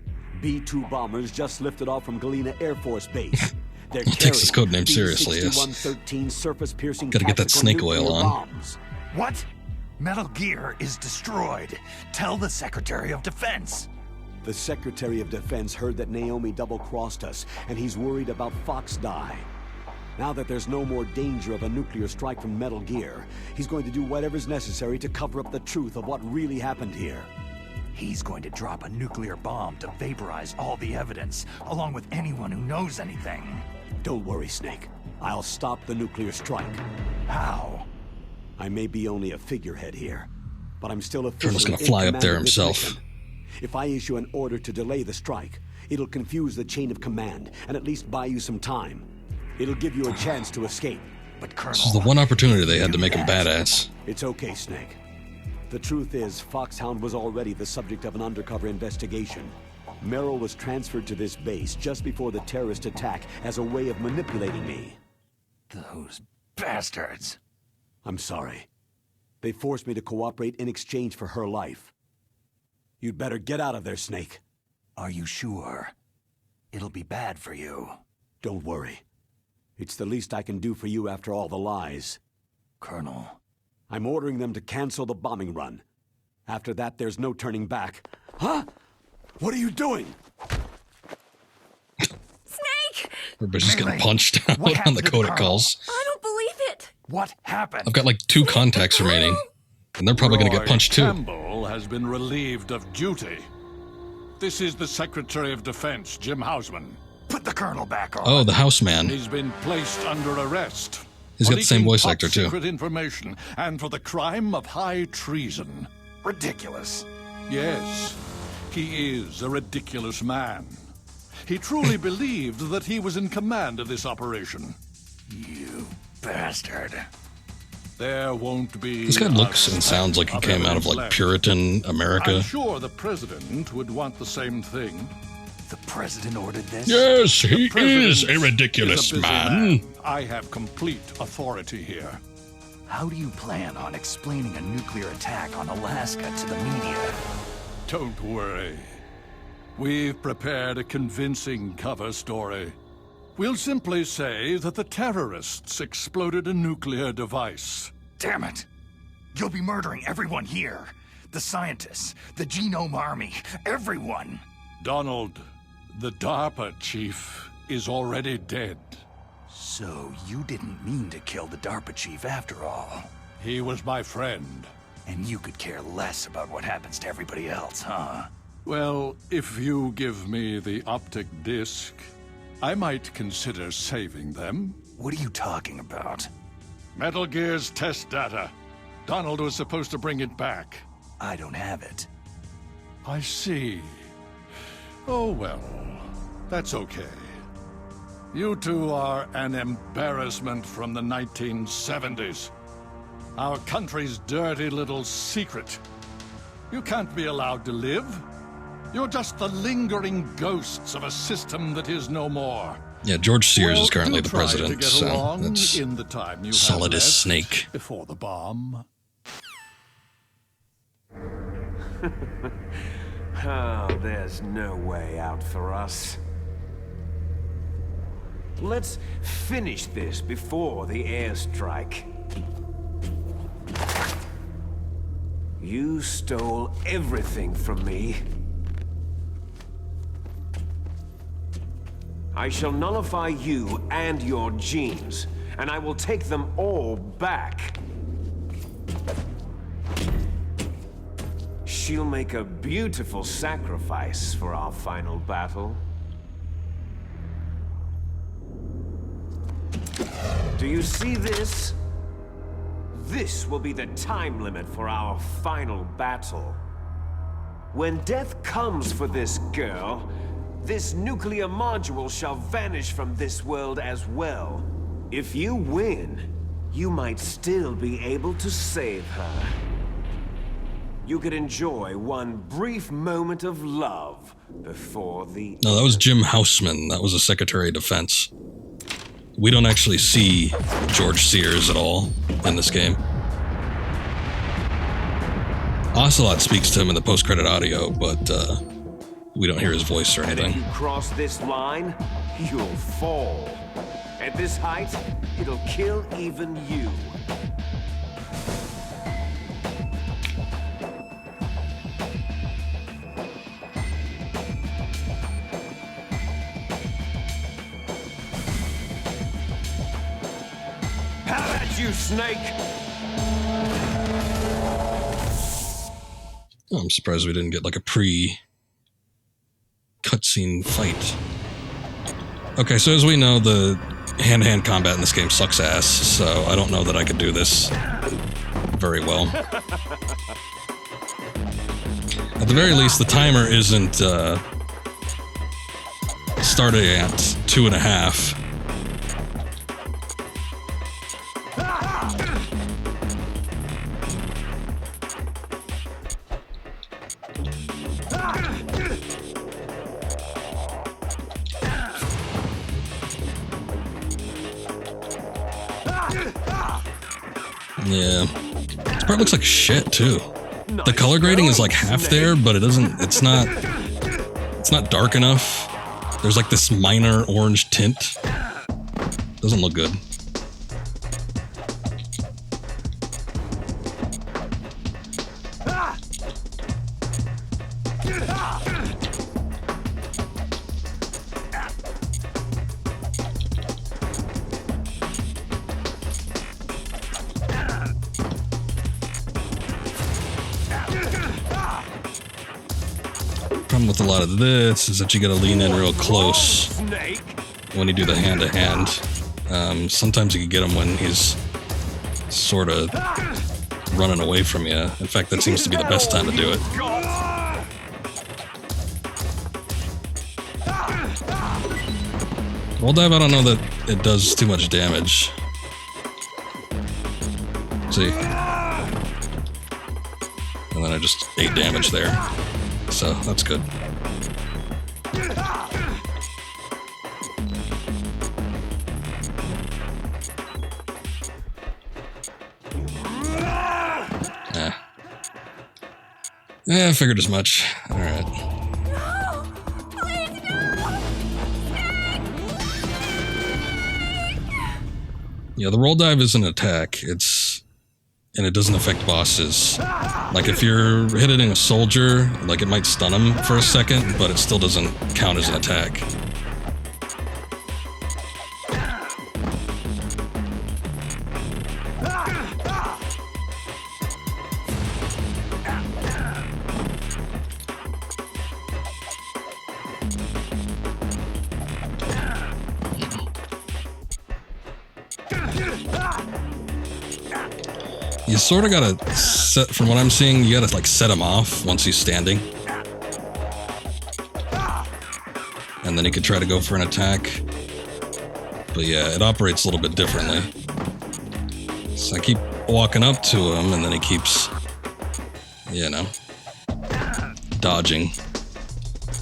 B-2 bombers just lifted off from Galena Air Force Base. They're Takes his codename seriously, yes. B-6113 surface-piercing Gotta get that snake oil on. Bombs. What? Metal Gear is destroyed. Tell the Secretary of Defense. The Secretary of Defense heard that Naomi double-crossed us, and he's worried about Fox Die. Now that there's no more danger of a nuclear strike from Metal Gear, he's going to do whatever's necessary to cover up the truth of what really happened here. He's going to drop a nuclear bomb to vaporize all the evidence, along with anyone who knows anything. Don't worry, Snake. I'll stop the nuclear strike. How? I may be only a figurehead here, but I'm still officially Colonel's gonna fly up there himself. If I issue an order to delay the strike, it'll confuse the chain of command and at least buy you some time. It'll give you a chance to escape. But Colonel... This is the one opportunity they had to make him badass. It's okay, Snake. The truth is, Foxhound was already the subject of an undercover investigation. Meryl was transferred to this base just before the terrorist attack as a way of manipulating me. Those bastards. I'm sorry. They forced me to cooperate in exchange for her life. You'd better get out of there, Snake. Are you sure? It'll be bad for you. Don't worry. It's the least I can do for you after all the lies. Colonel. I'm ordering them to cancel the bombing run. After that, there's no turning back. Huh? What are you doing? Snake! Everybody's just getting punched out on the codec calls. I don't believe it! What happened? I've got like 2 contacts remaining. And they're probably going to get punched too. Campbell has been relieved of duty. This is the Secretary of Defense, Jim Houseman. Put the Colonel back on. Oh, the Houseman. He's been placed under arrest. He's got the same voice actor too. Secret information, and for the crime of high treason. Ridiculous. Yes, he is a ridiculous man. He truly believed that he was in command of this operation. You bastard. There won't be... This guy looks and sounds like he came out of like Puritan America. I'm sure the president would want the same thing. The president ordered this? Yes, he is a ridiculous man. I have complete authority here. How do you plan on explaining a nuclear attack on Alaska to the media? Don't worry. We've prepared a convincing cover story. We'll simply say that the terrorists exploded a nuclear device. Damn it! You'll be murdering everyone here. The scientists, the Genome Army, everyone. Donald, the DARPA chief is already dead. So you didn't mean to kill the DARPA chief after all. He was my friend. And you could care less about what happens to everybody else, huh? Well, if you give me the optic disc, I might consider saving them. What are you talking about? Metal Gear's test data. Donald was supposed to bring it back. I don't have it. I see. Oh well, that's okay. You two are an embarrassment from the 1970s. Our country's dirty little secret. You can't be allowed to live. You're just the lingering ghosts of a system that is no more. Yeah, George Sears Well, is currently do the try to president, get so along that's in the time you solid have as left snake. before the bomb. Oh, there's no way out for us. Let's finish this before the airstrike. You stole everything from me. I shall nullify you and your genes, and I will take them all back. She'll make a beautiful sacrifice for our final battle. Do you see this? This will be the time limit for our final battle. When death comes for this girl, this nuclear module shall vanish from this world as well. If you win, you might still be able to save her. You could enjoy one brief moment of love before the... No, that was Jim Houseman. That was the Secretary of Defense. We don't actually see George Sears at all in this game. Ocelot speaks to him in the post-credit audio, but we don't hear his voice or anything. If you cross this line, you'll fall. At this height, it'll kill even you. How about you, Snake? I'm surprised we didn't get like a pre-cutscene fight. Okay, so as we know, the hand-to-hand combat in this game sucks ass, so I don't know that I could do this very well. At the very least, the timer isn't starting at 2.5. Yeah. This part looks like shit too. The color grading is like half there, but it's not dark enough. There's like this minor orange tint. Doesn't look good. With a lot of this is that you gotta lean in real close when you do the hand-to-hand. Sometimes you can get him when he's sort of running away from you. In fact, that seems to be the best time to do it. Roll dive, I don't know that it does too much damage. See? And then I just ate damage there. So, that's good. Yeah, I figured as much. Alright. No! Please, no! Yeah, the roll dive is an attack. And it doesn't affect bosses. Like if you're hitting a soldier, like it might stun him for a second, but it still doesn't count as an attack. You sort of gotta set, from what I'm seeing, you gotta like set him off once he's standing. And then he could try to go for an attack. But yeah, it operates a little bit differently. So I keep walking up to him, and then he keeps, you know, dodging.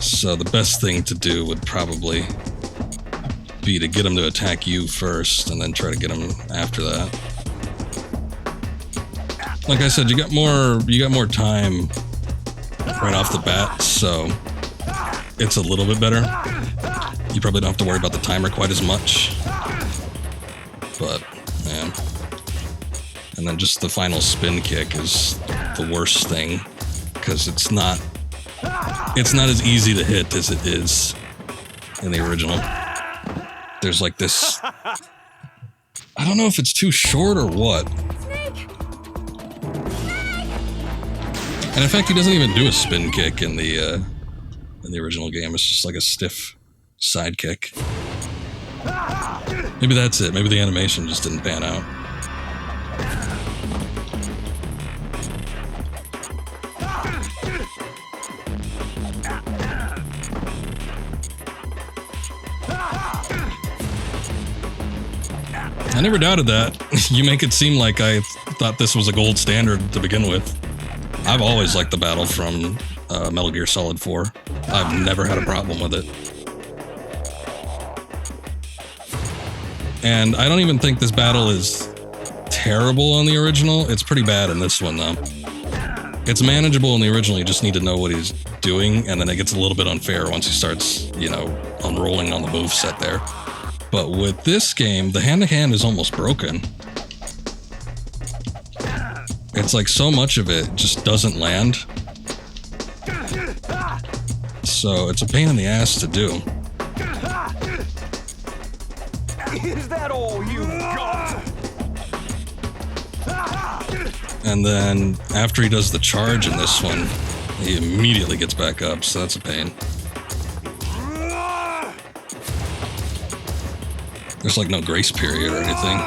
So the best thing to do would probably be to get him to attack you first, and then try to get him after that. Like I said, you got more time right off the bat, so it's a little bit better. You probably don't have to worry about the timer quite as much. But, yeah. And then just the final spin kick is the worst thing, because it's not as easy to hit as it is in the original. There's like this, I don't know if it's too short or what. And in fact, he doesn't even do a spin kick in the original game. It's just like a stiff side kick. Maybe that's it. Maybe the animation just didn't pan out. I never doubted that. You make it seem like I thought this was a gold standard to begin with. I've always liked the battle from Metal Gear Solid 4. I've never had a problem with it. And I don't even think this battle is terrible on the original. It's pretty bad in this one, though. It's manageable in the original. You just need to know what he's doing, and then it gets a little bit unfair once he starts, you know, unrolling on the moveset there. But with this game, the hand-to-hand is almost broken. It's like so much of it just doesn't land. So it's a pain in the ass to do. Is that all you got? And then after he does the charge in this one, he immediately gets back up, so that's a pain. There's like no grace period or anything.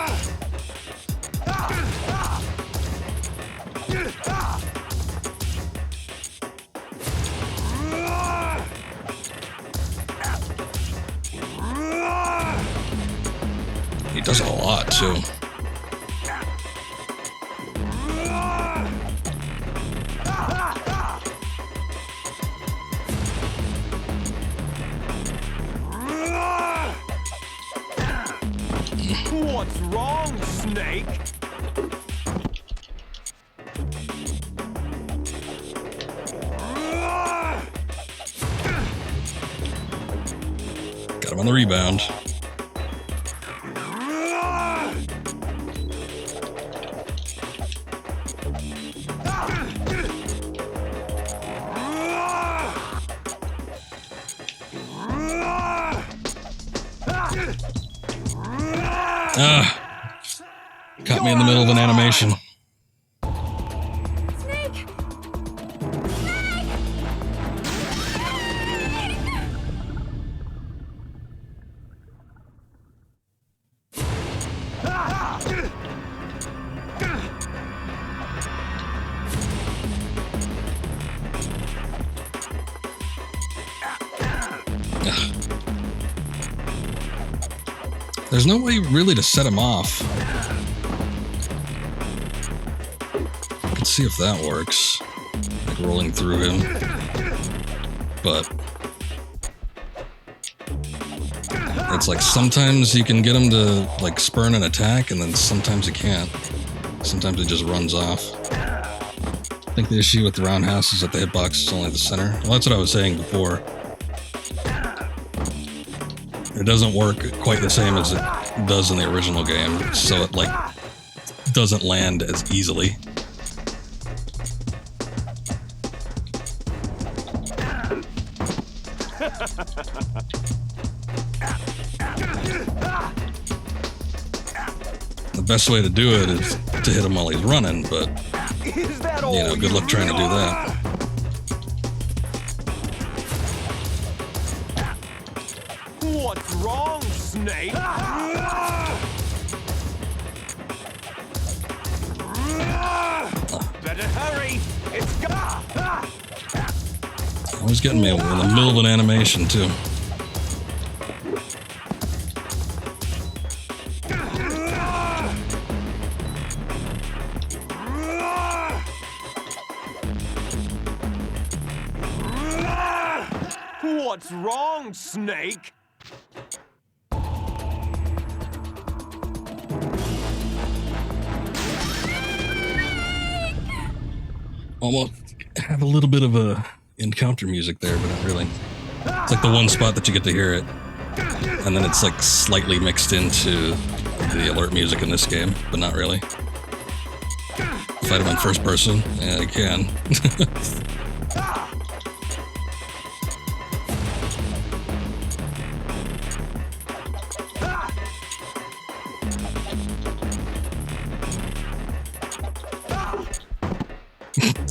He does it a lot, too. What's wrong, Snake? Got him on the rebound. Caught me in the middle of an animation. There's no way really to set him off. I can see if that works. Like rolling through him. But it's like sometimes you can get him to like spurn an attack, and then sometimes you can't. Sometimes it just runs off. I think the issue with the roundhouse is that the hitbox is only the center. Well, that's what I was saying before. It doesn't work quite the same as it does in the original game, so it like doesn't land as easily. The best way to do it is to hit him while he's running, but you know, good luck trying to do that. What's wrong, Snake? Better hurry! It's gone! Always getting me in the middle of an animation, too. What's wrong, Snake? Almost have a little bit of a encounter music there, but not really. It's like the one spot that you get to hear it, and then it's like slightly mixed into the alert music in this game, but not really. Fight him in first person? Yeah, I can.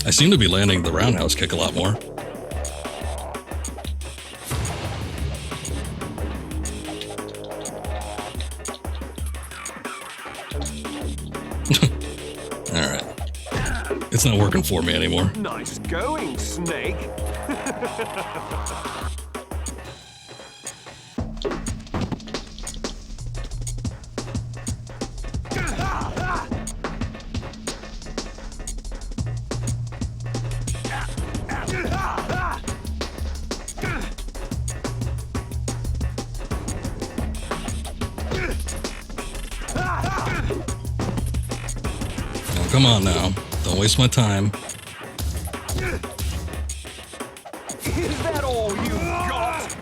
I seem to be landing the roundhouse kick a lot more. Alright. It's not working for me anymore. Nice going, Snake. Come on now. Don't waste my time. Is that all you got?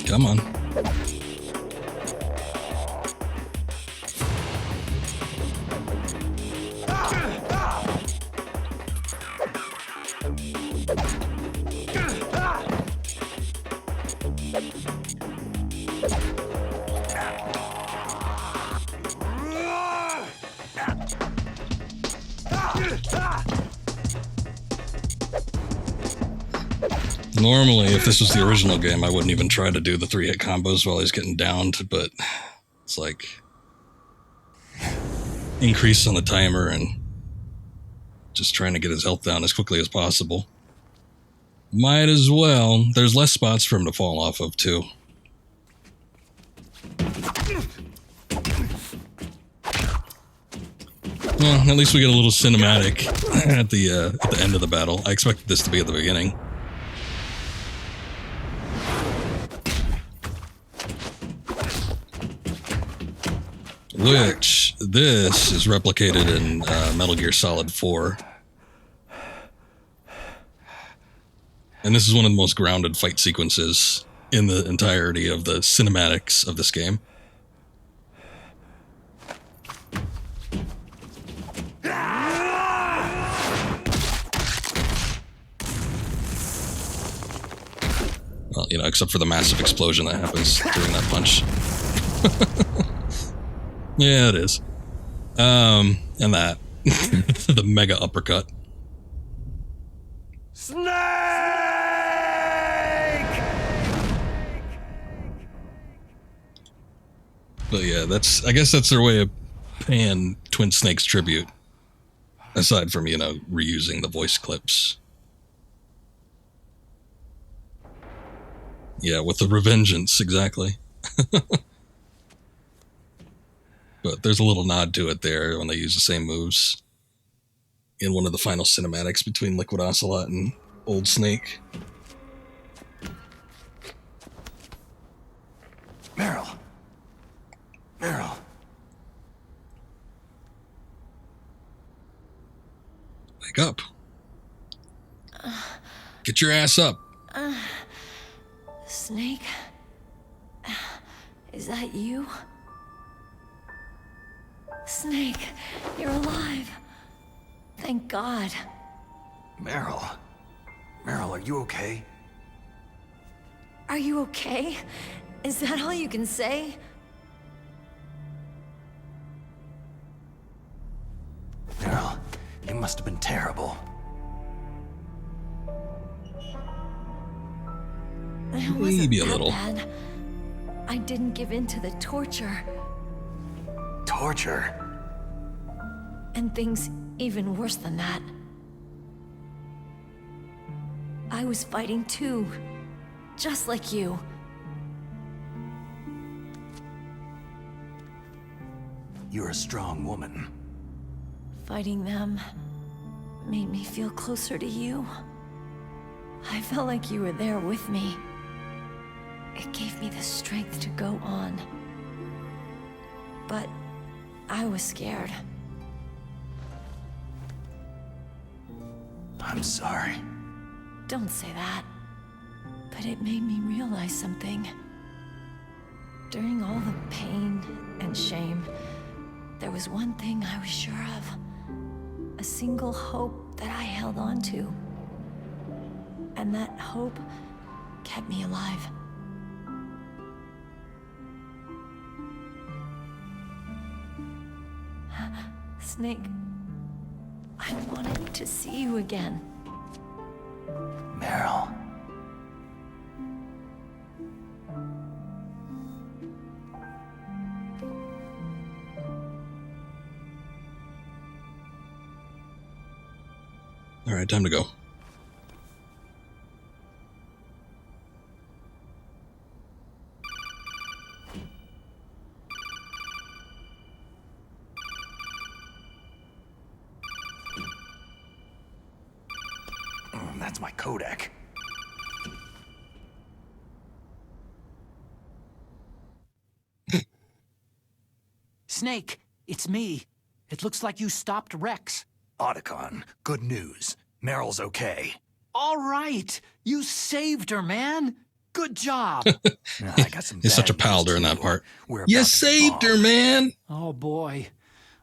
Come on. Normally, if this was the original game, I wouldn't even try to do the 3-hit combos while he's getting downed, but it's like increase on the timer and just trying to get his health down as quickly as possible. Might as well. There's less spots for him to fall off of, too. Well, at least we get a little cinematic at the end of the battle. I expected this to be at the beginning. Which, this is replicated in Metal Gear Solid 4. And this is one of the most grounded fight sequences in the entirety of the cinematics of this game. Well, you know, except for the massive explosion that happens during that punch. Yeah, it is. And that. The mega uppercut. Snake! But yeah, I guess that's their way of paying Twin Snake's tribute. Aside from, you know, reusing the voice clips. Yeah, with the revengeance, exactly. But there's a little nod to it there when they use the same moves in one of the final cinematics between Liquid Ocelot and Old Snake. Meryl. Meryl. Wake up. Get your ass up. Snake? Is that you? Snake, you're alive. Thank God. Meryl. Meryl, are you okay? Are you okay? Is that all you can say? Meryl, It must have been terrible. It wasn't Maybe a that little. bad. I didn't give in to the torture. Torture? And things even worse than that. I was fighting too. Just like you. You're a strong woman. Fighting them made me feel closer to you. I felt like you were there with me. It gave me the strength to go on. But I was scared. I'm sorry. Don't say that. But it made me realize something. During all the pain and shame, there was one thing I was sure of. A single hope that I held on to. And that hope kept me alive. Snake, I wanted to see you again. Meryl. All right, time to go. That's my codec. Snake, it's me. It looks like you stopped Rex. Otacon, good news. Meryl's okay. All right. You saved her, man. Good job. I got some He's such a bad pal news, during that too. part. We're You about to be saved her, bombed. man. Oh, boy.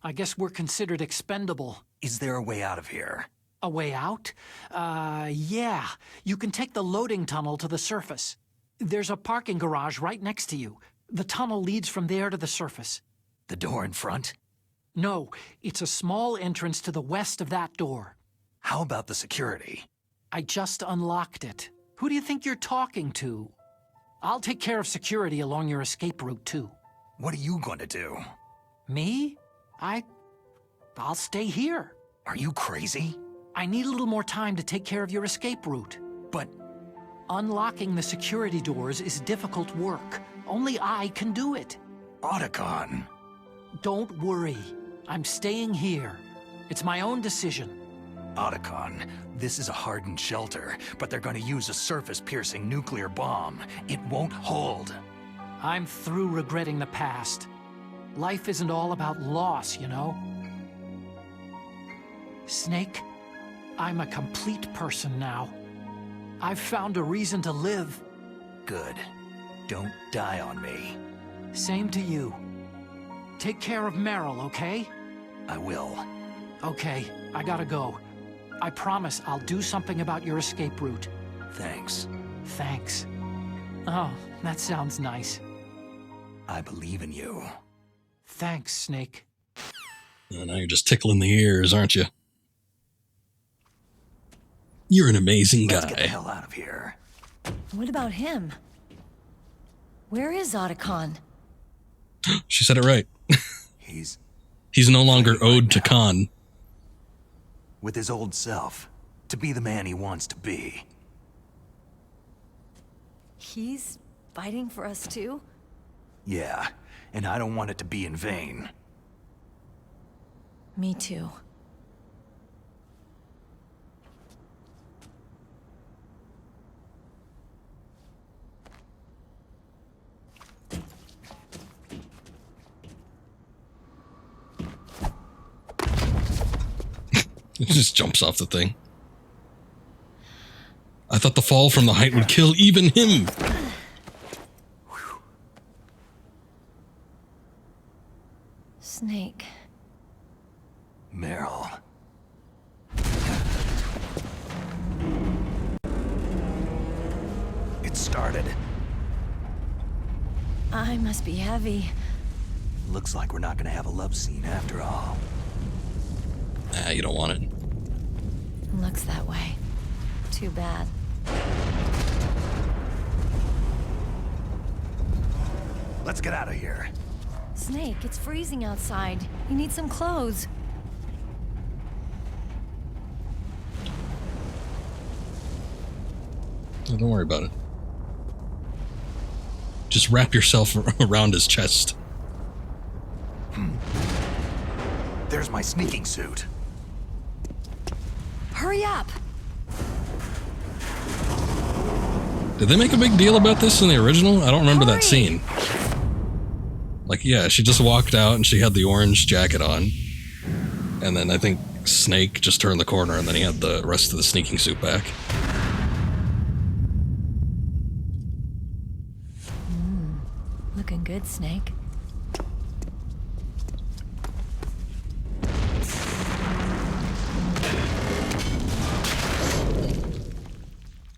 I guess we're considered expendable. Is there a way out of here? A way out? Yeah. You can take the loading tunnel to the surface. There's a parking garage right next to you. The tunnel leads from there to the surface. The door in front? No, it's a small entrance to the west of that door. How about the security? I just unlocked it. Who do you think you're talking to? I'll take care of security along your escape route, too. What are you going to do? Me? I'll stay here. Are you crazy? I need a little more time to take care of your escape route. But unlocking the security doors is difficult work. Only I can do it. Otacon. Don't worry. I'm staying here. It's my own decision. Otacon, this is a hardened shelter, but they're going to use a surface-piercing nuclear bomb. It won't hold. I'm through regretting the past. Life isn't all about loss, you know? Snake, I'm a complete person now. I've found a reason to live. Good. Don't die on me. Same to you. Take care of Meryl, okay? I will. Okay, I gotta go. I promise I'll do something about your escape route. Thanks. Thanks. Oh, that sounds nice. I believe in you. Thanks, Snake. Oh, now you're just tickling the ears, aren't you? You're an amazing guy. Let's get the hell out of here. What about him? Where is Otacon? She said it right. He's no longer owed to Khan. with his old self, to be the man he wants to be. He's fighting for us too? Yeah, and I don't want it to be in vain. Me too. It just jumps off the thing. I thought the fall from the height would kill even him. Snake. Meryl. It started. I must be heavy. Looks like we're not gonna have a love scene after all. Ah, you don't want it. looks that way. Too bad. Let's get out of here. Snake, it's freezing outside. You need some clothes. Oh, don't worry about it. Just wrap yourself around his chest. There's my sneaking suit. Hurry up! Did they make a big deal about this in the original? I don't remember that scene. Like, yeah, she just walked out and she had the orange jacket on. And then I think Snake just turned the corner and then he had the rest of the sneaking suit back. Looking good, Snake.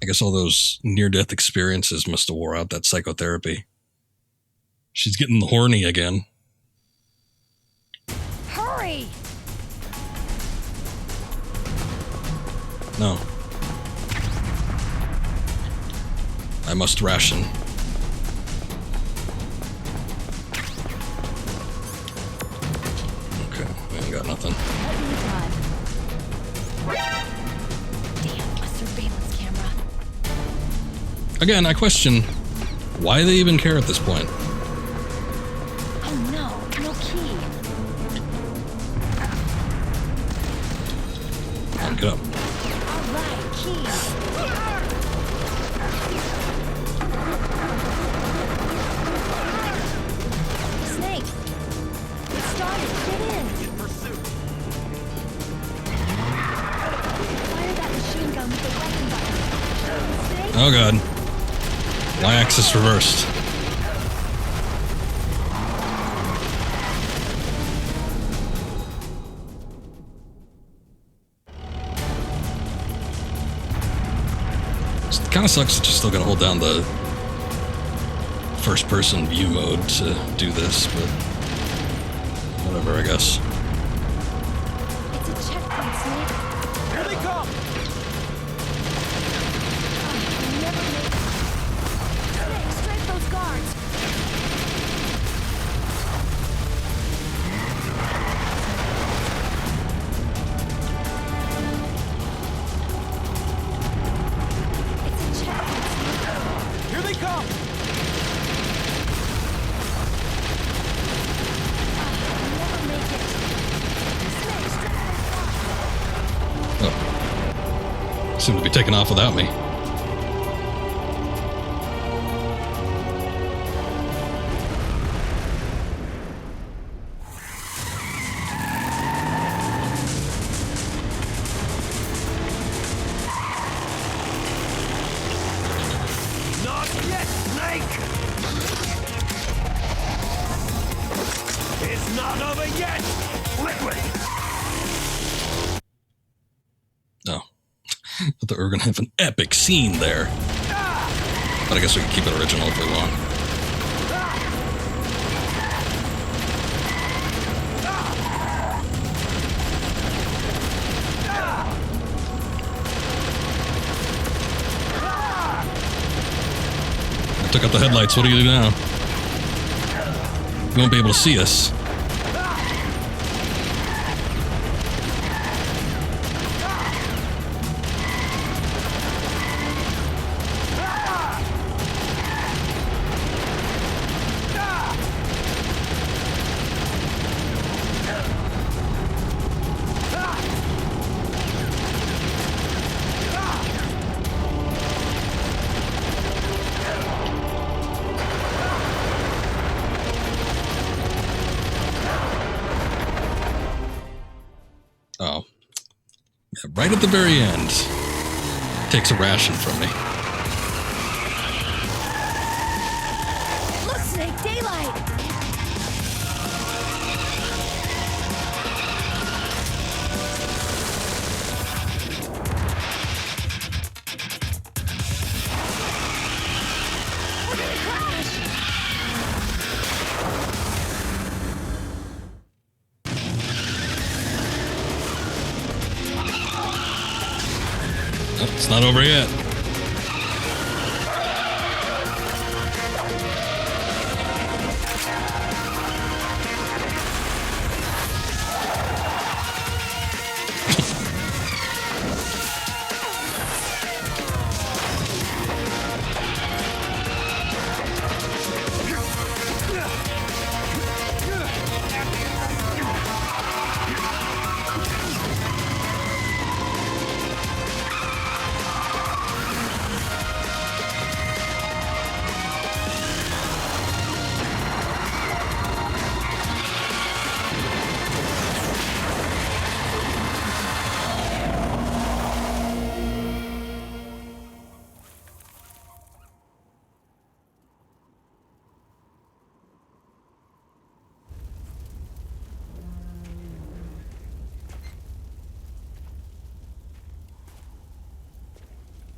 I guess all those near-death experiences must have wore out that psychotherapy. She's getting horny again. Hurry! No. I must ration. Okay, we ain't got nothing. Damn, a surveillance camera. Again, I question why they even care at this point. Oh no, no key. Lock it up. Alright, key. Snake! It started, get in! Fire that machine gun with the weapon button. Snake? Oh god. Y-axis reversed. It kind of sucks that you still gotta hold down the first-person view mode to do this, but whatever, I guess. It's a checkpoint, Snake. Here they come! Never make it. Snake, strike those guards. It's a checkpoint, Snake. Here they come! Never make it. Snake, strike those guards. Oh. Seem to be taking off without me. Not yet, Snake! It's not over yet! Liquid! Oh. I thought we were gonna have an epic scene there. But I guess we can keep it original if we want. I took out the headlights, what do you do now? You won't be able to see us. Oh. Yeah, right at the very end. Takes a ration from me. Look, Snake, daylight! We're gonna crash! Oh, it's not over yet.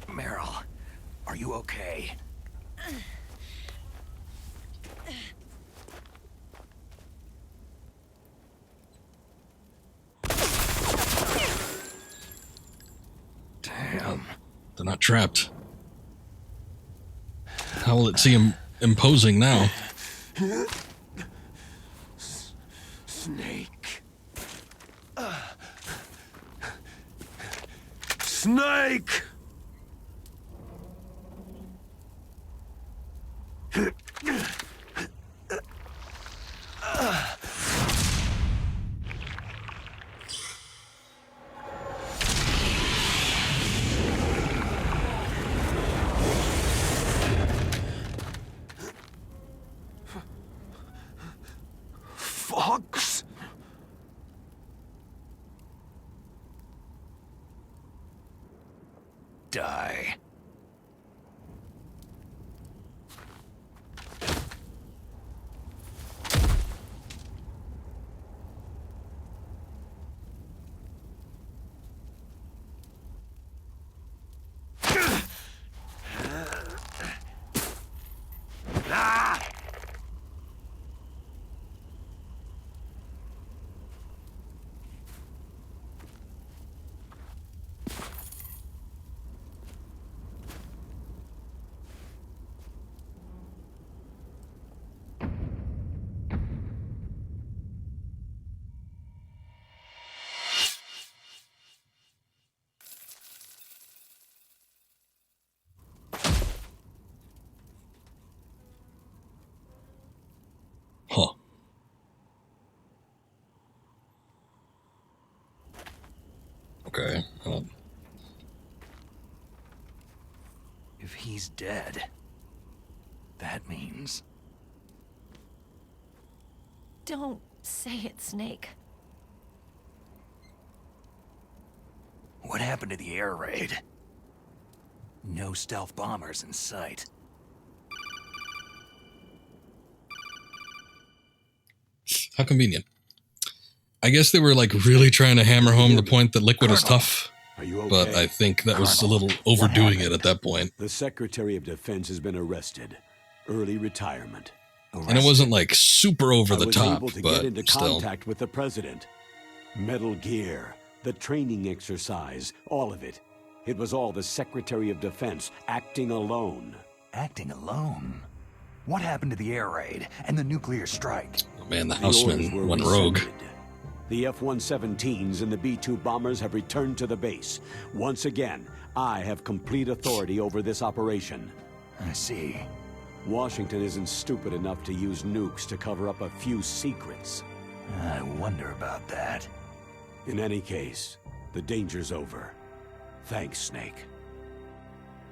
Meryl, are you okay? Damn. They're not trapped. How will it seem imposing now? Snake. Snake! Fox? Die. Huh. Okay. If he's dead, that means... Don't say it, Snake. What happened to the air raid? No stealth bombers in sight. How convenient. I guess they were like really trying to hammer home the point that Liquid is tough. Are you okay? But I think that was a little overdoing it at that point. The Secretary of Defense has been arrested. Early retirement. And it wasn't like super over the I was top, able to but get into still. contact with the President. Metal Gear, the training exercise, all of it. It was all the Secretary of Defense acting alone. Acting alone? What happened to the air raid and the nuclear strike? Oh man, the orders Houseman were went rogue. rescinded. The F-117s and the B-2 bombers have returned to the base. Once again, I have complete authority over this operation. I see. Washington isn't stupid enough to use nukes to cover up a few secrets. I wonder about that. In any case, the danger's over. Thanks, Snake.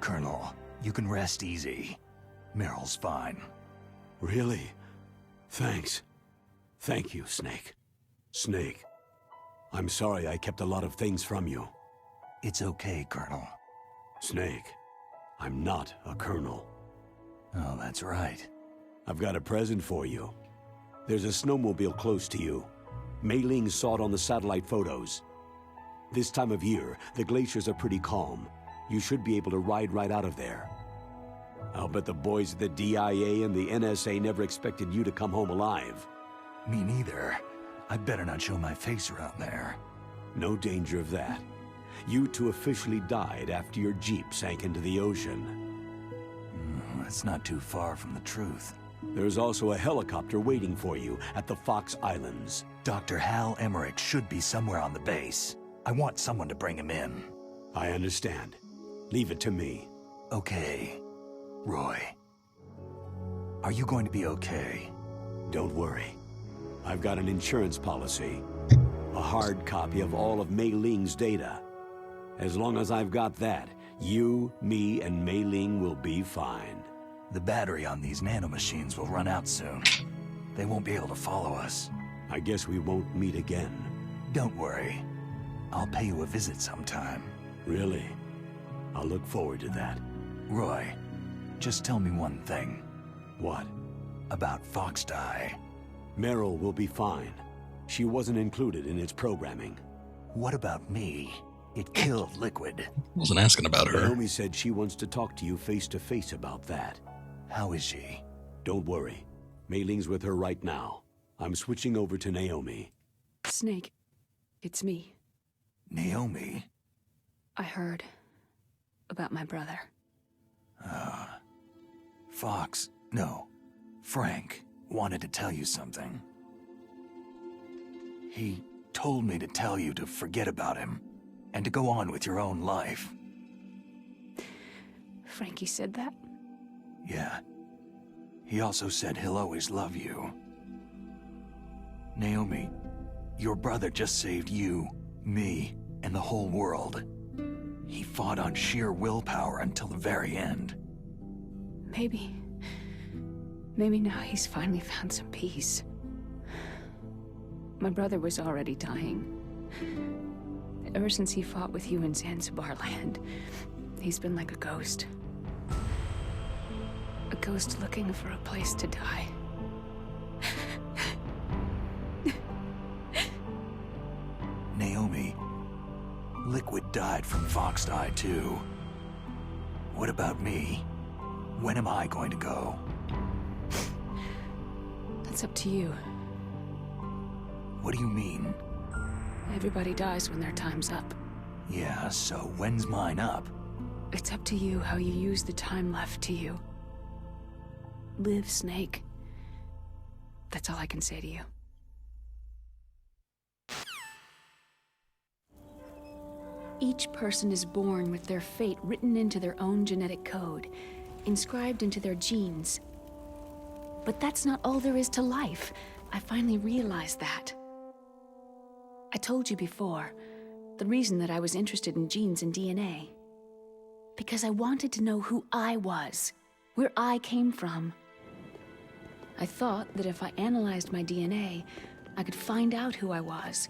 Colonel, you can rest easy. Meryl's fine. Really? Thanks. Thank you, Snake. Snake, I'm sorry I kept a lot of things from you. It's okay, Colonel. Snake, I'm not a colonel. Oh, that's right. I've got a present for you. There's a snowmobile close to you. Mei Ling saw it on the satellite photos. This time of year, the glaciers are pretty calm. You should be able to ride right out of there. I'll bet the boys at the DIA and the NSA never expected you to come home alive. Me neither. I'd better not show my face around there. No danger of that. You two officially died after your jeep sank into the ocean. That's not too far from the truth. There's also a helicopter waiting for you at the Fox Islands. Dr. Hal Emmerich should be somewhere on the base. I want someone to bring him in. I understand. Leave it to me. Okay. Roy. Are you going to be okay? Don't worry. I've got an insurance policy. A hard copy of all of Mei Ling's data. As long as I've got that, you, me, and Mei Ling will be fine. The battery on these nanomachines will run out soon. They won't be able to follow us. I guess we won't meet again. Don't worry. I'll pay you a visit sometime. Really? I'll look forward to that. Roy, just tell me one thing. What? About Fox Die. Meryl will be fine. She wasn't included in its programming. What about me? It killed Liquid. Wasn't asking about her. Naomi said she wants to talk to you face to face about that. How is she? Don't worry. Mei Ling's with her right now. I'm switching over to Naomi. Snake, it's me. Naomi? I heard about my brother. Fox, no, Frank wanted to tell you something. He told me to tell you to forget about him and to go on with your own life. Frankie said that? Yeah. He also said he'll always love you. Naomi, your brother just saved you, me, and the whole world. He fought on sheer willpower until the very end. Maybe now he's finally found some peace. My brother was already dying. Ever since he fought with you in Zanzibar land, he's been like a ghost. A ghost looking for a place to die. Naomi, Liquid died from Fox Die too. What about me? When am I going to go? That's up to you. What do you mean? Everybody dies when their time's up. Yeah, so when's mine up? It's up to you how you use the time left to you. Live, Snake. That's all I can say to you. Each person is born with their fate written into their own genetic code, inscribed into their genes. But that's not all there is to life. I finally realized that. I told you before, the reason that I was interested in genes and DNA. Because I wanted to know who I was, where I came from. I thought that if I analyzed my DNA, I could find out who I was,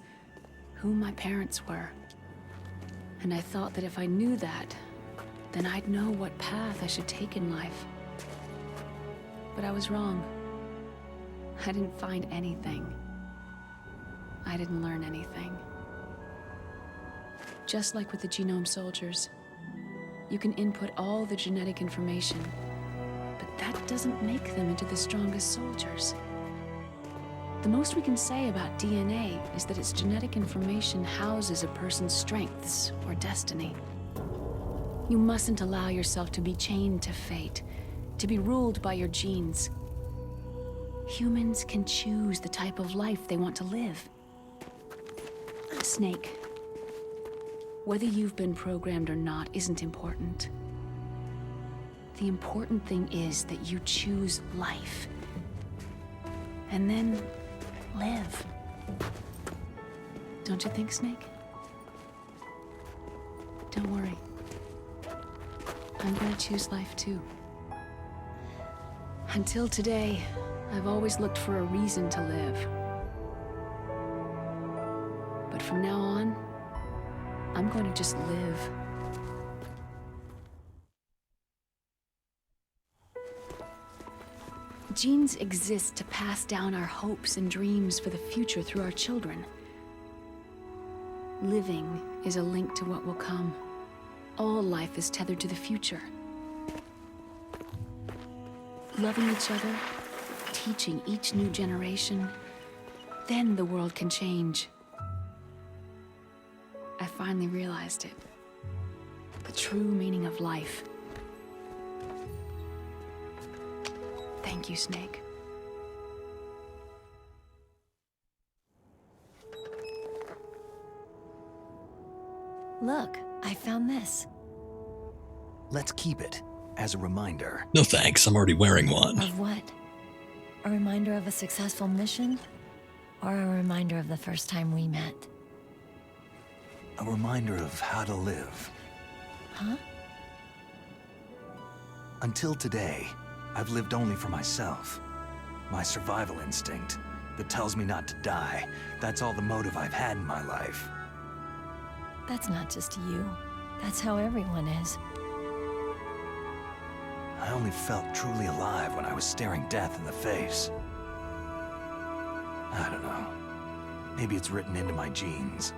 who my parents were. And I thought that if I knew that, then I'd know what path I should take in life. But I was wrong. I didn't find anything. I didn't learn anything. Just like with the genome soldiers, you can input all the genetic information, but that doesn't make them into the strongest soldiers. The most we can say about DNA is that its genetic information houses a person's strengths or destiny. You mustn't allow yourself to be chained to fate, to be ruled by your genes. Humans can choose the type of life they want to live. Snake, whether you've been programmed or not isn't important. The important thing is that you choose life. And then live. Don't you think, Snake? Don't worry. I'm gonna choose life too. Until today, I've always looked for a reason to live. But from now on, I'm going to just live. Genes exist to pass down our hopes and dreams for the future through our children. Living is a link to what will come. All life is tethered to the future. Loving each other, teaching each new generation, then the world can change. I finally realized it. The true meaning of life. Thank you, Snake. Look, I found this. Let's keep it as a reminder. No thanks, I'm already wearing one. Of what? A reminder of a successful mission? Or a reminder of the first time we met? A reminder of how to live. Huh? Until today, I've lived only for myself. My survival instinct that tells me not to die. That's all the motive I've had in my life. That's not just you. That's how everyone is. I only felt truly alive when I was staring death in the face. I don't know. Maybe it's written into my genes.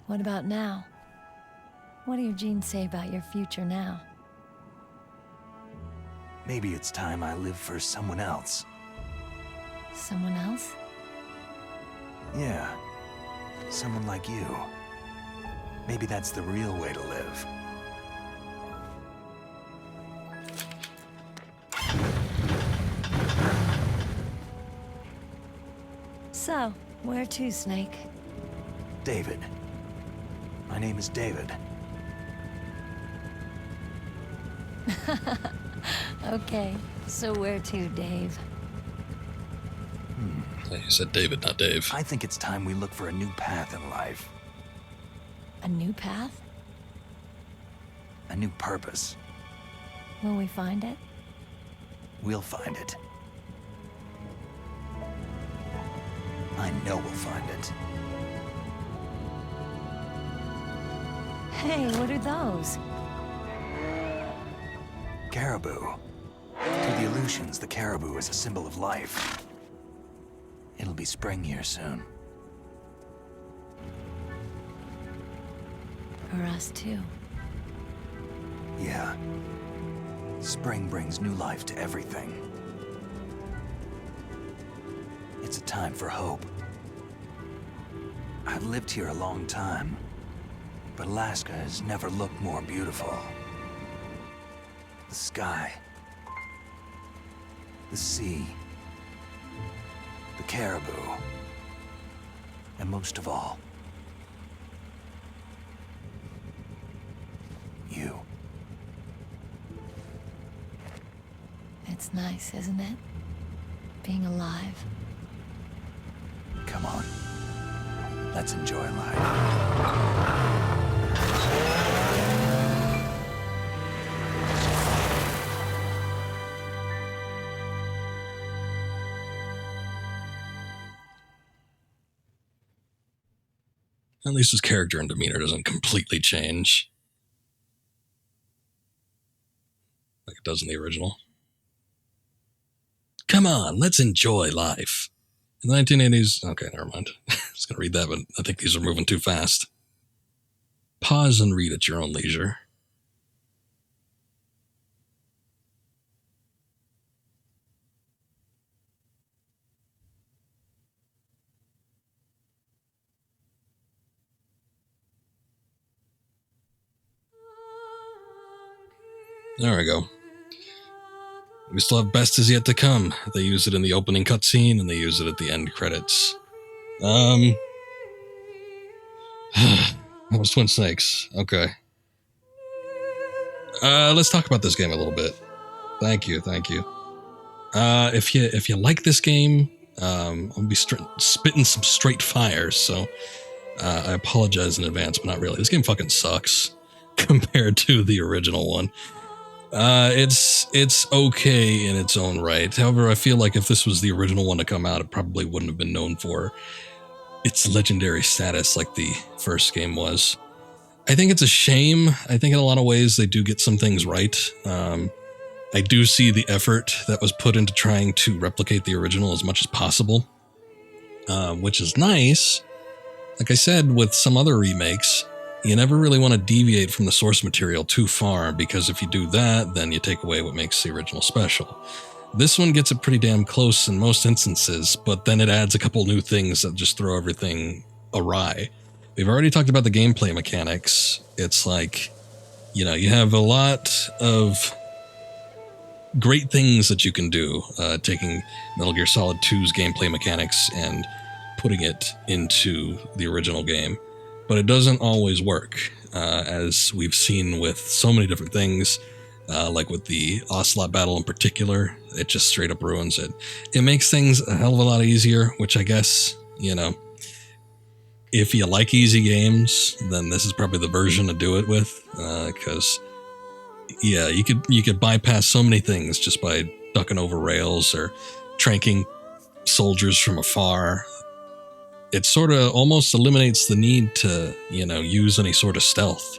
What about now? What do your genes say about your future now? Maybe it's time I live for someone else. Someone else? Yeah. Someone like you. Maybe that's the real way to live. So, where to, Snake? David. My name is David. Okay, so where to, Dave? You said David, not Dave. I think it's time we look for a new path in life. A new path? A new purpose. Will we find it? We'll find it. I know we'll find it. Hey, what are those? Caribou. To the Aleutians, the caribou is a symbol of life. It'll be spring here soon. For us, too. Yeah. Spring brings new life to everything. It's a time for hope. I've lived here a long time, but Alaska has never looked more beautiful. The sky, the sea, the caribou, and most of all, you. It's nice, isn't it? Being alive. Come on. Let's enjoy life. At least his character and demeanor doesn't completely change. Like it does in the original. Come on, let's enjoy life. In the 1980s, okay, never mind. I was going to read that, but I think these are moving too fast. Pause and read at your own leisure. There we go. We still have Best Is Yet to Come. They use it in the opening cutscene, and they use it at the end credits. That was Twin Snakes. Okay. Let's talk about this game a little bit. Thank you. If you like this game, I'll be spitting some straight fire, so I apologize in advance, but not really. This game fucking sucks compared to the original one. It's okay in its own right. However, I feel like if this was the original one to come out, it probably wouldn't have been known for its legendary status like the first game was. I think it's a shame. I think in a lot of ways they do get some things right. I do see the effort that was put into trying to replicate the original as much as possible, which is nice. Like I said, with some other remakes, you never really want to deviate from the source material too far, because if you do that, then you take away what makes the original special. This one gets it pretty damn close in most instances, but then it adds a couple new things that just throw everything awry. We've already talked about the gameplay mechanics. It's like, you know, you have a lot of great things that you can do, taking Metal Gear Solid 2's gameplay mechanics and putting it into the original game. But it doesn't always work, as we've seen with so many different things. Like with the Ocelot battle in particular, it just straight up ruins it. It makes things a hell of a lot easier, which I guess, you know, if you like easy games, then this is probably the version to do it with, because, yeah, you could bypass so many things just by ducking over rails or tranking soldiers from afar. It sort of almost eliminates the need to, you know, use any sort of stealth.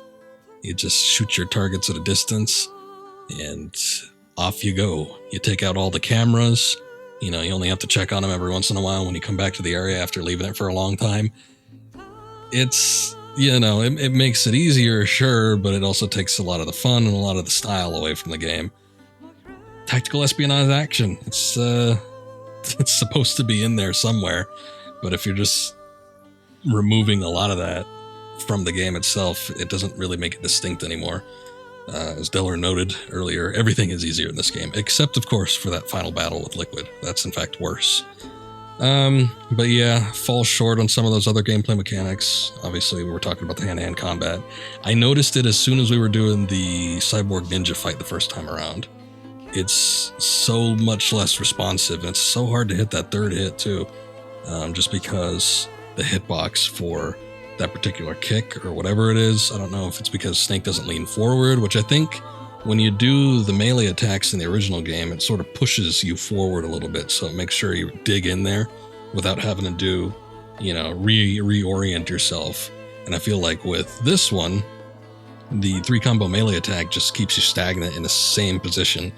You just shoot your targets at a distance, and off you go. You take out all the cameras. You know, you only have to check on them every once in a while when you come back to the area after leaving it for a long time. It's, you know, it makes it easier, sure, but it also takes a lot of the fun and a lot of the style away from the game. Tactical espionage action. It's supposed to be in there somewhere, but if you're just removing a lot of that from the game itself, it doesn't really make it distinct anymore. As Deller noted earlier, everything is easier in this game, except, of course, for that final battle with Liquid. That's, in fact, worse. But yeah, falls short on some of those other gameplay mechanics. Obviously, we were talking about the hand-to-hand combat. I noticed it as soon as we were doing the Cyborg Ninja fight the first time around. It's so much less responsive, and it's so hard to hit that third hit, too, just because the hitbox for that particular kick or whatever it is. I don't know if it's because Snake doesn't lean forward, which I think when you do the melee attacks in the original game, it sort of pushes you forward a little bit. So make sure you dig in there without having to do, you know, reorient yourself. And I feel like with this one, the 3-combo melee attack just keeps you stagnant in the same position.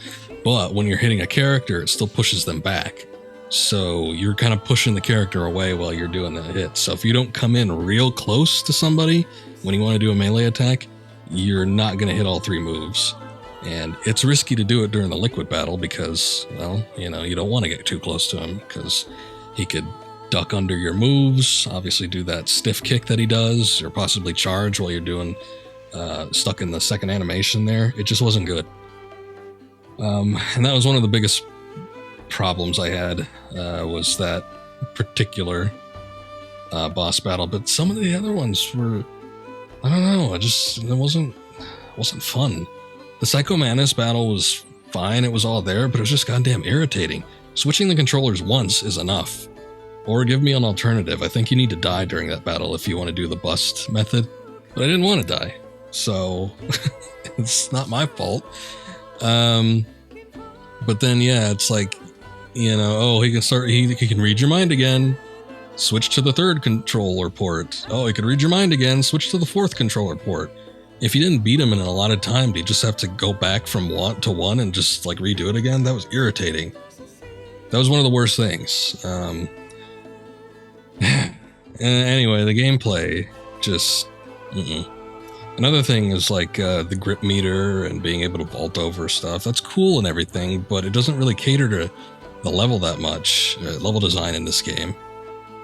But when you're hitting a character, it still pushes them back. So you're kind of pushing the character away while you're doing the hit. So if you don't come in real close to somebody when you want to do a melee attack, you're not going to hit all 3 moves. And it's risky to do it during the Liquid battle because, well, you know, you don't want to get too close to him because he could duck under your moves, obviously do that stiff kick that he does, or possibly charge while you're doing stuck in the second animation there. It just wasn't good. And that was one of the biggest problems I had, was that particular boss battle. But some of the other ones were, I don't know, it wasn't fun. The Psycho Manus battle was fine, it was all there, but it was just goddamn irritating. Switching the controllers once is enough. Or give me an alternative. I think you need to die during that battle if you want to do the bust method. But I didn't want to die, so it's not my fault. But then, yeah, it's like, you know, oh, he can read your mind again. Switch to the 3rd controller port. Oh, he could read your mind again. Switch to the 4th controller port. If you didn't beat him in a lot of time, do you just have to go back from 1 to 1 and just like redo it again? That was irritating. That was one of the worst things. Anyway, the gameplay just... Another thing is like the grip meter and being able to vault over stuff. That's cool and everything, but it doesn't really cater to the level that much, level design in this game.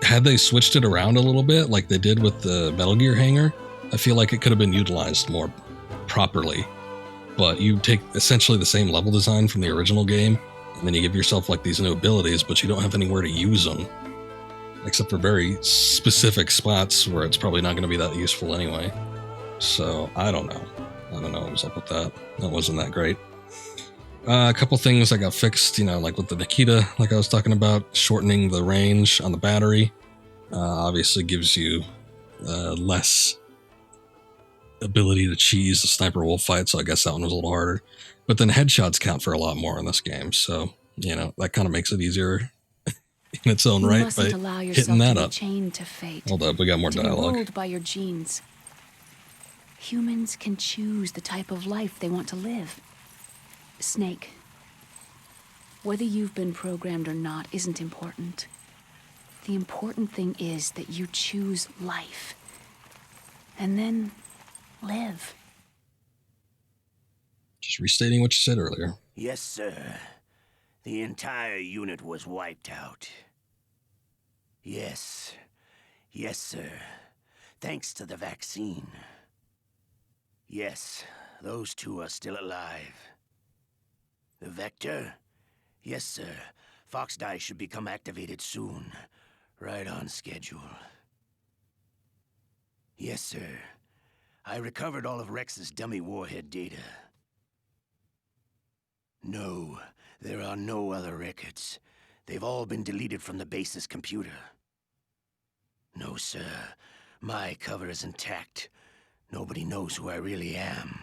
Had they switched it around a little bit like they did with the Metal Gear hangar, I feel like it could have been utilized more properly. But you take essentially the same level design from the original game, and then you give yourself like these new abilities, but you don't have anywhere to use them. Except for very specific spots where it's probably not going to be that useful anyway. So, I don't know. I don't know what was up with that. That wasn't that great. A couple things that got fixed, you know, like with the Nikita, like I was talking about, shortening the range on the battery. Obviously gives you less ability to cheese the Sniper Wolf fight, so I guess that one was a little harder. But then headshots count for a lot more in this game, so, you know, that kind of makes it easier in its own right by hitting that up. Chained to fate. Hold up, we got more dialogue. Ruled by your genes. Humans can choose the type of life they want to live. Snake, whether you've been programmed or not isn't important. The important thing is that you choose life. And then live. Just restating what you said earlier. Yes, sir. The entire unit was wiped out. Yes. Yes, sir. Thanks to the vaccine. Yes, those two are still alive. The Vector? Yes, sir. Fox Die should become activated soon. Right on schedule. Yes, sir. I recovered all of Rex's dummy warhead data. No, there are no other records. They've all been deleted from the base's computer. No, sir. My cover is intact. Nobody knows who I really am.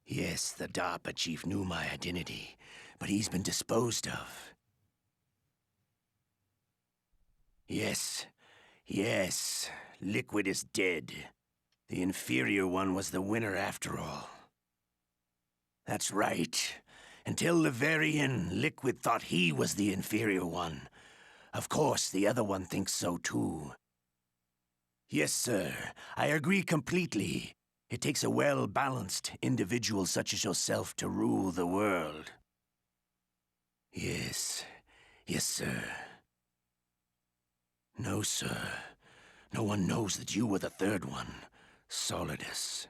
Yes, the DARPA chief knew my identity, but he's been disposed of. Yes. Yes. Liquid is dead. The inferior one was the winner after all. That's right. Until the very end, Liquid thought he was the inferior one. Of course, the other one thinks so too. Yes, sir. I agree completely. It takes a well-balanced individual such as yourself to rule the world. Yes. Yes, sir. No, sir. No one knows that you were the third one, Solidus.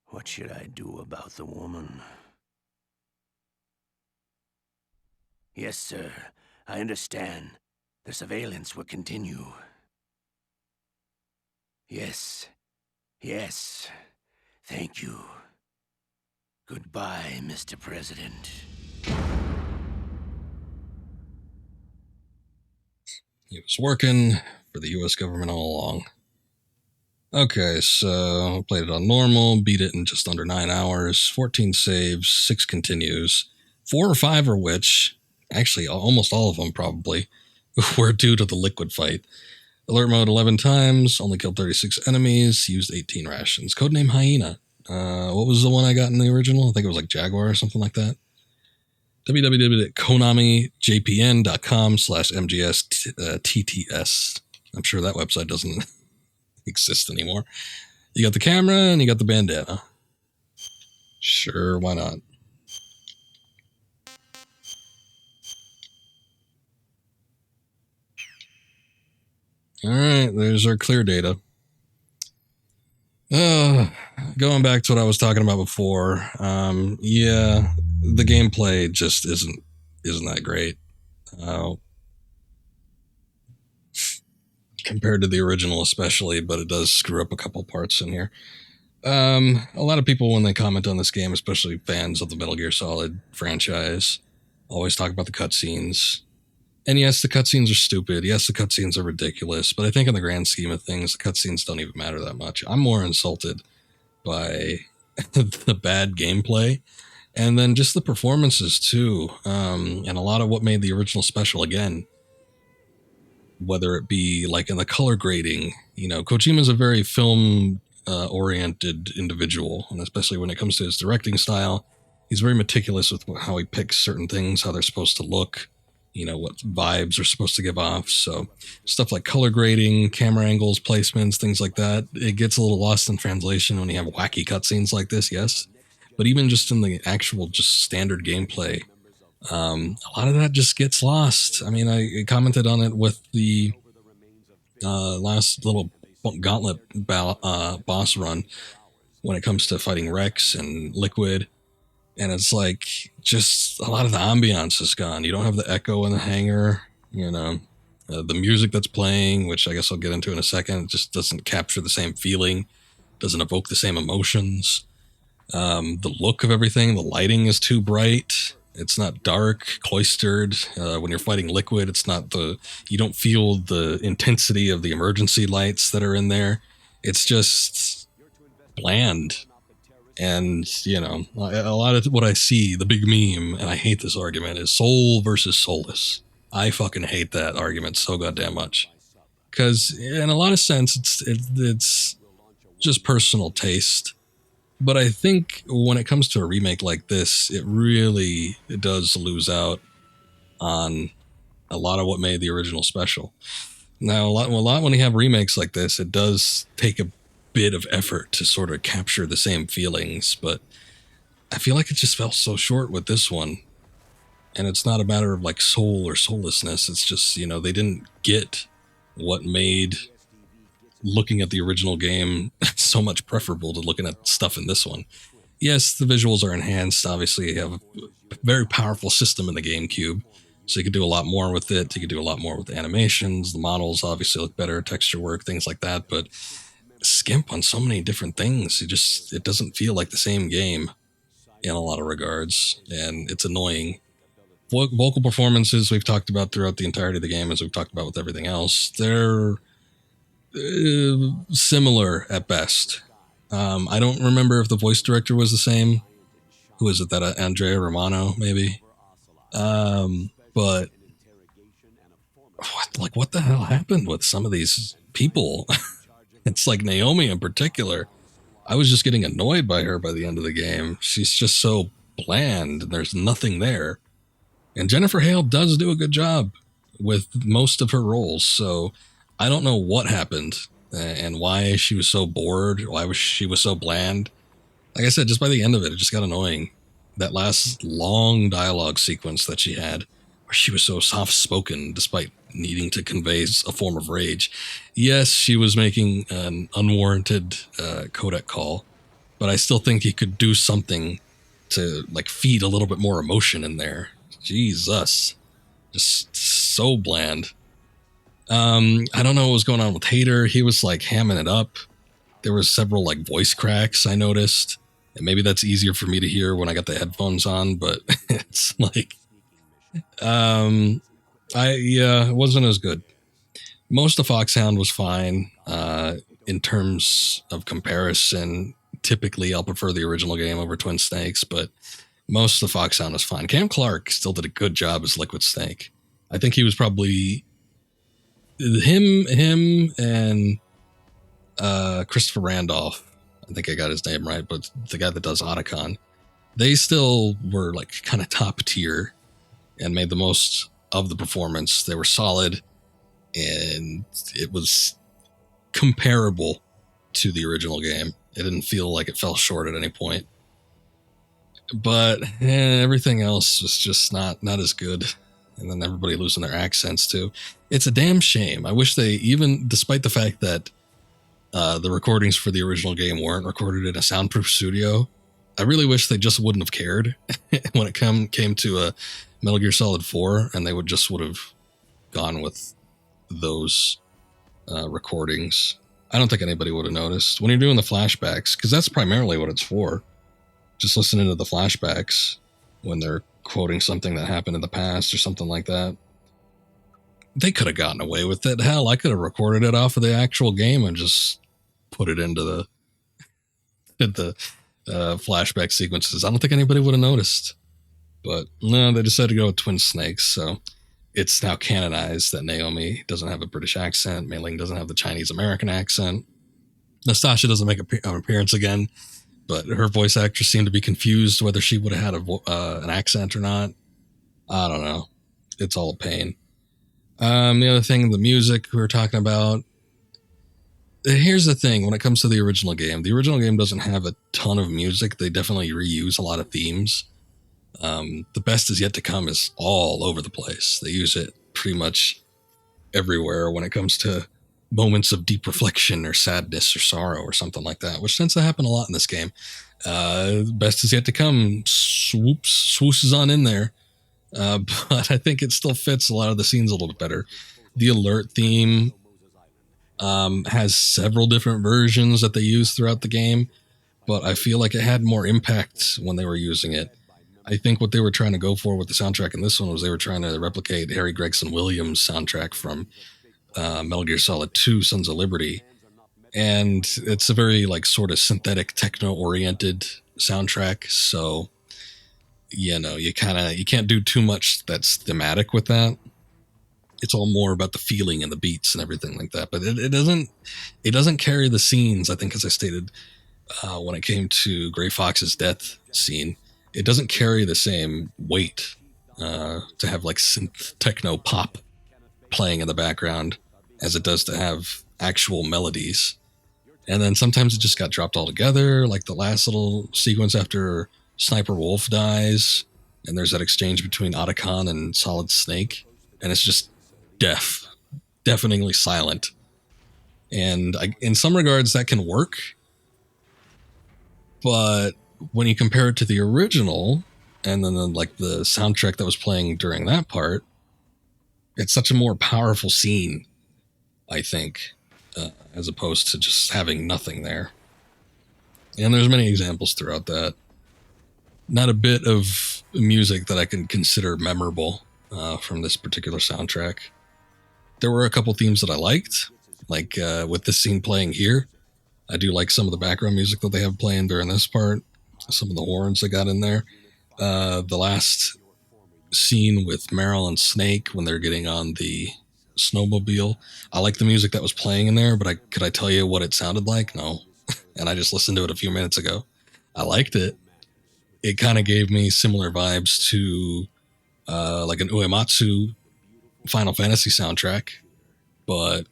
What should I do about the woman? Yes, sir. I understand. The surveillance will continue. Yes. Yes. Thank you. Goodbye, Mr. President. He was working for the U.S. government all along. Okay, so I played it on normal, beat it in just under 9 hours, 14 saves, 6 continues, 4 or 5 of which, actually almost all of them probably, were due to the liquid fight. Alert mode 11 times, only killed 36 enemies, used 18 rations. Codename Hyena. What was the one I got in the original? I think it was like Jaguar or something like that. www.konamijpn.com/mgstts. I'm sure that website doesn't exist anymore. You got the camera and you got the bandana. Sure, why not? All right, there's our clear data. Going back to what I was talking about before, yeah, the gameplay just isn't that great. Compared to the original especially, but it does screw up a couple parts in here. A lot of people, when they comment on this game, especially fans of the Metal Gear Solid franchise, always talk about the cutscenes. And yes, the cutscenes are stupid. Yes, the cutscenes are ridiculous. But I think in the grand scheme of things, the cutscenes don't even matter that much. I'm more insulted by the bad gameplay and then just the performances too. And a lot of what made the original special, again, whether it be like in the color grading, Kojima's a very film oriented individual, and especially when it comes to his directing style, he's very meticulous with how he picks certain things, how they're supposed to look, what vibes are supposed to give off. So stuff like color grading, camera angles, placements, things like that, it gets a little lost in translation when you have wacky cutscenes like this, yes. But even just in the actual just standard gameplay, a lot of that just gets lost. I mean, I commented on it with the last little gauntlet boss run when it comes to fighting Rex and Liquid, and it's like just a lot of the ambiance is gone. You don't have the echo in the hangar, the music that's playing, which I guess I'll get into in a second, just doesn't capture the same feeling, doesn't evoke the same emotions. The look of everything, the lighting is too bright. It's not dark, cloistered. When you're fighting Liquid, it's not you don't feel the intensity of the emergency lights that are in there. It's just bland. And, a lot of what I see, the big meme, and I hate this argument, is soul versus soulless. I fucking hate that argument so goddamn much. Because in a lot of sense, it's just personal taste. But I think when it comes to a remake like this, it does lose out on a lot of what made the original special. Now, a lot when you have remakes like this, it does take a bit of effort to sort of capture the same feelings. But I feel like it just fell so short with this one. And it's not a matter of like soul or soullessness. It's just, you know, they didn't get what made looking at the original game so much preferable to looking at stuff in this one. Yes, the visuals are enhanced. Obviously, you have a very powerful system in the GameCube, so you could do a lot more with it. You could do a lot more with the animations. The models obviously look better, texture work, things like that. But skimp on so many different things. It doesn't feel like the same game in a lot of regards, and it's annoying. Vocal performances we've talked about throughout the entirety of the game, as we've talked about with everything else. They're similar at best. I don't remember if the voice director was the same. Who is it? That Andrea Romano, maybe. But what the hell happened with some of these people? It's like Naomi in particular. I was just getting annoyed by her by the end of the game. She's just so bland, and there's nothing there. And Jennifer Hale does do a good job with most of her roles. So I don't know what happened and why she was so bored. Why she was so bland. Like I said, just by the end of it, it just got annoying. That last long dialogue sequence that she had, where she was so soft-spoken despite needing to convey a form of rage. Yes, she was making an unwarranted codec call, but I still think he could do something to like feed a little bit more emotion in there. Jesus, just so bland. I don't know what was going on with Hader. He was like hamming it up. There were several like voice cracks I noticed, and maybe that's easier for me to hear when I got the headphones on, but it's like, it wasn't as good. Most of Foxhound was fine. In terms of comparison, typically I'll prefer the original game over Twin Snakes, but most of the Foxhound was fine. Cam Clark still did a good job as Liquid Snake. I think he was probably him and Christopher Randolph. I think I got his name right, but the guy that does Otacon, they still were like kind of top tier and made the most of the performance. They were solid, and it was comparable to the original game. It didn't feel like it fell short at any point. But everything else was just not as good. And then everybody losing their accents too. It's a damn shame. I wish they, even despite the fact that the recordings for the original game weren't recorded in a soundproof studio, I really wish they just wouldn't have cared when it came to Metal Gear Solid 4, and they would have gone with those recordings. I don't think anybody would have noticed when you're doing the flashbacks, because that's primarily what it's for. Just listening to the flashbacks when they're quoting something that happened in the past or something like that. They could have gotten away with it. Hell, I could have recorded it off of the actual game and just put it into the flashback sequences. I don't think anybody would have noticed. But no, they decided to go with Twin Snakes, so it's now canonized that Naomi doesn't have a British accent, Mei Ling doesn't have the Chinese American accent, Nastasha doesn't make an appearance again, but her voice actress seemed to be confused whether she would have had an accent or not. I don't know. It's all a pain. The other thing, the music we were talking about. Here's the thing, when it comes to the original game doesn't have a ton of music. They definitely reuse a lot of themes. The Best Is Yet to Come is all over the place. They use it pretty much everywhere when it comes to moments of deep reflection or sadness or sorrow or something like that, which tends to happen a lot in this game. Best Is Yet to Come swooshes on in there. But I think it still fits a lot of the scenes a little bit better. The Alert theme has several different versions that they use throughout the game, but I feel like it had more impact when they were using it. I think what they were trying to go for with the soundtrack in this one was they were trying to replicate Harry Gregson Williams' soundtrack from Metal Gear Solid 2 Sons of Liberty. And it's a very like sort of synthetic techno-oriented soundtrack, so you can't do too much that's thematic with that. It's all more about the feeling and the beats and everything like that. But it doesn't carry the scenes, I think, as I stated, when it came to Gray Fox's death scene. It doesn't carry the same weight to have like synth techno pop playing in the background as it does to have actual melodies. And then sometimes it just got dropped altogether, like the last little sequence after Sniper Wolf dies, and there's that exchange between Otacon and Solid Snake, and it's just deafeningly silent. And in some regards, that can work, but when you compare it to the original, and then like the soundtrack that was playing during that part, it's such a more powerful scene, I think, as opposed to just having nothing there. And there's many examples throughout that. Not a bit of music that I can consider memorable from this particular soundtrack. There were a couple themes that I liked, like with this scene playing here. I do like some of the background music that they have playing during this part, some of the horns that got in there. The last scene with Meryl and Snake when they're getting on the snowmobile, I like the music that was playing in there, but could I tell you what it sounded like? No. And I just listened to it a few minutes ago. I liked it. It kind of gave me similar vibes to like an Uematsu Final Fantasy soundtrack, but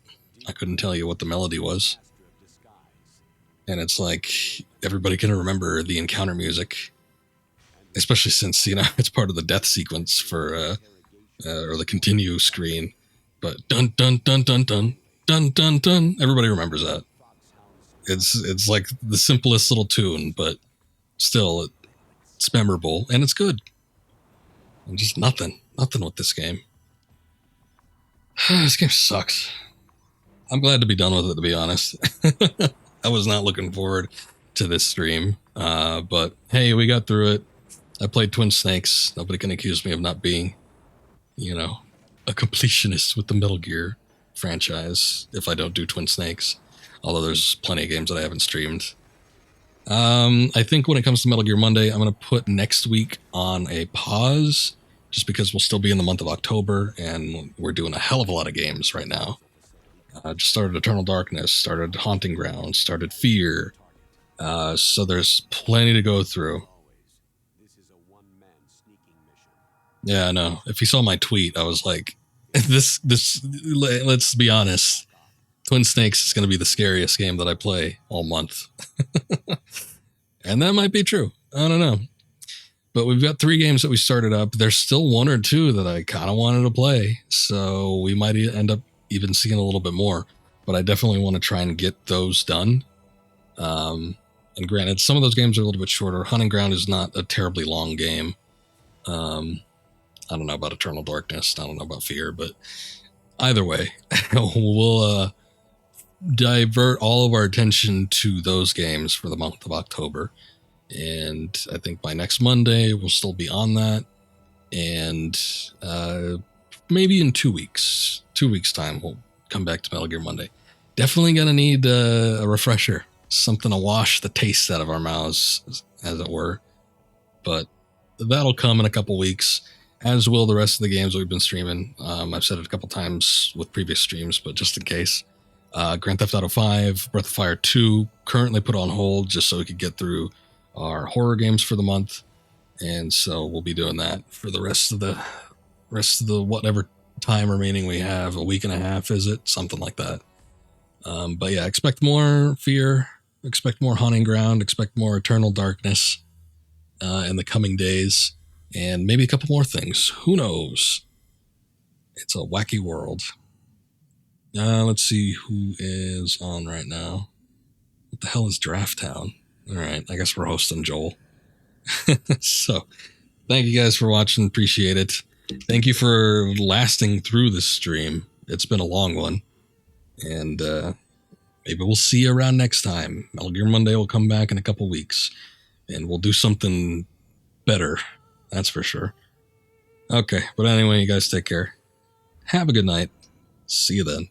I couldn't tell you what the melody was. And it's like everybody can remember the encounter music, especially since, you know, it's part of the death sequence for or the continue screen. But dun dun dun dun dun dun dun dun, everybody remembers that. It's like the simplest little tune, but still it's memorable and it's good. And just nothing with this game. This game sucks. I'm glad to be done with it, to be honest. I was not looking forward to this stream, but hey, we got through it. I played Twin Snakes. Nobody can accuse me of not being, you know, a completionist with the Metal Gear franchise if I don't do Twin Snakes. Although there's plenty of games that I haven't streamed. I think when it comes to Metal Gear Monday, I'm going to put next week on a pause, just because we'll still be in the month of October, and we're doing a hell of a lot of games right now. Just started Eternal Darkness, started Haunting Ground, started Fear. So there's plenty to go through. Yeah, I know. If you saw my tweet, I was like, this, let's be honest. Twin Snakes is going to be the scariest game that I play all month. And that might be true. I don't know. But we've got 3 games that we started up. There's still 1 or 2 that I kind of wanted to play. So we might end up even seeing a little bit more. But I definitely want to try and get those done. And granted, some of those games are a little bit shorter. Hunting Ground is not a terribly long game. I don't know about Eternal Darkness. I don't know about Fear. But either way, we'll divert all of our attention to those games for the month of October. And I think by next Monday, we'll still be on that. And maybe in 2 weeks time, we'll come back to Metal Gear Monday. Definitely going to need a refresher, something to wash the taste out of our mouths, as it were. But that'll come in a couple weeks, as will the rest of the games that we've been streaming. I've said it a couple times with previous streams, but just in case. Grand Theft Auto 5, Breath of Fire 2, currently put on hold just so we could get through our horror games for the month. And so we'll be doing that for the rest of the whatever time remaining we have. A week and a half, is it? Something like that. But yeah, expect more Fear, expect more Haunting Ground, expect more Eternal Darkness in the coming days, and maybe a couple more things. Who knows? It's a wacky world. Let's see who is on right now. What the hell is Draft Town? All right, I guess we're hosting Joel. So, thank you guys for watching. Appreciate it. Thank you for lasting through this stream. It's been a long one. And maybe we'll see you around next time. Metal Gear Monday will come back in a couple weeks. And we'll do something better. That's for sure. Okay, but anyway, you guys take care. Have a good night. See you then.